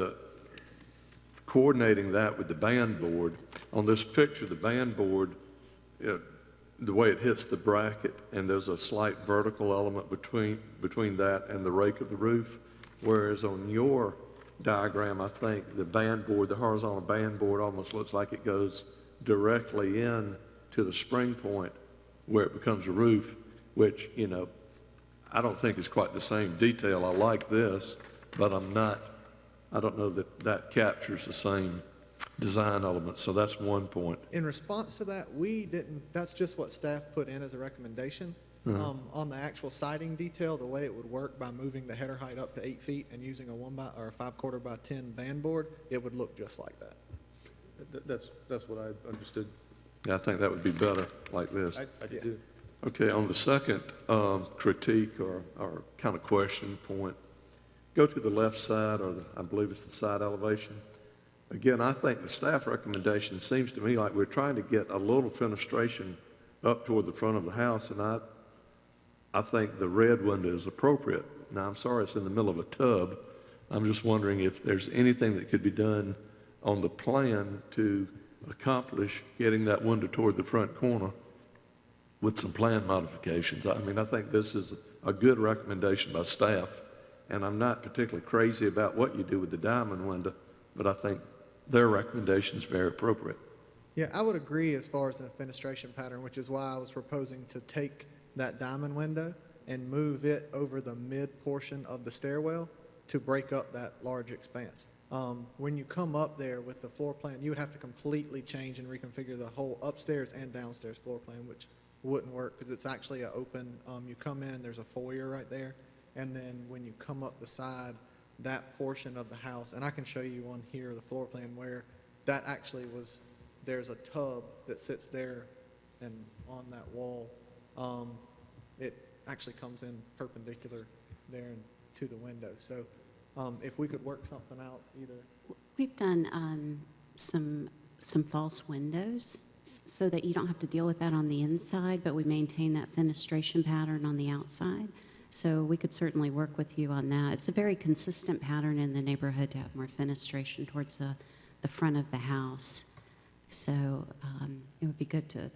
Speaker 4: coordinating that with the band board, on this picture, the band board, the way it hits the bracket, and there's a slight vertical element between that and the rake of the roof, whereas on your diagram, I think the band board, the horizontal band board almost looks like it goes directly in to the spring point where it becomes a roof, which, I don't think is quite the same detail. I like this, but I don't know that captures the same design element, so that's one point.
Speaker 13: In response to that, that's just what staff put in as a recommendation. On the actual siding detail, the way it would work by moving the header height up to 8 feet and using a 5/4 by 10 band board, it would look just like that.
Speaker 10: That's what I understood.
Speaker 4: Yeah, I think that would be better like this.
Speaker 10: I do too.
Speaker 4: Okay, on the second critique or kind of question point, go to the left side, or I believe it's the side elevation. Again, I think the staff recommendation seems to me like we're trying to get a little fenestration up toward the front of the house, and I think the red window is appropriate. Now, I'm sorry it's in the middle of a tub. I'm just wondering if there's anything that could be done on the plan to accomplish getting that window toward the front corner with some plan modifications. I mean, I think this is a good recommendation by staff, and I'm not particularly crazy about what you do with the diamond window, but I think their recommendation is very appropriate.
Speaker 13: Yeah, I would agree as far as the fenestration pattern, which is why I was proposing to take that diamond window and move it over the mid portion of the stairwell to break up that large expanse. When you come up there with the floor plan, you would have to completely change and reconfigure the whole upstairs and downstairs floor plan, which wouldn't work because it's actually an open, you come in, there's a foyer right there, and then when you come up the side, that portion of the house, and I can show you on here the floor plan where that actually was, there's a tub that sits there and on that wall. It actually comes in perpendicular there and to the window. So if we could work something out either.
Speaker 2: We've done some false windows so that you don't have to deal with that on the inside, but we maintain that fenestration pattern on the outside. So we could certainly work with you on that. It's a very consistent pattern in the neighborhood to have more fenestration towards the front of the house. So it would be good to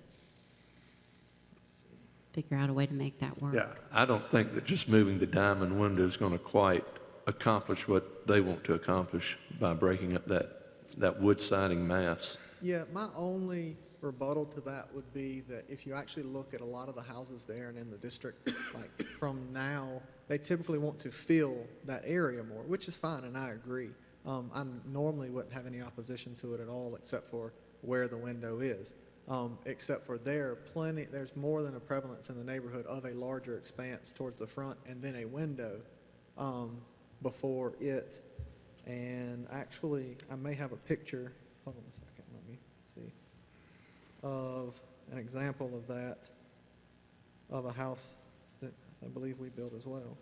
Speaker 2: figure out a way to make that work.
Speaker 4: Yeah, I don't think that just moving the diamond window is going to quite accomplish what they want to accomplish by breaking up that wood siding mass.
Speaker 13: Yeah, my only rebuttal to that would be that if you actually look at a lot of the houses there and in the district, like from now, they typically want to fill that area more, which is fine, and I agree. I normally wouldn't have any opposition to it at all, except for where the window is. Except for there's more than a prevalence in the neighborhood of a larger expanse towards the front and then a window before it. And actually, I may have a picture, hold on a second, let me see, of an example of that, of a house that I believe we built as well.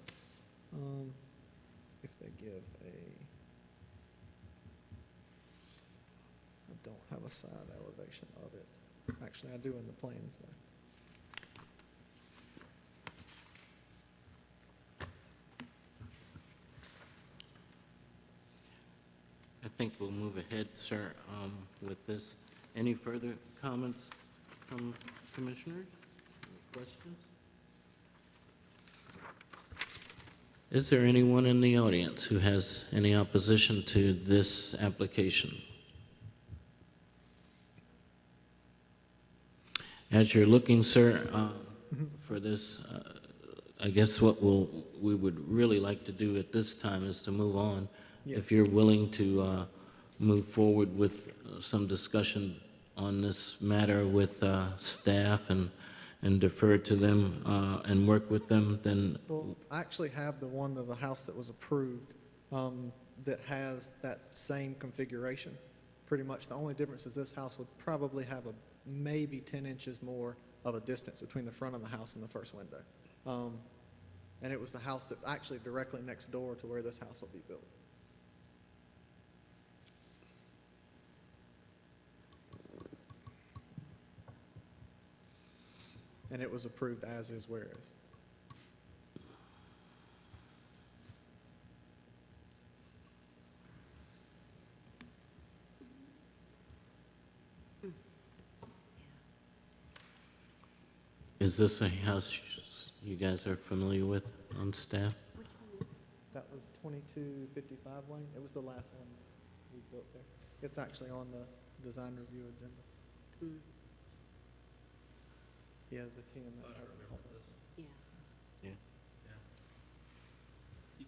Speaker 13: If they give I don't have a side elevation of it. Actually, I do in the plans though.
Speaker 1: I think we'll move ahead, sir, with this. Any further comments from commissioners? Any questions? Is there anyone in the audience who has any opposition to this application? As you're looking, sir, for this, I guess what we would really like to do at this time is to move on.
Speaker 13: Yes.
Speaker 1: If you're willing to move forward with some discussion on this matter with staff and defer to them and work with them, then
Speaker 13: Well, I actually have the one of the house that was approved that has that same configuration. Pretty much the only difference is this house would probably have maybe 10 inches more of a distance between the front of the house and the first window. And it was the house that's actually directly next door to where this house will be built. And it was approved as is, where is.
Speaker 1: is this a house you guys are familiar with on staff?
Speaker 13: That was 2255 Wayne. It was the last one we built there. It's actually on the design review agenda. Yeah, the TMS has it.
Speaker 2: Yeah.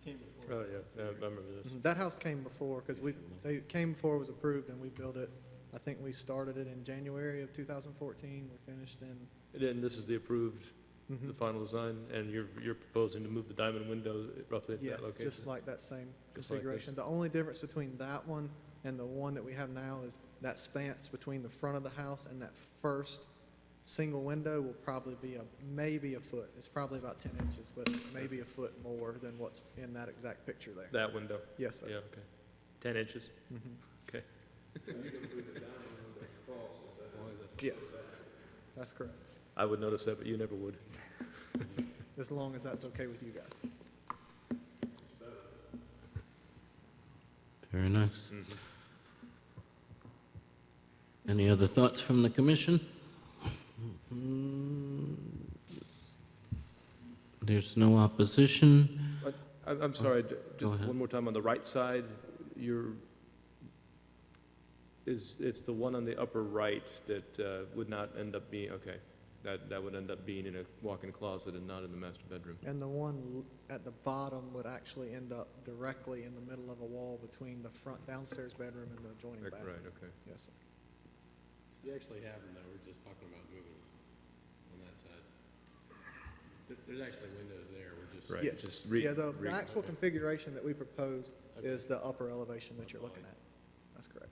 Speaker 1: Yeah.
Speaker 10: Oh, yeah, I remember this.
Speaker 13: That house came before, because they came before it was approved, and we built it. I think we started it in January of 2014. We finished in,
Speaker 10: And then this is the approved, the final design, and you're proposing to move the diamond window roughly at
Speaker 13: yeah,
Speaker 10: that location?
Speaker 13: just like that same
Speaker 10: Just like this.
Speaker 13: configuration. The only difference between that one and the one that we have now is that spans between the front of the house and that first single window will probably be maybe a foot. It's probably about 10 inches, but maybe a foot more than what's in that exact picture there.
Speaker 10: That window?
Speaker 13: Yes, sir.
Speaker 10: Yeah, okay. 10 inches? Okay.
Speaker 13: Yes, that's correct.
Speaker 10: I would notice that, but you never would.
Speaker 13: As long as that's okay with you guys.
Speaker 1: Very nice. Any other thoughts from the commission? There's no opposition.
Speaker 10: I'm sorry, just
Speaker 1: ahead.
Speaker 10: one more time, on the right side, it's the one on the upper right that would not end up being, okay, that would end up being in a walk-in closet and not in the master bedroom.
Speaker 13: And the one at the bottom would actually end up directly in the middle of a wall between the front downstairs bedroom and the adjoining
Speaker 10: Right,
Speaker 13: bathroom.
Speaker 10: okay.
Speaker 13: Yes, sir.
Speaker 9: You actually have them, though, we're just talking about moving on that side. There's actually windows there, we're just.
Speaker 10: Right,
Speaker 13: Yeah.
Speaker 10: just
Speaker 13: Yeah, the actual configuration that we proposed is the upper elevation that you're looking at. That's correct.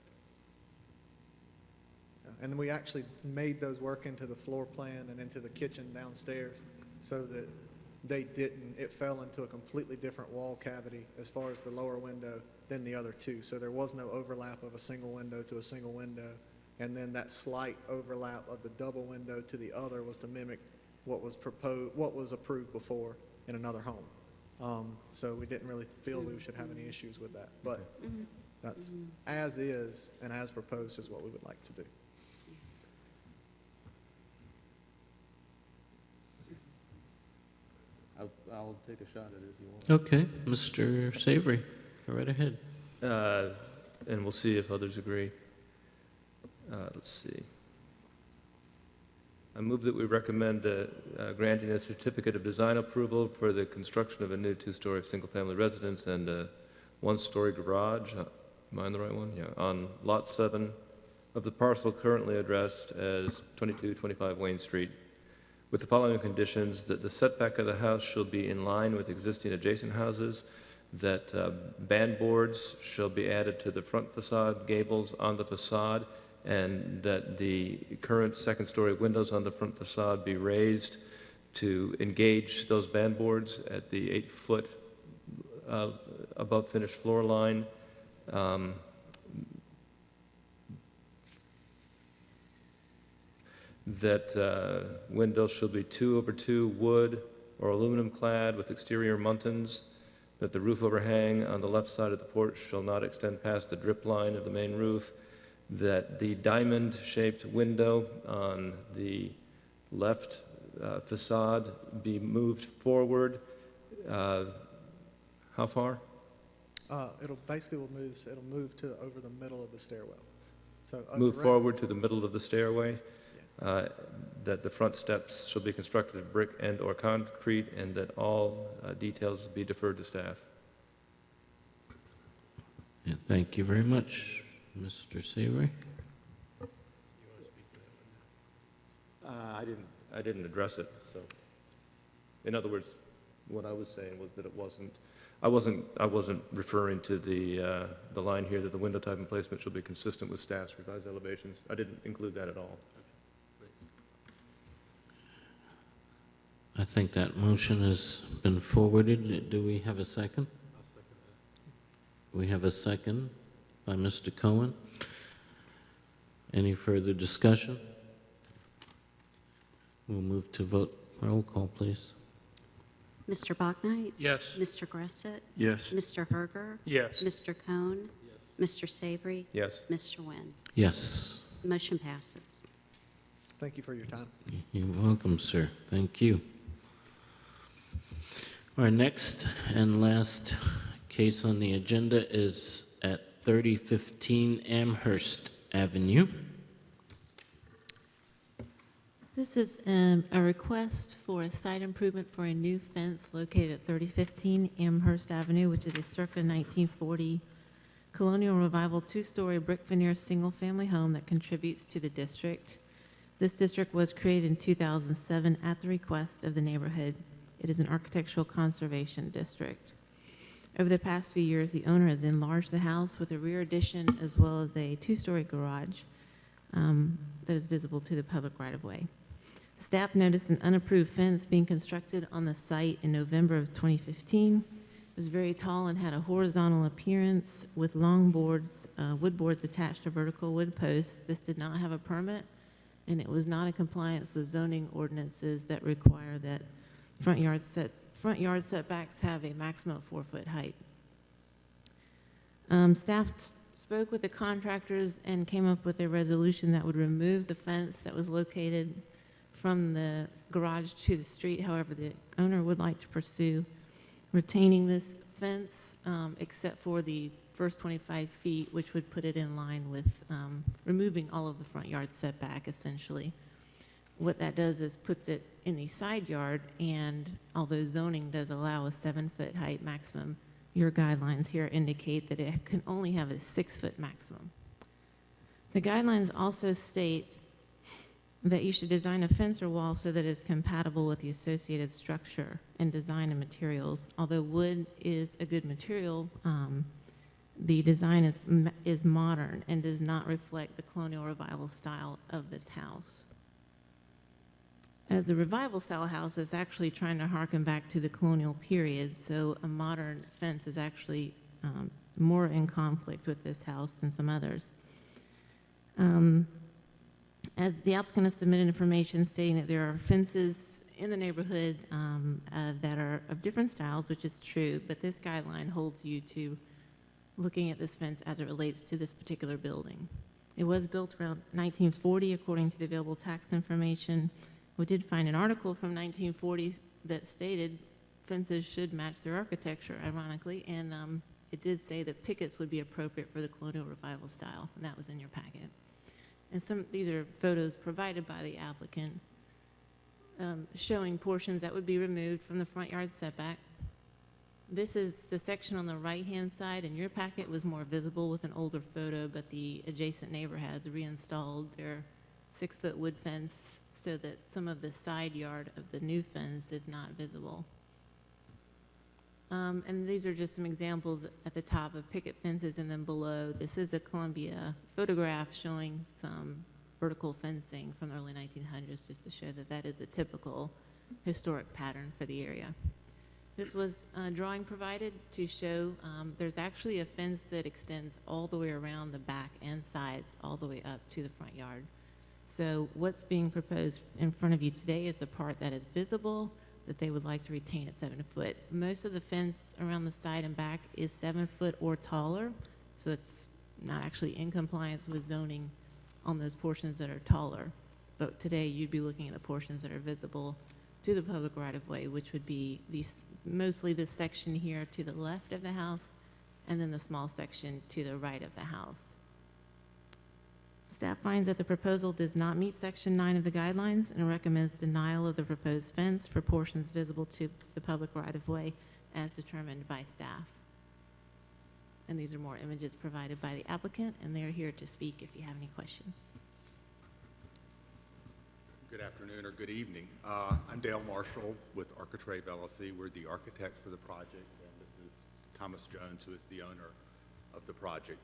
Speaker 13: And we actually made those work into the floor plan and into the kitchen downstairs so that it fell into a completely different wall cavity as far as the lower window than the other two. So there was no overlap of a single window to a single window. And then that slight overlap of the double window to the other was to mimic what was approved before in another home. So we didn't really feel we should have any issues with that. But that's as is and as proposed is what we would like to do.
Speaker 10: I'll take a shot at it if you want.
Speaker 1: Okay, Mr. Savory, go right ahead.
Speaker 10: And we'll see if others agree. Let's see. I move that we recommend granting a certificate of design approval for the construction of a new two-story single-family residence and a one-story garage. Am I on the right one? Yeah, on Lot 7 of the parcel currently addressed as 2225 Wayne Street, with the following conditions: that the setback of the house shall be in line with existing adjacent houses, that band boards shall be added to the front facade gables on the facade, and that the current second-story windows on the front facade be raised to engage those band boards at the 8-foot above finished floor line. That windows shall be 2/2 wood or aluminum clad with exterior muntins, that the roof overhang on the left side of the porch shall not extend past the drip line of the main roof, that the diamond-shaped window on the left facade be moved forward. How far?
Speaker 13: It'll move to over the middle of the stairwell. So
Speaker 10: Move forward to the middle of the stairway. That the front steps shall be constructed of brick and/or concrete, and that all details be deferred to staff.
Speaker 1: Yeah, thank you very much, Mr. Savory.
Speaker 10: I didn't address it, so. In other words, what I was saying was that I wasn't referring to the line here that the window type and placement shall be consistent with staff's revised elevations. I didn't include that at all.
Speaker 1: I think that motion has been forwarded. Do we have a second?
Speaker 9: I'll second that.
Speaker 1: We have a second by Mr. Cohen. Any further discussion? We'll move to vote. Roll call, please.
Speaker 2: Mr. Bachnight?
Speaker 8: Yes.
Speaker 2: Mr. Gressett?
Speaker 4: Yes.
Speaker 2: Mr. Herger?
Speaker 8: Yes.
Speaker 2: Mr. Cohn? Mr. Savory?
Speaker 10: Yes.
Speaker 2: Mr. Nguyen?
Speaker 1: Yes.
Speaker 2: Motion passes.
Speaker 13: Thank you for your time.
Speaker 1: You're welcome, sir. Thank you. Our next and last case on the agenda is at 3015 Amherst Avenue.
Speaker 12: This is a request for a site improvement for a new fence located at 3015 Amherst Avenue, which is a circa 1940 colonial revival two-story brick veneer single-family home that contributes to the district. This district was created in 2007 at the request of the neighborhood. It is an architectural conservation district. Over the past few years, the owner has enlarged the house with a rear addition as well as a two-story garage that is visible to the public right-of-way. Staff noticed an unapproved fence being constructed on the site in November of 2015. It was very tall and had a horizontal appearance with long boards, wood boards attached to vertical wood posts. This did not have a permit, and it was not in compliance with zoning ordinances that require that front yard setbacks have a maximum of 4-foot height. Staff spoke with the contractors and came up with a resolution that would remove the fence that was located from the garage to the street. However, the owner would like to pursue retaining this fence except for the first 25 feet, which would put it in line with removing all of the front yard setback, essentially. What that does is puts it in the side yard, and although zoning does allow a 7-foot height maximum, your guidelines here indicate that it can only have a 6-foot maximum. The guidelines also state that you should design a fence or wall so that it's compatible with the associated structure and design and materials. Although wood is a good material, the design is modern and does not reflect the colonial revival style of this house. As the revival style house is actually trying to harken back to the colonial period, so a modern fence is actually more in conflict with this house than some others. As the applicant has submitted information stating that there are fences in the neighborhood that are of different styles, which is true, but this guideline holds you to looking at this fence as it relates to this particular building. It was built around 1940 according to the available tax information. We did find an article from 1940 that stated fences should match their architecture, ironically, and it did say that pickets would be appropriate for the colonial revival style, and that was in your packet. And these are photos provided by the applicant showing portions that would be removed from the front yard setback. This is the section on the right-hand side, and your packet was more visible with an older photo, but the adjacent neighbor has reinstalled their 6-foot wood fence so that some of the side yard of the new fence is not visible. And these are just some examples at the top of picket fences, and then below, this is a Columbia photograph showing some vertical fencing from the early 1900s, just to show that that is a typical historic pattern for the area. This was a drawing provided to show there's actually a fence that extends all the way around the back and sides, all the way up to the front yard. So what's being proposed in front of you today is the part that is visible that they would like to retain at 7 foot. Most of the fence around the side and back is 7 foot or taller, so it's not actually in compliance with zoning on those portions that are taller. But today you'd be looking at the portions that are visible to the public right-of-way, which would be mostly this section here to the left of the house, and then the small section to the right of the house. Staff finds that the proposal does not meet Section 9 of the guidelines and recommends denial of the proposed fence for portions visible to the public right-of-way as determined by staff. And these are more images provided by the applicant, and they're here to speak if you have any questions.
Speaker 14: Good afternoon or good evening. I'm Dale Marshall with Architrave LLC. We're the architect for the project, and this is Thomas Jones, who is the owner of the project.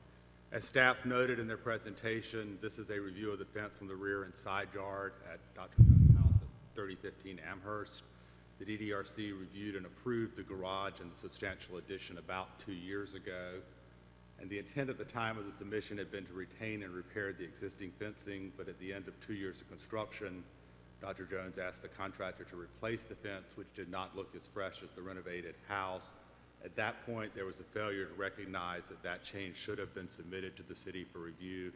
Speaker 14: As staff noted in their presentation, this is a review of the fence on the rear and side yard at Dr. Jones' house at 3015 Amherst. The DDRC reviewed and approved the garage and the substantial addition about 2 years ago. And the intent at the time of the submission had been to retain and repair the existing fencing, but at the end of 2 years of construction, Dr. Jones asked the contractor to replace the fence, which did not look as fresh as the renovated house. At that point, there was a failure to recognize that that change should have been submitted to the city for review.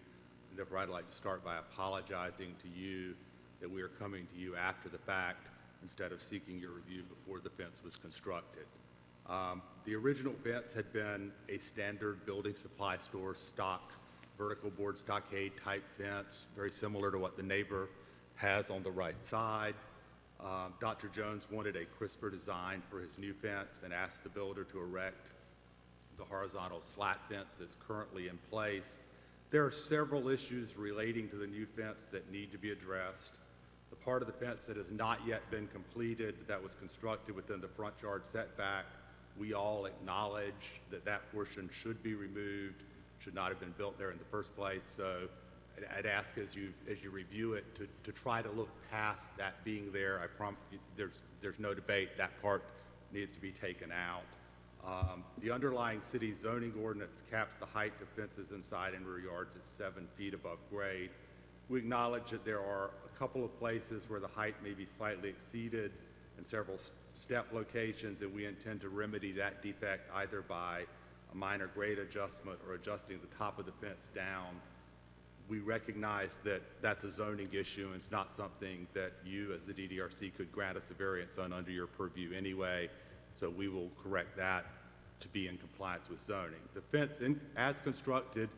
Speaker 14: And therefore, I'd like to start by apologizing to you that we are coming to you after the fact instead of seeking your review before the fence was constructed. The original fence had been a standard building supply store stock vertical board stockade type fence, very similar to what the neighbor has on the right side. Dr. Jones wanted a crisper design for his new fence and asked the builder to erect the horizontal slat fence that's currently in place. There are several issues relating to the new fence that need to be addressed. The part of the fence that has not yet been completed, that was constructed within the front yard setback, we all acknowledge that that portion should be removed, should not have been built there in the first place. So I'd ask as you review it to try to look past that being there. I promise you, there's no debate. That part needs to be taken out. The underlying city zoning ordinance caps the height of fences inside and rear yards at 7 feet above grade. We acknowledge that there are a couple of places where the height may be slightly exceeded and several step locations, and we intend to remedy that defect either by a minor grade adjustment or adjusting the top of the fence down. We recognize that that's a zoning issue and it's not something that you as the DDRC could grant us a variance on under your purview anyway, so we will correct that to be in compliance with zoning. The fence, as constructed,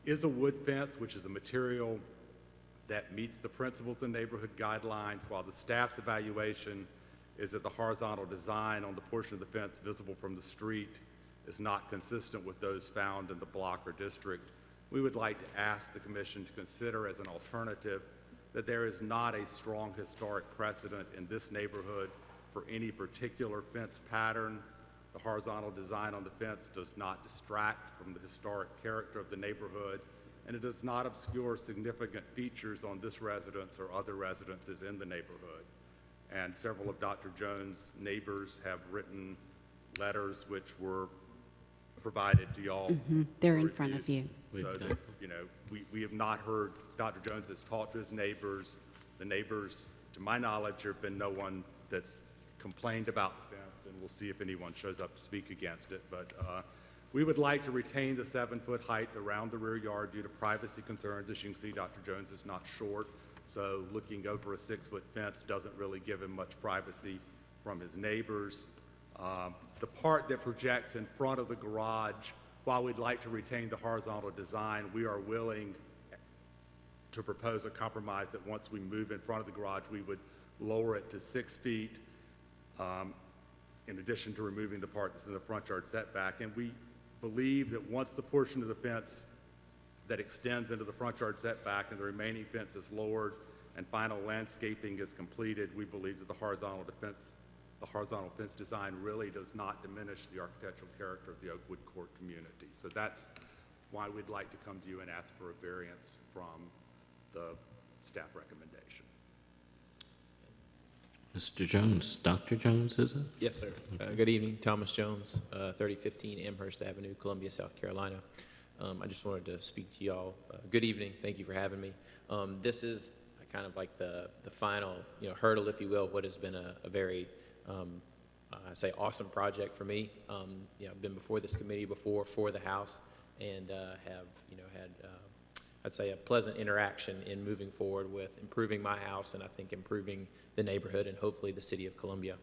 Speaker 14: is a wood fence, which is a material that meets the principles and neighborhood guidelines, while the staff's evaluation is that the horizontal design on the portion of the fence visible from the street is not consistent with those found in the block or district. We would like to ask the commission to consider as an alternative that there is not a strong historic precedent in this neighborhood for any particular fence pattern. The horizontal design on the fence does not distract from the historic character of the neighborhood, and it does not obscure significant features on this residence or other residences in the neighborhood. And several of Dr. Jones' neighbors have written letters which were provided to y'all.
Speaker 2: They're in front of you.
Speaker 14: So that, we have not heard, Dr. Jones has talked to his neighbors. The neighbors, to my knowledge, there have been no one that's complained about the fence, and we'll see if anyone shows up to speak against it. But we would like to retain the 7-foot height around the rear yard due to privacy concerns. As you can see, Dr. Jones is not short, so looking over a 6-foot fence doesn't really give him much privacy from his neighbors. The part that projects in front of the garage, while we'd like to retain the horizontal design, we are willing to propose a compromise that once we move in front of the garage, we would lower it to 6 feet, in addition to removing the part that's in the front yard setback. And we believe that once the portion of the fence that extends into the front yard setback and the remaining fence is lowered and final landscaping is completed, we believe that the horizontal fence design really does not diminish the architectural character of the Oakwood Court community. So that's why we'd like to come to you and ask for a variance from the staff recommendation.
Speaker 1: Mr. Jones, Dr. Jones, is it?
Speaker 15: Yes, sir. Good evening, Thomas Jones, 3015 Amherst Avenue, Columbia, South Carolina. I just wanted to speak to y'all. Good evening. Thank you for having me. This is kind of like the final, hurdle, if you will, what has been a very, I say, awesome project for me. I've been before this committee before for the House and have, had, I'd say, a pleasant interaction in moving forward with improving my house and I think improving the neighborhood and hopefully the city of Columbia.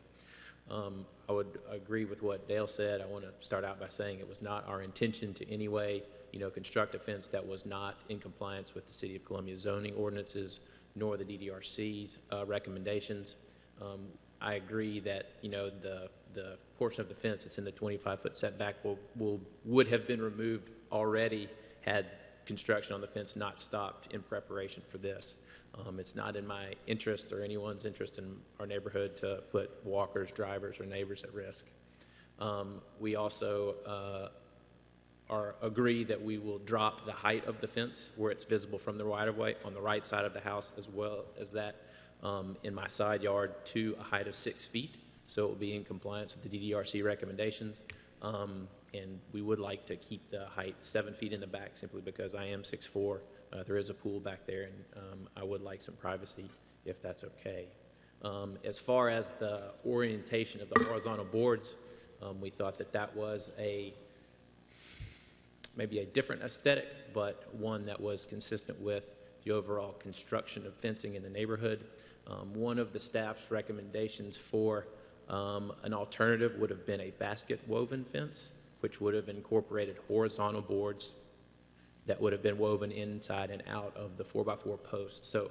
Speaker 15: I would agree with what Dale said. I want to start out by saying it was not our intention to any way, construct a fence that was not in compliance with the city of Columbia zoning ordinances, nor the DDRC's recommendations. I agree that, the portion of the fence that's in the 25-foot setback would have been removed already had construction on the fence not stopped in preparation for this. It's not in my interest or anyone's interest in our neighborhood to put walkers, drivers, or neighbors at risk. We also agree that we will drop the height of the fence where it's visible from the right-of-way on the right side of the house, as well as that in my side yard to a height of 6 feet. So it will be in compliance with the DDRC recommendations. And we would like to keep the height 7 feet in the back simply because I am 6'4". There is a pool back there, and I would like some privacy if that's okay. As far as the orientation of the horizontal boards, we thought that was maybe a different aesthetic, but one that was consistent with the overall construction of fencing in the neighborhood. One of the staff's recommendations for an alternative would have been a basket woven fence, which would have incorporated horizontal boards that would have been woven inside and out of the 4x4 posts. So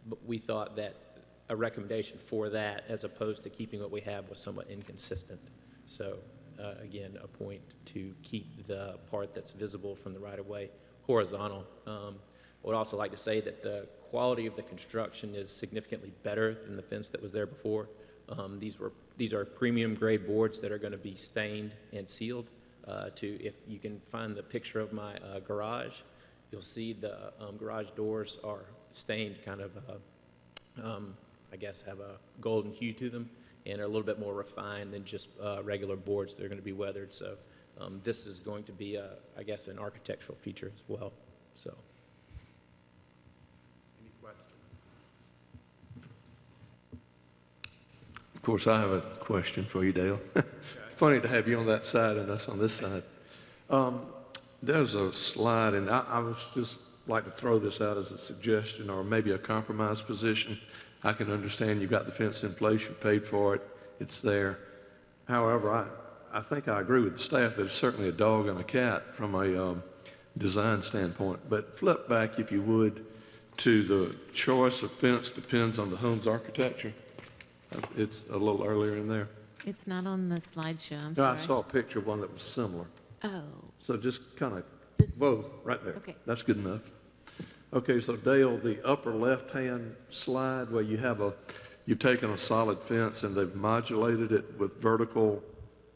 Speaker 15: but we thought that a recommendation for that, as opposed to keeping what we have, was somewhat inconsistent. So again, a point to keep the part that's visible from the right-of-way horizontal. I would also like to say that the quality of the construction is significantly better than the fence that was there before. These are premium grade boards that are going to be stained and sealed. If you can find the picture of my garage, you'll see the garage doors are stained kind of, I guess, have a golden hue to them and are a little bit more refined than just regular boards that are going to be weathered. So this is going to be, I guess, an architectural feature as well. So.
Speaker 14: Any questions?
Speaker 4: Of course, I have a question for you, Dale. Funny to have you on that side and us on this side. There's a slide, and I was just like to throw this out as a suggestion or maybe a compromise position. I can understand you've got the fence in place, you paid for it, it's there. However, I think I agree with the staff that it's certainly a dog and a cat from a design standpoint. But flip back, if you would, to the choice of fence depends on the home's architecture. It's a little earlier in there.
Speaker 12: It's not on the slideshow, I'm
Speaker 4: No, I
Speaker 12: sorry.
Speaker 4: saw a picture of one that was similar.
Speaker 12: Oh,
Speaker 4: So just kind of,
Speaker 12: This-
Speaker 4: whoa, right there.
Speaker 12: Okay.
Speaker 4: That's good enough. Okay, so Dale, the upper left-hand slide where you've taken a solid fence and they've modulated it with vertical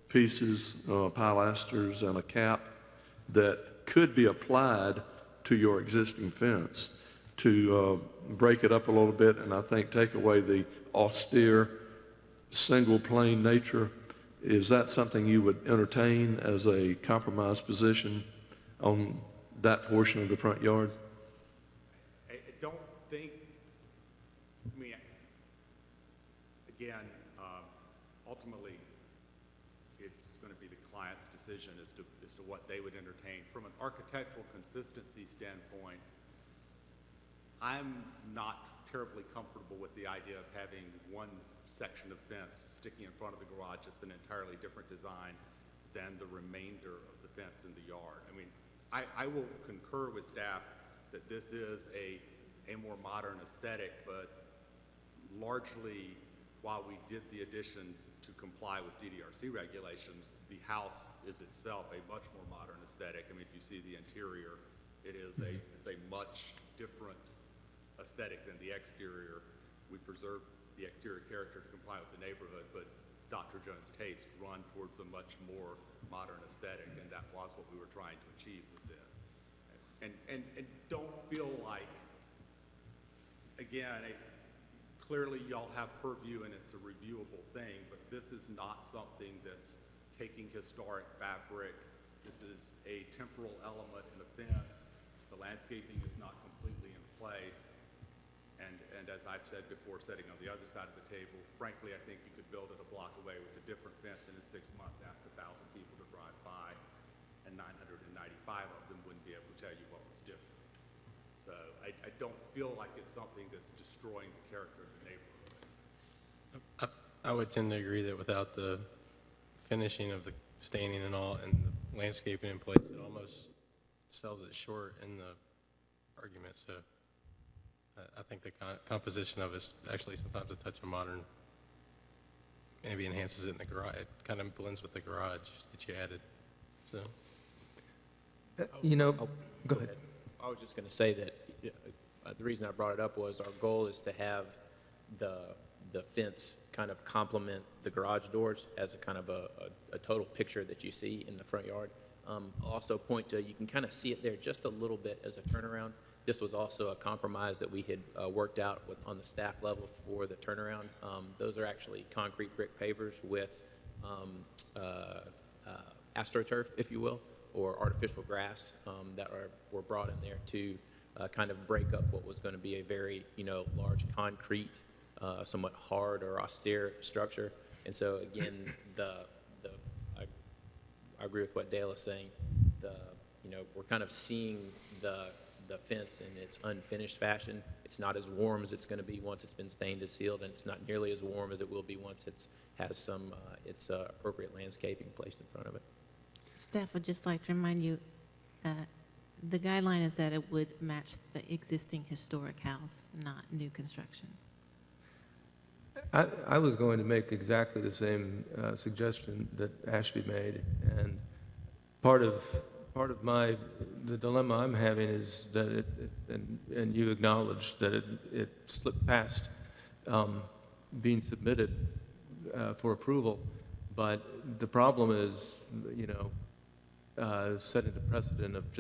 Speaker 4: pieces, pilasters and a cap that could be applied to your existing fence to break it up a little bit and I think take away the austere single plane nature. Is that something you would entertain as a compromise position on that portion of the front yard?
Speaker 14: I don't think, again, ultimately, it's going to be the client's decision as to what they would entertain. From an architectural consistency standpoint, I'm not terribly comfortable with the idea of having one section of fence sticking in front of the garage. It's an entirely different design than the remainder of the fence in the yard. I mean, I will concur with staff that this is a more modern aesthetic, but largely, while we did the addition to comply with DDRC regulations, the house is itself a much more modern aesthetic. I mean, if you see the interior, it's a much different aesthetic than the exterior. We preserve the exterior character to comply with the neighborhood, but Dr. Jones' taste run towards a much more modern aesthetic, and that was what we were trying to achieve with this. And don't feel like, again, clearly y'all have purview and it's a reviewable thing, but this is not something that's taking historic fabric. This is a temporal element in a fence. The landscaping is not completely in place. And as I've said before, sitting on the other side of the table, frankly, I think you could build it a block away with a different fence, and in 6 months ask 1,000 people to drive by, and 995 of them wouldn't be able to tell you what was different. So I don't feel like it's something that's destroying the character of the neighborhood.
Speaker 9: I would tend to agree that without the finishing of the staining and all, and the landscaping in place, it almost sells it short in the argument. So I think the composition of it is actually sometimes a touch of modern, maybe enhances it in the garage. It kind of blends with the garage that you added, so.
Speaker 10: Go ahead.
Speaker 15: I was just going to say that the reason I brought it up was our goal is to have the fence kind of complement the garage doors as a kind of a total picture that you see in the front yard. I'll also point to, you can kind of see it there just a little bit as a turnaround. This was also a compromise that we had worked out on the staff level for the turnaround. Those are actually concrete brick pavers with astroturf, if you will, or artificial grass that were brought in there to kind of break up what was going to be a very, large concrete, somewhat hard or austere structure. And so again, I agree with what Dale is saying. We're kind of seeing the fence in its unfinished fashion. It's not as warm as it's going to be once it's been stained and sealed, and it's not nearly as warm as it will be once it has some appropriate landscaping placed in front of it.
Speaker 12: Staff would just like to remind you, the guideline is that it would match the existing historic house, not new construction.
Speaker 10: I was going to make exactly the same suggestion that Ashby made, and part of the dilemma I'm having is that and you acknowledge that it slipped past being submitted for approval, but the problem is, setting the precedent of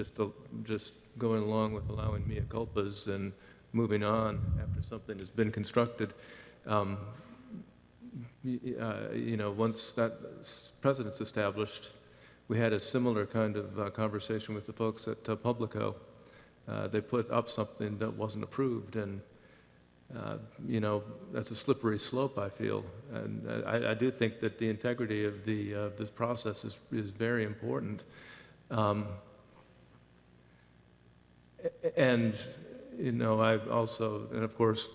Speaker 10: just going along with allowing mea culpas and moving on after something has been constructed. Once that precedent's established, we had a similar kind of conversation with the folks at Publico. They put up something that wasn't approved, and that's a slippery slope, I feel. And I do think that the integrity of this process is very important. And I also, and of course,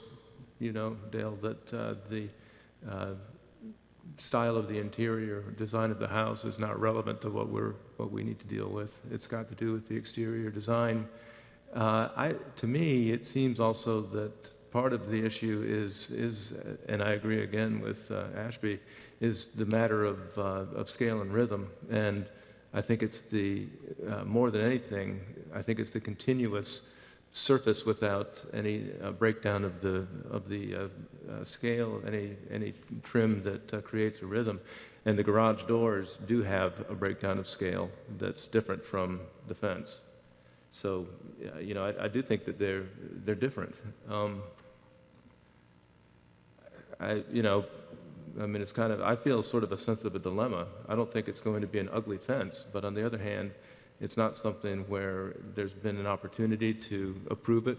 Speaker 10: Dale, that the style of the interior design of the house is not relevant to what we need to deal with. It's got to do with the exterior design. To me, it seems also that part of the issue is, and I agree again with Ashby, is the matter of scale and rhythm. And I think it's more than anything, I think it's the continuous surface without any breakdown of the scale, any trim that creates a rhythm. And the garage doors do have a breakdown of scale that's different from the fence. So, I do think that they're different. It's kind of, I feel sort of a sense of a dilemma. I don't think it's going to be an ugly fence, but on the other hand, it's not something where there's been an opportunity to approve it.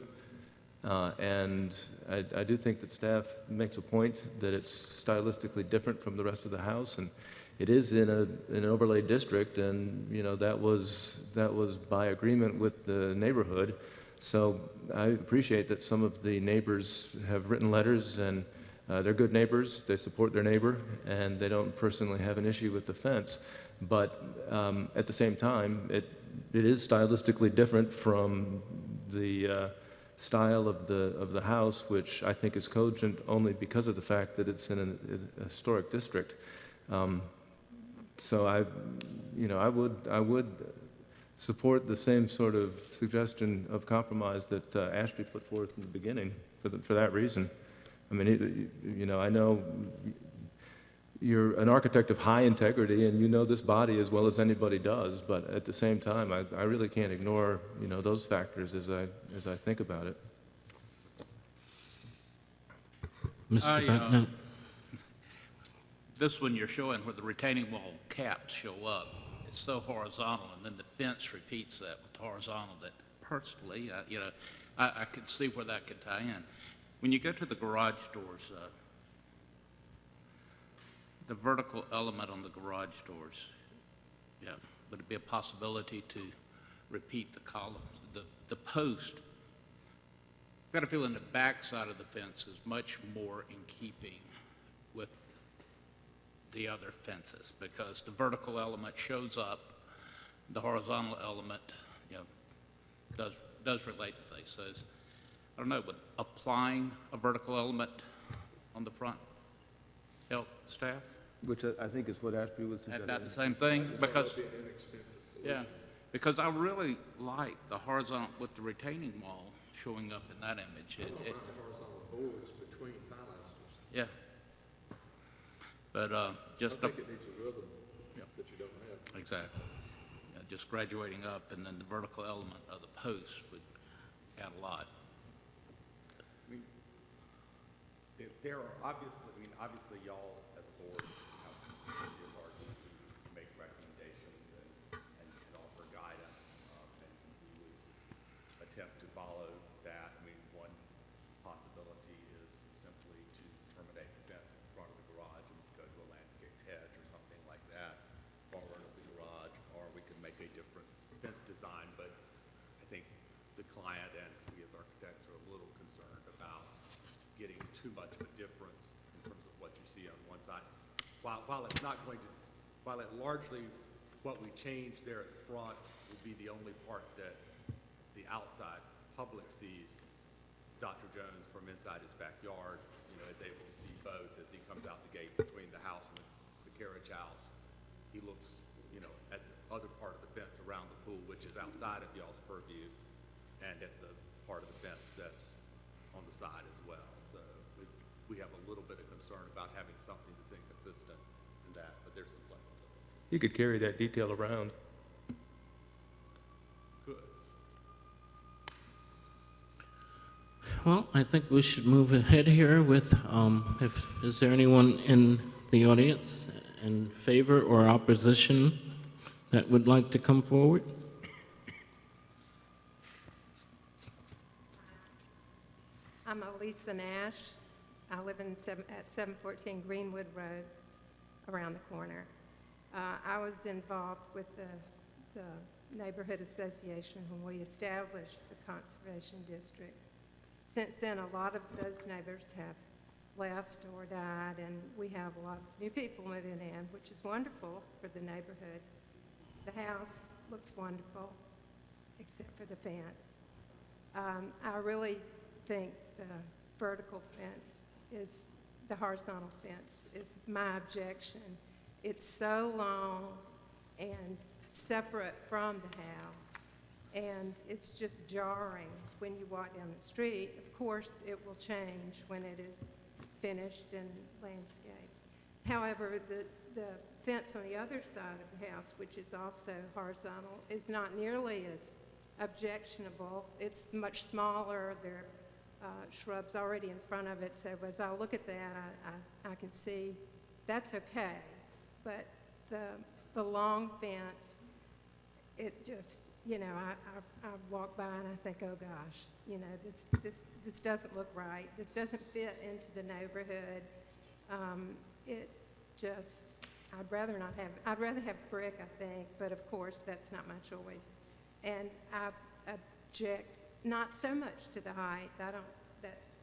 Speaker 10: And I do think that staff makes a point that it's stylistically different from the rest of the house, and it is in an overlay district, and that was by agreement with the neighborhood. So I appreciate that some of the neighbors have written letters, and they're good neighbors, they support their neighbor, and they don't personally have an issue with the fence. But at the same time, it is stylistically different from the style of the house, which I think is cogent only because of the fact that it's in a historic district. So I would support the same sort of suggestion of compromise that Ashby put forth in the beginning for that reason. I mean, I know you're an architect of high integrity, and you know this body as well as anybody does, but at the same time, I really can't ignore, those factors as I think about it.
Speaker 1: Mr. Buckner?
Speaker 16: This one you're showing where the retaining wall caps show up, it's so horizontal, and then the fence repeats that with horizontal that personally, I could see where that could tie in. When you go to the garage doors, the vertical element on the garage doors, would it be a possibility to repeat the columns? The post, I've got a feeling the back side of the fence is much more in keeping with the other fences, because the vertical element shows up, the horizontal element, does relate to things. So I don't know, would applying a vertical element on the front help staff?
Speaker 10: Which I think is what Ashby was suggesting.
Speaker 16: Is that the same thing? Because, yeah, because I really like the horizontal with the retaining wall showing up in that image.
Speaker 4: The horizontal boards between pilasters.
Speaker 16: Yeah. But just
Speaker 4: I think it needs a rhythm that you don't have.
Speaker 16: exactly. Just graduating up, and then the vertical element of the post would add a lot.
Speaker 6: There are obviously y'all as a board have your part to make recommendations and offer guidance, and we would attempt to follow that. I mean, one possibility is simply to terminate the fence in front of the garage and go to a landscaped hedge or something like that forward of the garage, or we could make a different fence design, but I think the client and we as architects are a little concerned about getting too much of a difference in terms of what you see on one side. While it's not going to, while it largely, what we change there at the front will be the only part that the outside public sees, Dr. Jones from inside his backyard, is able to see both as he comes out the gate between the house and the carriage house. He looks, at the other part of the fence around the pool, which is outside of y'all's purview, and at the part of the fence that's on the side as well. So we have a little bit of concern about having something that's inconsistent in that, but there's some flexibility.
Speaker 10: You could carry that detail around.
Speaker 6: Good.
Speaker 1: Well, I think we should move ahead here with, is there anyone in the audience in favor or opposition that would like to come forward?
Speaker 17: I'm Elisa Nash. I live at 714 Greenwood Road, around the corner. I was involved with the neighborhood association when we established the conservation district. Since then, a lot of those neighbors have left or died, and we have a lot of new people moving in, which is wonderful for the neighborhood. The house looks wonderful, except for the fence. I really think the vertical fence is, the horizontal fence is my objection. It's so long and separate from the house, and it's just jarring when you walk down the street. Of course, it will change when it is finished and landscaped. However, the fence on the other side of the house, which is also horizontal, is not nearly as objectionable. It's much smaller. There are shrubs already in front of it, so as I look at that, I can see that's okay. But the long fence, it just, I walk by and I think, oh gosh, this doesn't look right. This doesn't fit into the neighborhood. It just, I'd rather have brick, I think, but of course, that's not my choice. And I object not so much to the height. That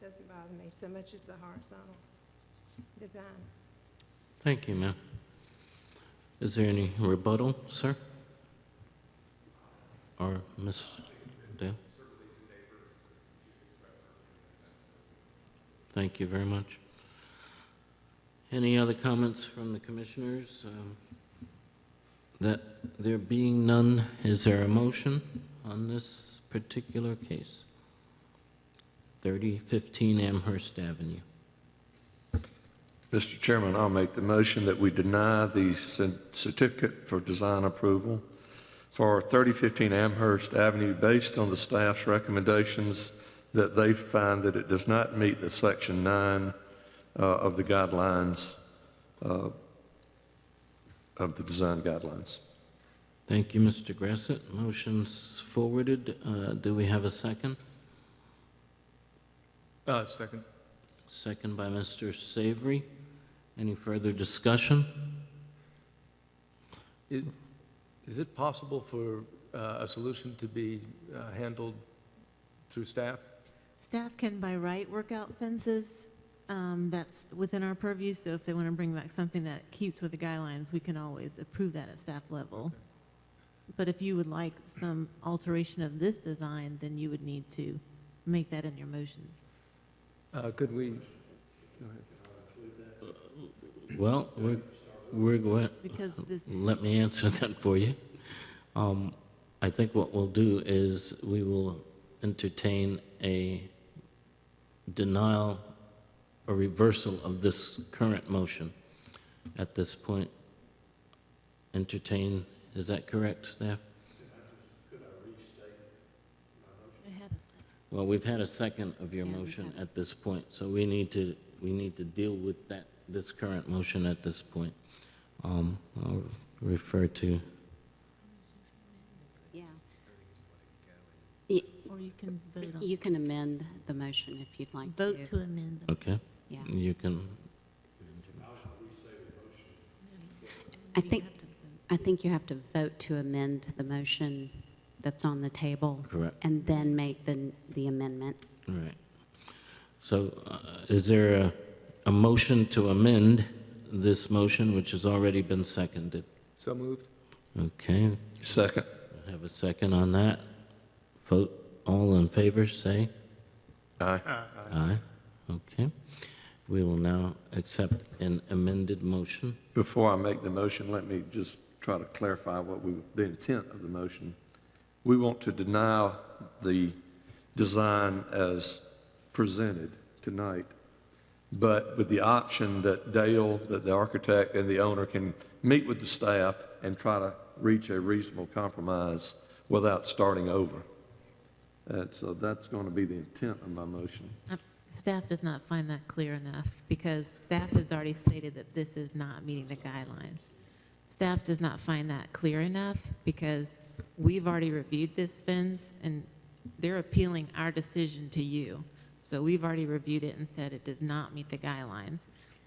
Speaker 17: doesn't bother me so much as the horizontal design.
Speaker 1: Thank you, ma'am. Is there any rebuttal, sir? Or Ms. Dale? Thank you very much. Any other comments from the commissioners? That there being none, is there a motion on this particular case? 3015 Amherst Avenue.
Speaker 4: Mr. Chairman, I'll make the motion that we deny the certificate for design approval for 3015 Amherst Avenue based on the staff's recommendations that they find that it does not meet the Section 9 of the guidelines, of the design guidelines.
Speaker 1: Thank you, Mr. Grasset. Motion's forwarded. Do we have a second?
Speaker 10: Second.
Speaker 1: Second by Mr. Savory. Any further discussion?
Speaker 10: Is it possible for a solution to be handled through staff?
Speaker 12: Staff can by right work out fences. That's within our purview, so if they want to bring back something that keeps with the guidelines, we can always approve that at staff level. But if you would like some alteration of this design, then you would need to make that in your motions.
Speaker 10: Could we?
Speaker 1: Well, we're going,
Speaker 12: Because this,
Speaker 1: let me answer that for you. I think what we'll do is we will entertain a denial or reversal of this current motion at this point. Entertain, is that correct, staff? Well, we've had a second of your motion at this point, so we need to deal with this current motion at this point. I'll refer to,
Speaker 2: Yeah.
Speaker 12: or you can vote on,
Speaker 2: You can amend the motion if you'd like to.
Speaker 12: vote to amend them.
Speaker 1: okay?
Speaker 2: Yeah.
Speaker 1: You can,
Speaker 2: I think you have to vote to amend the motion that's on the table.
Speaker 1: Correct.
Speaker 2: And then make the amendment.
Speaker 1: right. So is there a motion to amend this motion, which has already been seconded?
Speaker 10: So moved.
Speaker 1: Okay,
Speaker 4: Second.
Speaker 1: I have a second on that. Vote, all in favor, say
Speaker 4: Aye.
Speaker 1: aye. Okay. We will now accept an amended motion.
Speaker 4: Before I make the motion, let me just try to clarify the intent of the motion. We want to deny the design as presented tonight, but with the option that Dale, that the architect and the owner can meet with the staff and try to reach a reasonable compromise without starting over. And so that's going to be the intent of my motion.
Speaker 12: Staff does not find that clear enough because staff has already stated that this is not meeting the guidelines. Staff does not find that clear enough because we've already reviewed this fence and they're appealing our decision to you. So we've already reviewed it and said it does not meet the guidelines.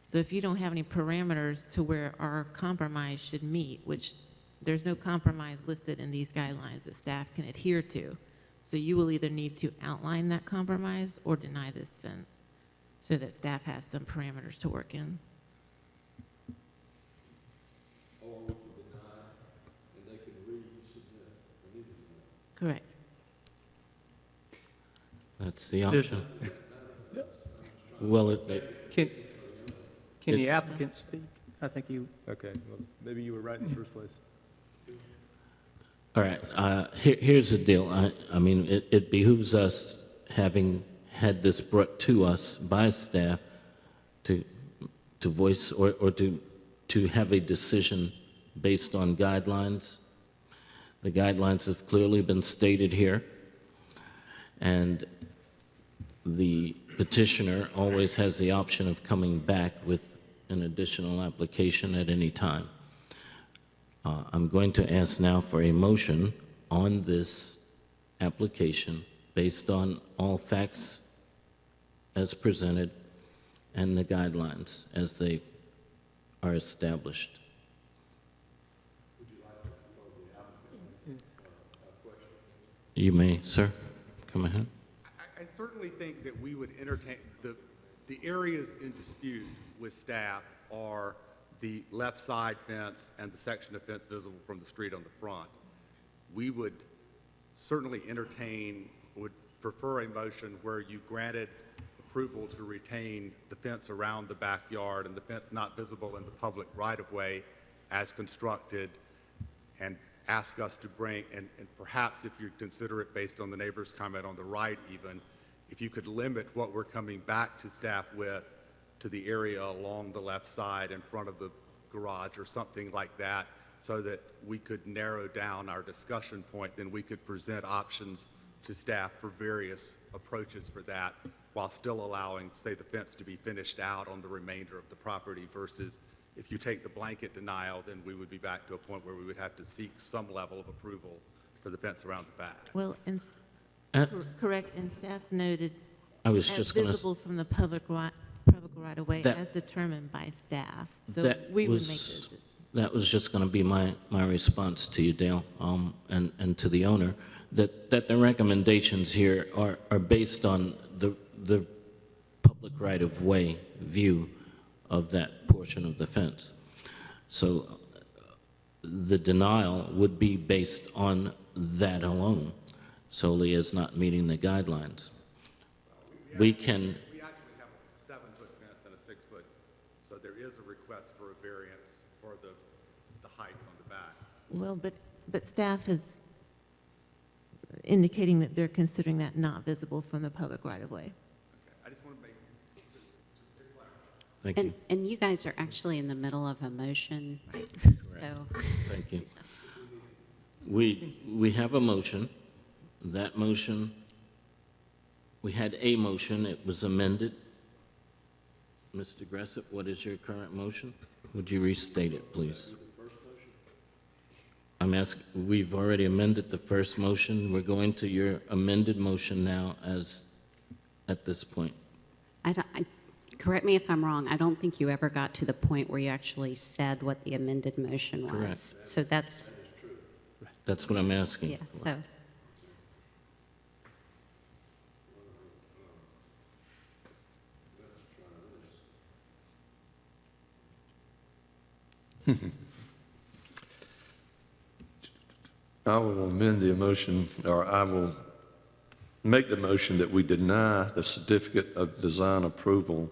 Speaker 12: So if you don't have any parameters to where our compromise should meet, which there's no compromise listed in these guidelines that staff can adhere to. So you will either need to outline that compromise or deny this fence so that staff has some parameters to work in. Correct.
Speaker 1: That's the option. Well,
Speaker 8: Can the applicant speak? I think you,
Speaker 10: Okay, well, maybe you were right in the first place.
Speaker 1: all right, here's the deal. I mean, it behooves us, having had this brought to us by staff, to voice or to have a decision based on guidelines. The guidelines have clearly been stated here, and the petitioner always has the option of coming back with an additional application at any time. I'm going to ask now for a motion on this application based on all facts as presented and the guidelines as they are established. You may, sir. come ahead.
Speaker 14: I certainly think that we would entertain, the areas in dispute with staff are the left side fence and the section of fence visible from the street on the front. We would certainly would prefer a motion where you granted approval to retain the fence around the backyard and the fence not visible in the public right-of-way as constructed, and ask us to bring, and perhaps if you consider it based on the neighbor's comment on the right even, if you could limit what we're coming back to staff with to the area along the left side in front of the garage or something like that, so that we could narrow down our discussion point, then we could present options to staff for various approaches for that, while still allowing, say, the fence to be finished out on the remainder of the property, versus if you take the blanket denial, then we would be back to a point where we would have to seek some level of approval for the fence around the back.
Speaker 12: Well, correct, and staff noted
Speaker 1: I was
Speaker 12: as
Speaker 1: just going to...
Speaker 12: visible from the public right-of-way
Speaker 1: That-
Speaker 12: as determined by staff. So
Speaker 1: That
Speaker 12: we would
Speaker 1: was-
Speaker 12: make those decisions.
Speaker 1: That was just going to be my response to you, Dale, and to the owner, that the recommendations here are based on the public right-of-way view of that portion of the fence. So the denial would be based on that alone, solely as not meeting the guidelines. We can...
Speaker 14: We actually have a 7-foot fence and a 6-foot, so there is a request for a variance for the height on the back.
Speaker 12: Well, but staff is indicating that they're considering that not visible from the public right-of-way.
Speaker 14: Okay, I just want to make,
Speaker 1: Thank you.
Speaker 2: And you guys are actually in the middle of a motion, so.
Speaker 1: Thank you. We have a motion. That motion, we had a motion, it was amended. Mr. Gressett, what is your current motion? Would you restate it, please? I'm asking, we've already amended the first motion. We're going to your amended motion now at this point.
Speaker 2: Correct me if I'm wrong, I don't think you ever got to the point where you actually said what the amended motion was.
Speaker 1: Correct.
Speaker 2: So that's,
Speaker 1: That's what I'm asking
Speaker 2: yeah,
Speaker 1: for.
Speaker 2: so.
Speaker 4: I will amend the motion, or I will make the motion that we deny the certificate of design approval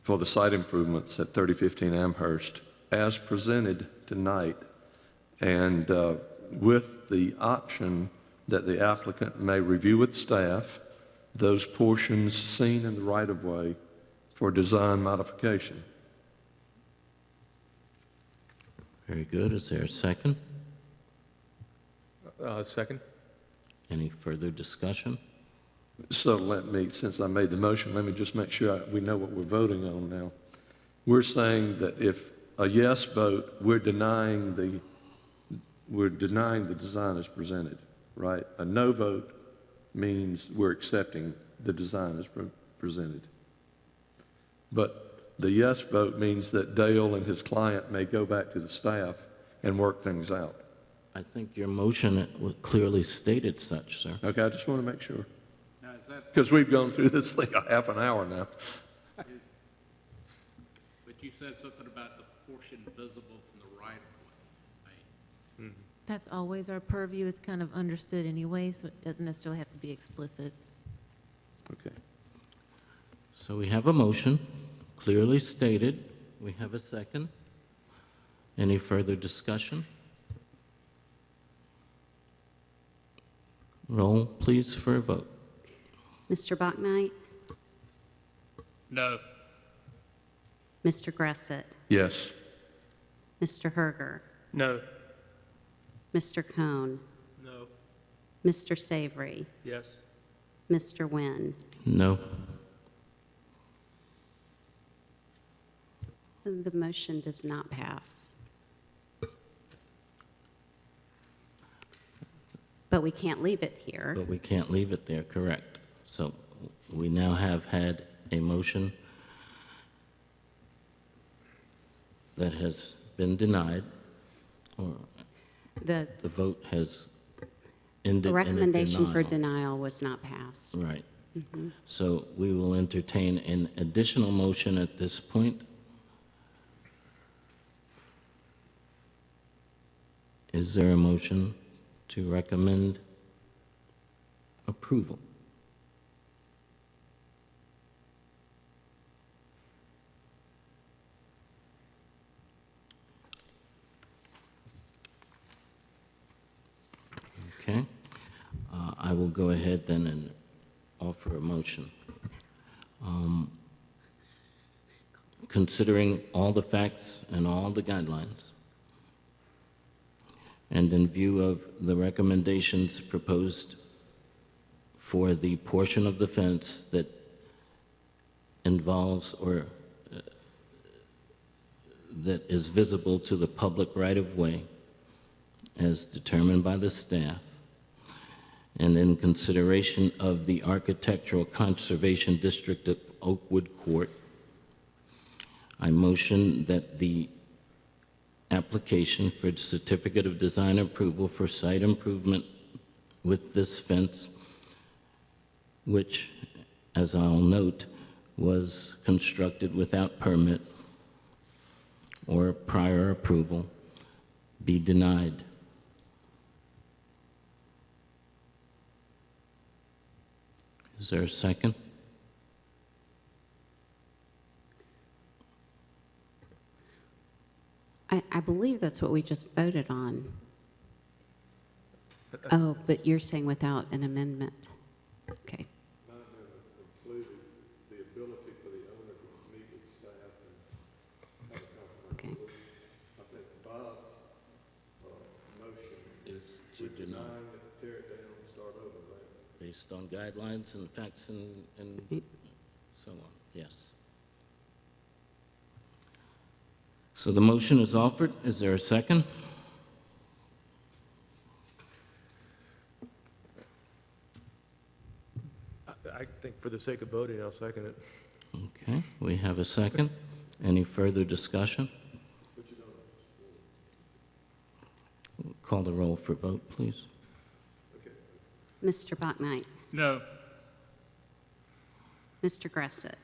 Speaker 4: for the site improvements at 3015 Amherst as presented tonight, and with the option that the applicant may review with staff those portions seen in the right-of-way for design modification.
Speaker 1: Very good. Is there a second?
Speaker 10: Second?
Speaker 1: Any further discussion?
Speaker 4: So let me, since I made the motion, let me just make sure we know what we're voting on now. We're saying that if a yes vote, we're denying the design as presented, right? A no vote means we're accepting the design as presented. But the yes vote means that Dale and his client may go back to the staff and work things out.
Speaker 1: I think your motion clearly stated such, sir.
Speaker 4: Okay, I just want to make sure.
Speaker 16: Now, is that,
Speaker 4: Because we've gone through this thing a half an hour now.
Speaker 16: but you said something about the portion visible from the right of way.
Speaker 12: That's always our purview. It's kind of understood anyway, so it doesn't necessarily have to be explicit.
Speaker 4: Okay.
Speaker 1: So we have a motion, clearly stated. We have a second. Any further discussion? Roll, please, for a vote.
Speaker 2: Mr. Bachnight,
Speaker 16: No.
Speaker 2: Mr. Gressett,
Speaker 4: Yes.
Speaker 2: Mr. Herger,
Speaker 8: No.
Speaker 2: Mr. Cohn,
Speaker 9: No.
Speaker 2: Mr. Savory,
Speaker 8: Yes.
Speaker 2: Mr. Nguyen.
Speaker 1: No.
Speaker 2: The motion does not pass. But we can't leave it here.
Speaker 1: But we can't leave it there, correct. So we now have had a motion that has been denied, or
Speaker 2: The
Speaker 1: the vote has in
Speaker 2: The
Speaker 1: in a
Speaker 2: recommendation for
Speaker 1: denial.
Speaker 2: denial was not passed.
Speaker 1: Right.
Speaker 2: Mhm.
Speaker 1: So we will entertain an additional motion at this point. Is there a motion to recommend approval? Okay. I will go ahead then and offer a motion. Considering all the facts and all the guidelines, and in view of the recommendations proposed for the portion of the fence that involves or that is visible to the public right-of-way as determined by the staff, and in consideration of the Architectural Conservation District of Oakwood Court, I motion that the application for certificate of design approval for site improvement with this fence, which, as I'll note, was constructed without permit or prior approval, be denied. Is there a second?
Speaker 2: I believe that's what we just voted on. Oh, but you're saying without an amendment. Okay. Okay.
Speaker 1: Is to deny. Based on guidelines and facts and so on, yes. So the motion is offered. Is there a second?
Speaker 10: I think for the sake of voting, I'll second it.
Speaker 1: Okay, we have a second. Any further discussion? Call the roll for vote, please.
Speaker 2: Mr. Bachnight,
Speaker 16: No.
Speaker 2: Mr. Gressett,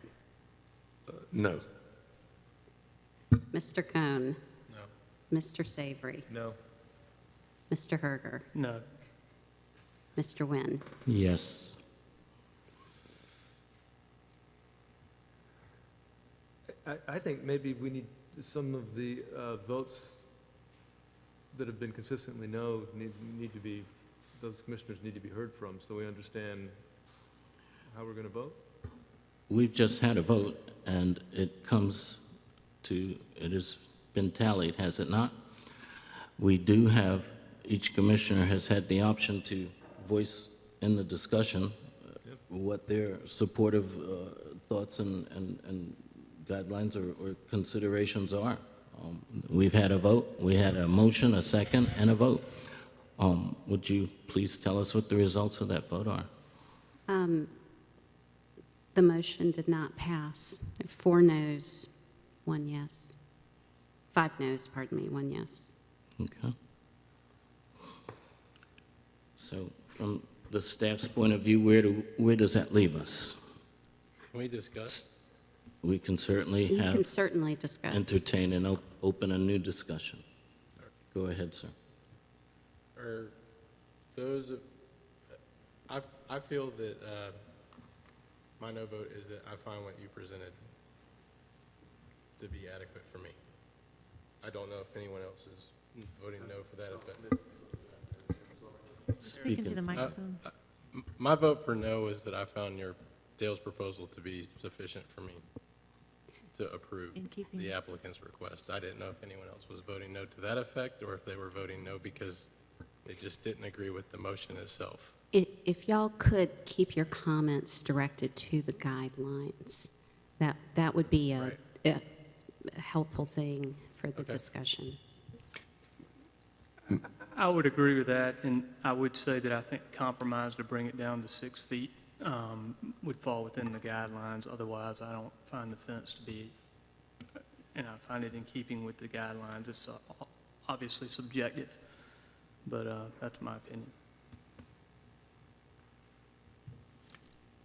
Speaker 4: No.
Speaker 2: Mr. Cohn,
Speaker 9: No.
Speaker 2: Mr. Savory,
Speaker 10: No.
Speaker 2: Mr. Herger,
Speaker 8: No.
Speaker 2: Mr. Nguyen.
Speaker 1: Yes.
Speaker 10: I think maybe we need some of the votes that have been consistently no need to be, those commissioners need to be heard from, so we understand how we're going to vote.
Speaker 1: We've just had a vote, and it comes to, it has been tallied, has it not? We do have, each commissioner has had the option to voice in the discussion what their supportive thoughts and guidelines or considerations are. We've had a vote, we had a motion, a second, and a vote. Would you please tell us what the results of that vote are?
Speaker 2: The motion did not pass. 4 noes, 1 yes. 5 noes, pardon me, 1 yes.
Speaker 1: Okay. So from the staff's point of view, where does that leave us?
Speaker 9: Can we discuss?
Speaker 1: We can certainly
Speaker 2: You
Speaker 1: have,
Speaker 2: can certainly discuss.
Speaker 1: entertain and open a new discussion. Go ahead, sir.
Speaker 9: Or those, I feel that my no vote is that I find what you presented to be adequate for me. I don't know if anyone else is voting no for that effect.
Speaker 12: Speak into the microphone.
Speaker 9: My vote for no is that I found Dale's proposal to be sufficient for me to approve
Speaker 12: In keeping-
Speaker 9: the applicant's request. I didn't know if anyone else was voting no to that effect, or if they were voting no because they just didn't agree with the motion itself.
Speaker 2: If y'all could keep your comments directed to the guidelines, that would be a helpful thing for the
Speaker 9: Okay.
Speaker 2: discussion.
Speaker 8: I would agree with that, and I would say that I think compromise to bring it down to 6 feet would fall within the guidelines. Otherwise, I don't find the fence to be, and I find it in keeping with the guidelines. It's obviously subjective, but that's my opinion.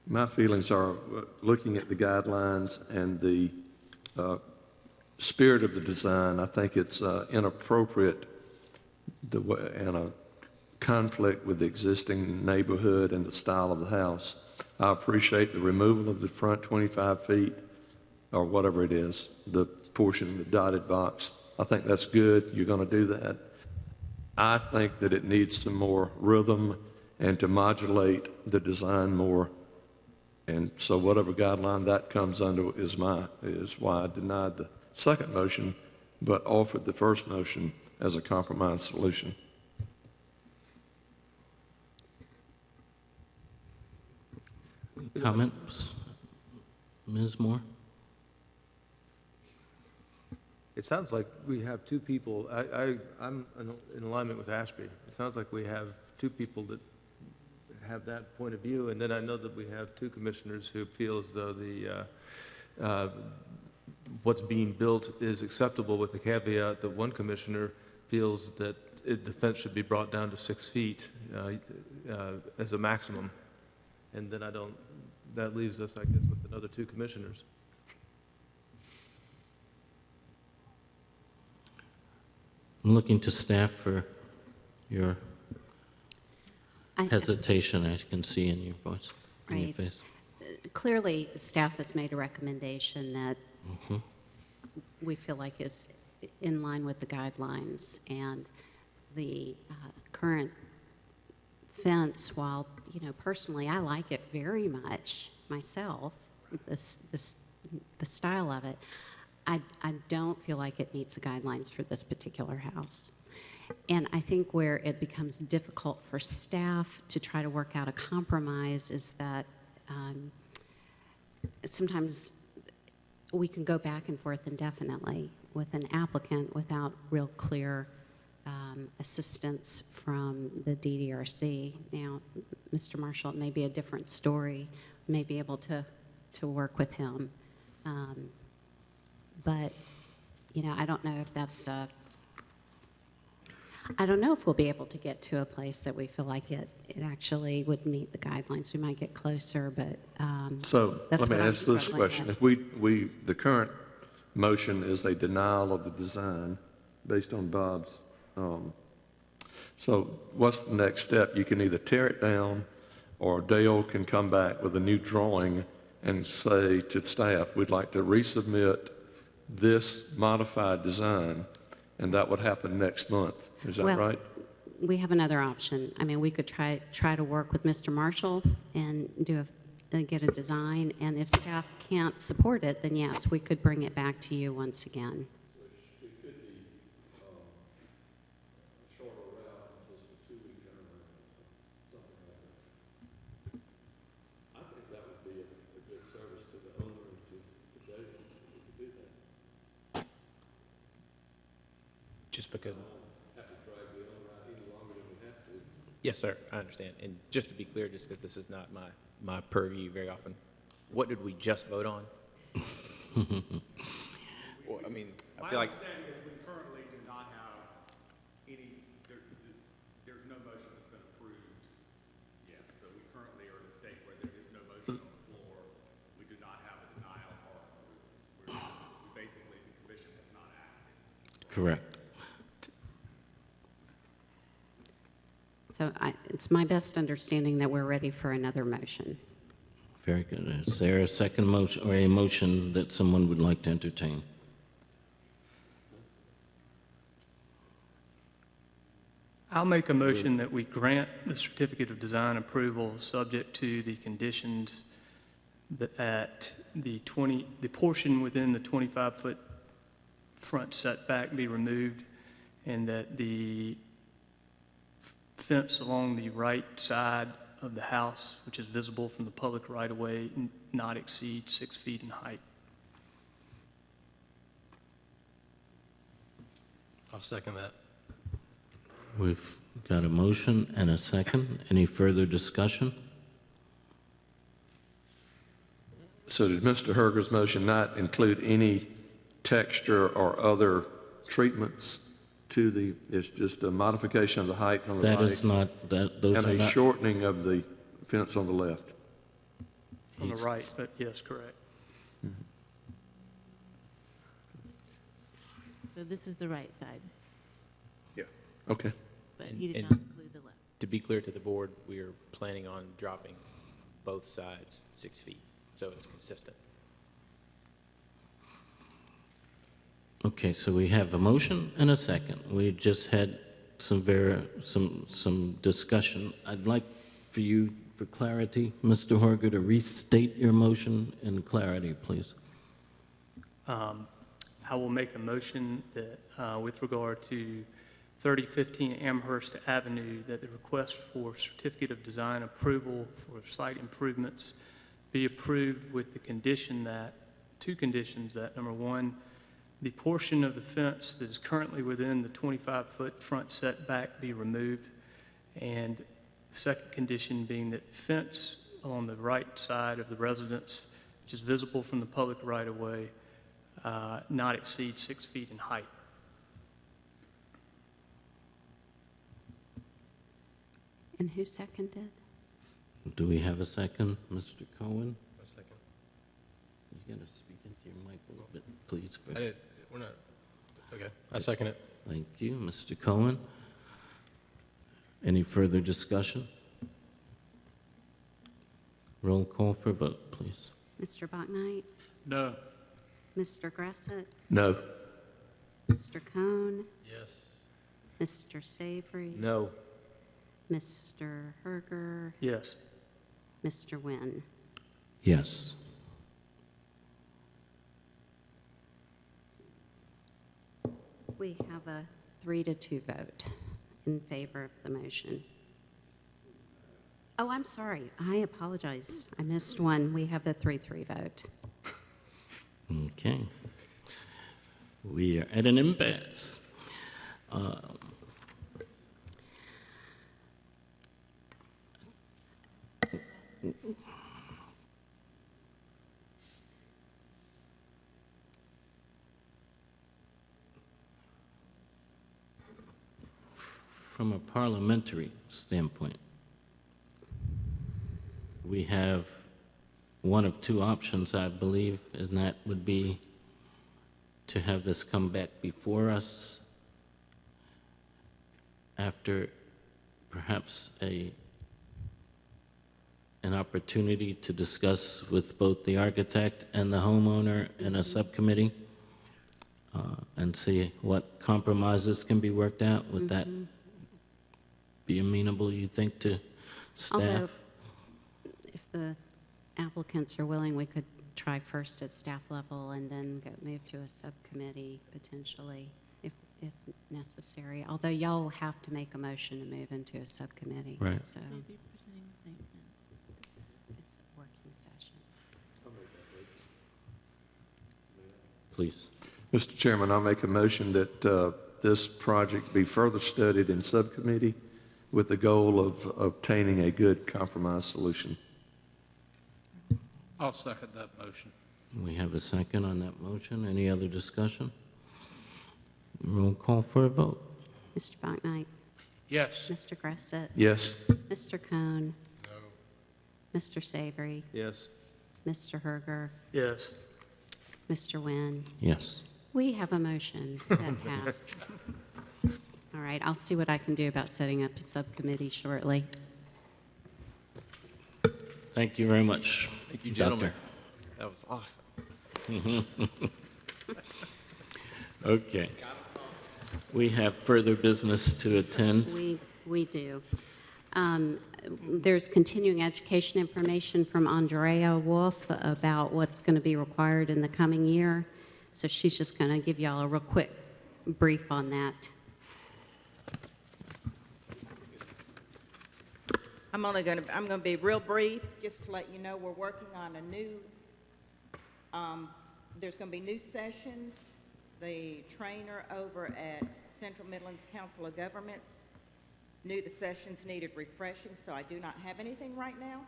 Speaker 4: My feelings are, looking at the guidelines and the spirit of the design, I think it's inappropriate and a conflict with the existing neighborhood and the style of the house. I appreciate the removal of the front 25 feet, or whatever it is, the portion, the dotted box. I think that's good. You're going to do that. I think that it needs some more rhythm and to modulate the design more. And so whatever guideline that comes under is why I denied the second motion, but offered the first motion as a compromise solution.
Speaker 1: Comments? Ms. Moore?
Speaker 10: It sounds like we have two people, I'm in alignment with Ashby. It sounds like we have two people that have that point of view, and then I know that we have two commissioners who feel as though what's being built is acceptable, with the caveat that one commissioner feels that the fence should be brought down to 6 feet as a maximum. And then that leaves us, I guess, with another two commissioners.
Speaker 1: I'm looking to staff for your hesitation I can see in your voice, in your
Speaker 2: Right.
Speaker 1: face.
Speaker 2: Clearly, staff has made a recommendation that we feel like is in line with the guidelines, and the current fence, while, personally, I like it very much myself, the style of it, I don't feel like it meets the guidelines for this particular house. And I think where it becomes difficult for staff to try to work out a compromise is that sometimes we can go back and forth indefinitely with an applicant without real clear assistance from the DDRC. Now, Mr. Marshall, it may be a different story, may be able to work with him. But, I don't know if that's I don't know if we'll be able to get to a place that we feel like it actually would meet the guidelines. We might get closer, but
Speaker 4: So
Speaker 2: that's
Speaker 4: let me
Speaker 2: what I'm
Speaker 4: ask this
Speaker 2: struggling
Speaker 4: question.
Speaker 2: with.
Speaker 4: If the current motion is a denial of the design based on Bob's, so what's the next step? You can either tear it down, or Dale can come back with a new drawing and say to staff, we'd like to resubmit this modified design, and that would happen next month. Is that
Speaker 2: Well,
Speaker 4: right?
Speaker 2: We have another option. I mean, we could try to work with Mr. Marshall and get a design, and if staff can't support it, then yes, we could bring it back to you once again.
Speaker 15: Just because. Yes, sir, I understand. And just to be clear, just because this is not my purview very often, what did we just vote on? Well, I mean, I feel like.
Speaker 14: My understanding is we currently do not have any, there's no motion that's been approved yet. So we currently are at a state where there is no motion on the floor. We do not have a denial or approval. Basically, the commission has not acted.
Speaker 1: Correct.
Speaker 2: So it's my best understanding that we're ready for another motion.
Speaker 1: Very good. Is there a second motion, or a motion that someone would like to entertain?
Speaker 8: I'll make a motion that we grant the certificate of design approval subject to the conditions that the portion within the 25-foot front setback be removed, and that the fence along the right side of the house, which is visible from the public right-of-way, not exceed 6 feet in height.
Speaker 9: I'll second that.
Speaker 1: We've got a motion and a second. Any further discussion?
Speaker 4: So did Mr. Herger's motion not include any texture or other treatments to it's just a modification of the height on the right?
Speaker 1: That is not, those
Speaker 4: And
Speaker 1: are
Speaker 4: a
Speaker 1: not,
Speaker 4: shortening of the fence on the left?
Speaker 8: on the
Speaker 1: He's-
Speaker 8: right, but yes, correct.
Speaker 12: So this is the right side,
Speaker 4: Okay.
Speaker 12: but
Speaker 15: And-
Speaker 12: he did
Speaker 15: and-
Speaker 12: not include the left.
Speaker 15: To be clear to the board, we are planning on dropping both sides 6 feet, so it's consistent.
Speaker 1: Okay, so we have a motion and a second. We just had some discussion. I'd like for you, for clarity, Mr. Horger, to restate your motion in clarity, please.
Speaker 8: I will make a motion that, with regard to 3015 Amherst Avenue, that the request for certificate of design approval for site improvements be approved with the condition that, two conditions, that, number one, the portion of the fence that is currently within the 25-foot front setback be removed, and the second condition being that the fence along the right side of the residence, which is visible from the public right-of-way, not exceed 6 feet in height.
Speaker 2: And who seconded?
Speaker 1: Do we have a second, Mr. Cohen?
Speaker 9: A second.
Speaker 1: You got to speak into your mic a little bit, please.
Speaker 9: I did, we're not, okay, I second it.
Speaker 1: Thank you, Mr. Cohen. Any further discussion? Roll call for vote, please.
Speaker 2: Mr. Bachnight?
Speaker 16: No.
Speaker 2: Mr. Grasset?
Speaker 4: No.
Speaker 2: Mr. Cohn?
Speaker 9: Yes.
Speaker 2: Mr. Savory?
Speaker 10: No.
Speaker 2: Mr. Herger?
Speaker 8: Yes.
Speaker 2: Mr. Nguyen?
Speaker 1: Yes.
Speaker 2: We have a 3-2 vote in favor of the motion. Oh, I'm sorry. I apologize. I missed one. We have a 3-3 vote.
Speaker 1: Okay. We are at an impasse. From a parliamentary standpoint, we have one of two options, I believe, and that would be to have this come back before us after perhaps an opportunity to discuss with both the architect and the homeowner in a subcommittee and see what compromises can be worked out. Would that be amenable, you think, to
Speaker 2: Although,
Speaker 1: staff?
Speaker 2: if the applicants are willing, we could try first at staff level and then move to a subcommittee potentially, if necessary. Although y'all have to make a motion to move into a subcommittee.
Speaker 1: Right.
Speaker 2: So
Speaker 12: They'd be presenting the same thing.
Speaker 2: it's a working session.
Speaker 1: Please.
Speaker 4: Mr. Chairman, I'll make a motion that this project be further studied in subcommittee with the goal of obtaining a good compromise solution.
Speaker 16: I'll second that motion.
Speaker 1: We have a second on that motion. Any other discussion? Roll call for a vote.
Speaker 2: Mr. Bachnight?
Speaker 16: Yes.
Speaker 2: Mr. Grasset?
Speaker 4: Yes.
Speaker 2: Mr. Cohn? Mr. Savory?
Speaker 10: Yes.
Speaker 2: Mr. Herger?
Speaker 8: Yes.
Speaker 2: Mr. Nguyen?
Speaker 1: Yes.
Speaker 2: We have a motion that passed. All right, I'll see what I can do about setting up a subcommittee shortly.
Speaker 1: Thank you very much,
Speaker 15: Thank you, gentlemen.
Speaker 1: Doctor.
Speaker 15: That was awesome.
Speaker 1: Okay. We have further business to attend.
Speaker 2: We do. There's continuing education information from Andrea Wolf about what's going to be required in the coming year. So she's just going to give y'all a real quick brief on that.
Speaker 18: I'm going to be real brief, just to let you know we're working on a new, there's going to be new sessions. The trainer over at Central Midlands Council of Governments knew the sessions needed refreshing, so I do not have anything right now.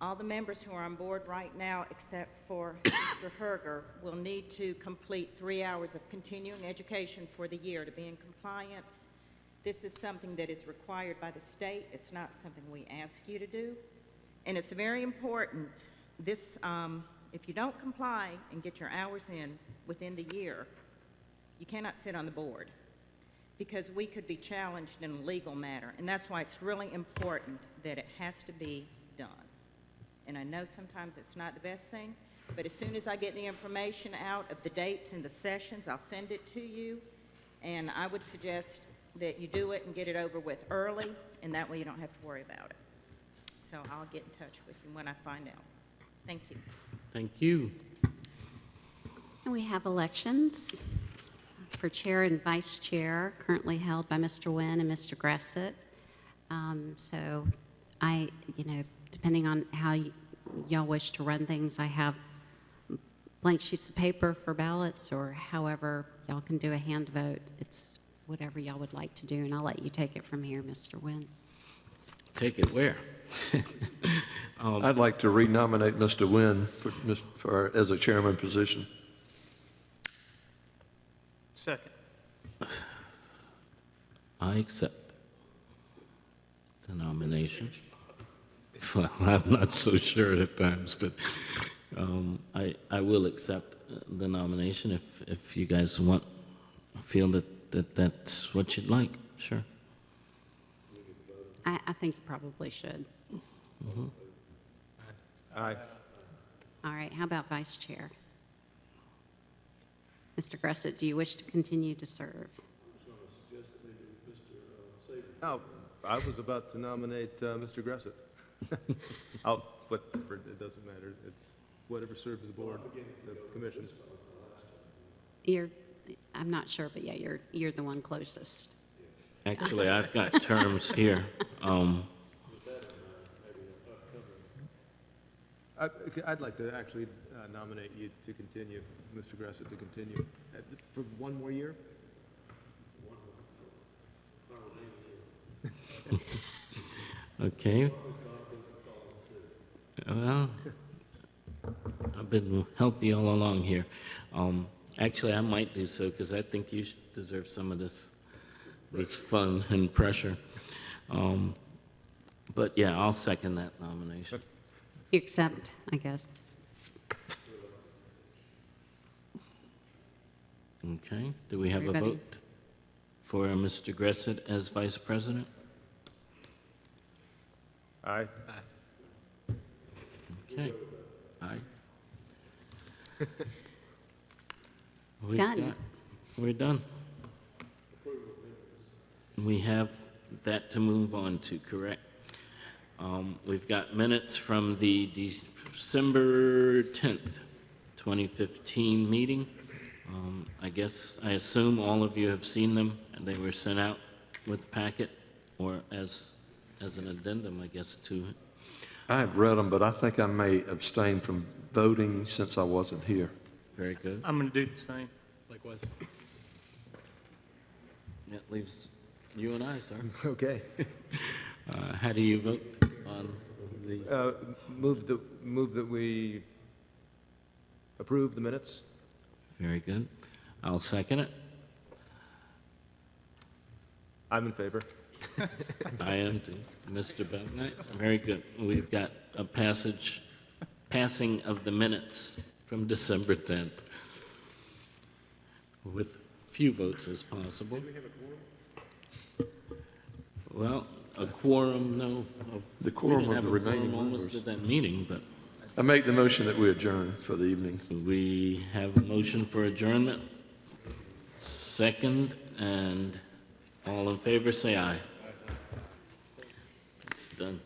Speaker 18: All the members who are on board right now, except for Mr. Herger, will need to complete 3 hours of continuing education for the year to be in compliance. This is something that is required by the state. It's not something we ask you to do. And it's very important, this, if you don't comply and get your hours in within the year, you cannot sit on the board, because we could be challenged in a legal matter. And that's why it's really important that it has to be done. And I know sometimes it's not the best thing, but as soon as I get the information out of the dates and the sessions, I'll send it to you. And I would suggest that you do it and get it over with early, and that way you don't have to worry about it. So I'll get in touch with you when I find out. Thank you.
Speaker 1: Thank you.
Speaker 2: And we have elections for chair and vice chair, currently held by Mr. Nguyen and Mr. Gressett. So depending on how y'all wish to run things, I have blank sheets of paper for ballots, or however y'all can do a hand vote. It's whatever y'all would like to do, and I'll let you take it from here, Mr. Nguyen.
Speaker 1: Take it where?
Speaker 4: I'd like to renominate Mr. Nguyen as a chairman position.
Speaker 8: Second.
Speaker 1: I accept the nomination. Well, I'm not so sure at times, but I will accept the nomination if you guys feel that that's what you'd like. Sure.
Speaker 2: I think you probably should.
Speaker 1: Mm-hmm.
Speaker 10: Aye.
Speaker 2: All right, how about vice chair? Mr. Gressett, do you wish to continue to serve?
Speaker 10: Oh, I was about to nominate Mr. Gressett. But it doesn't matter. It's whatever serves the board, the commission.
Speaker 2: I'm not sure, but yeah, you're the one closest.
Speaker 1: Actually, I've got terms here.
Speaker 10: I'd like to actually nominate you to continue, Mr. Gressett, to continue for one more year.
Speaker 1: Okay. Well, I've been healthy all along here. Actually, I might do so because I think you deserve some of this fun and pressure. But yeah, I'll second that nomination.
Speaker 2: You accept, I guess.
Speaker 1: Okay. Do we have a
Speaker 2: Everybody?
Speaker 1: vote for Mr. Gressett as vice president?
Speaker 10: Aye.
Speaker 1: Okay. Aye.
Speaker 2: Done.
Speaker 1: We're done. We have that to move on to, correct? We've got minutes from the December 10th, 2015 meeting. I assume all of you have seen them, and they were sent out with packet or as an addendum, I guess, to it.
Speaker 4: I have read them, but I think I may abstain from voting since I wasn't here.
Speaker 1: Very good.
Speaker 8: I'm going to do the same.
Speaker 15: Likewise.
Speaker 1: That leaves you and I, sir.
Speaker 10: Okay.
Speaker 1: How do you vote on these?
Speaker 10: Move that we approve the minutes.
Speaker 1: Very good. I'll second it.
Speaker 10: I'm in favor.
Speaker 1: I am too. Mr. Belknap, very good. We've got a passing of the minutes from December 10th with few votes as possible. Did we have a quorum? Well, a quorum, no.
Speaker 4: The quorum
Speaker 1: We
Speaker 4: of
Speaker 1: didn't
Speaker 4: the
Speaker 1: have a
Speaker 4: remaining
Speaker 1: quorum almost
Speaker 4: members.
Speaker 1: at that meeting, but
Speaker 4: I make the motion that we adjourn for the evening.
Speaker 1: we have a motion for adjournment. Second, and all in favor, say aye. It's done.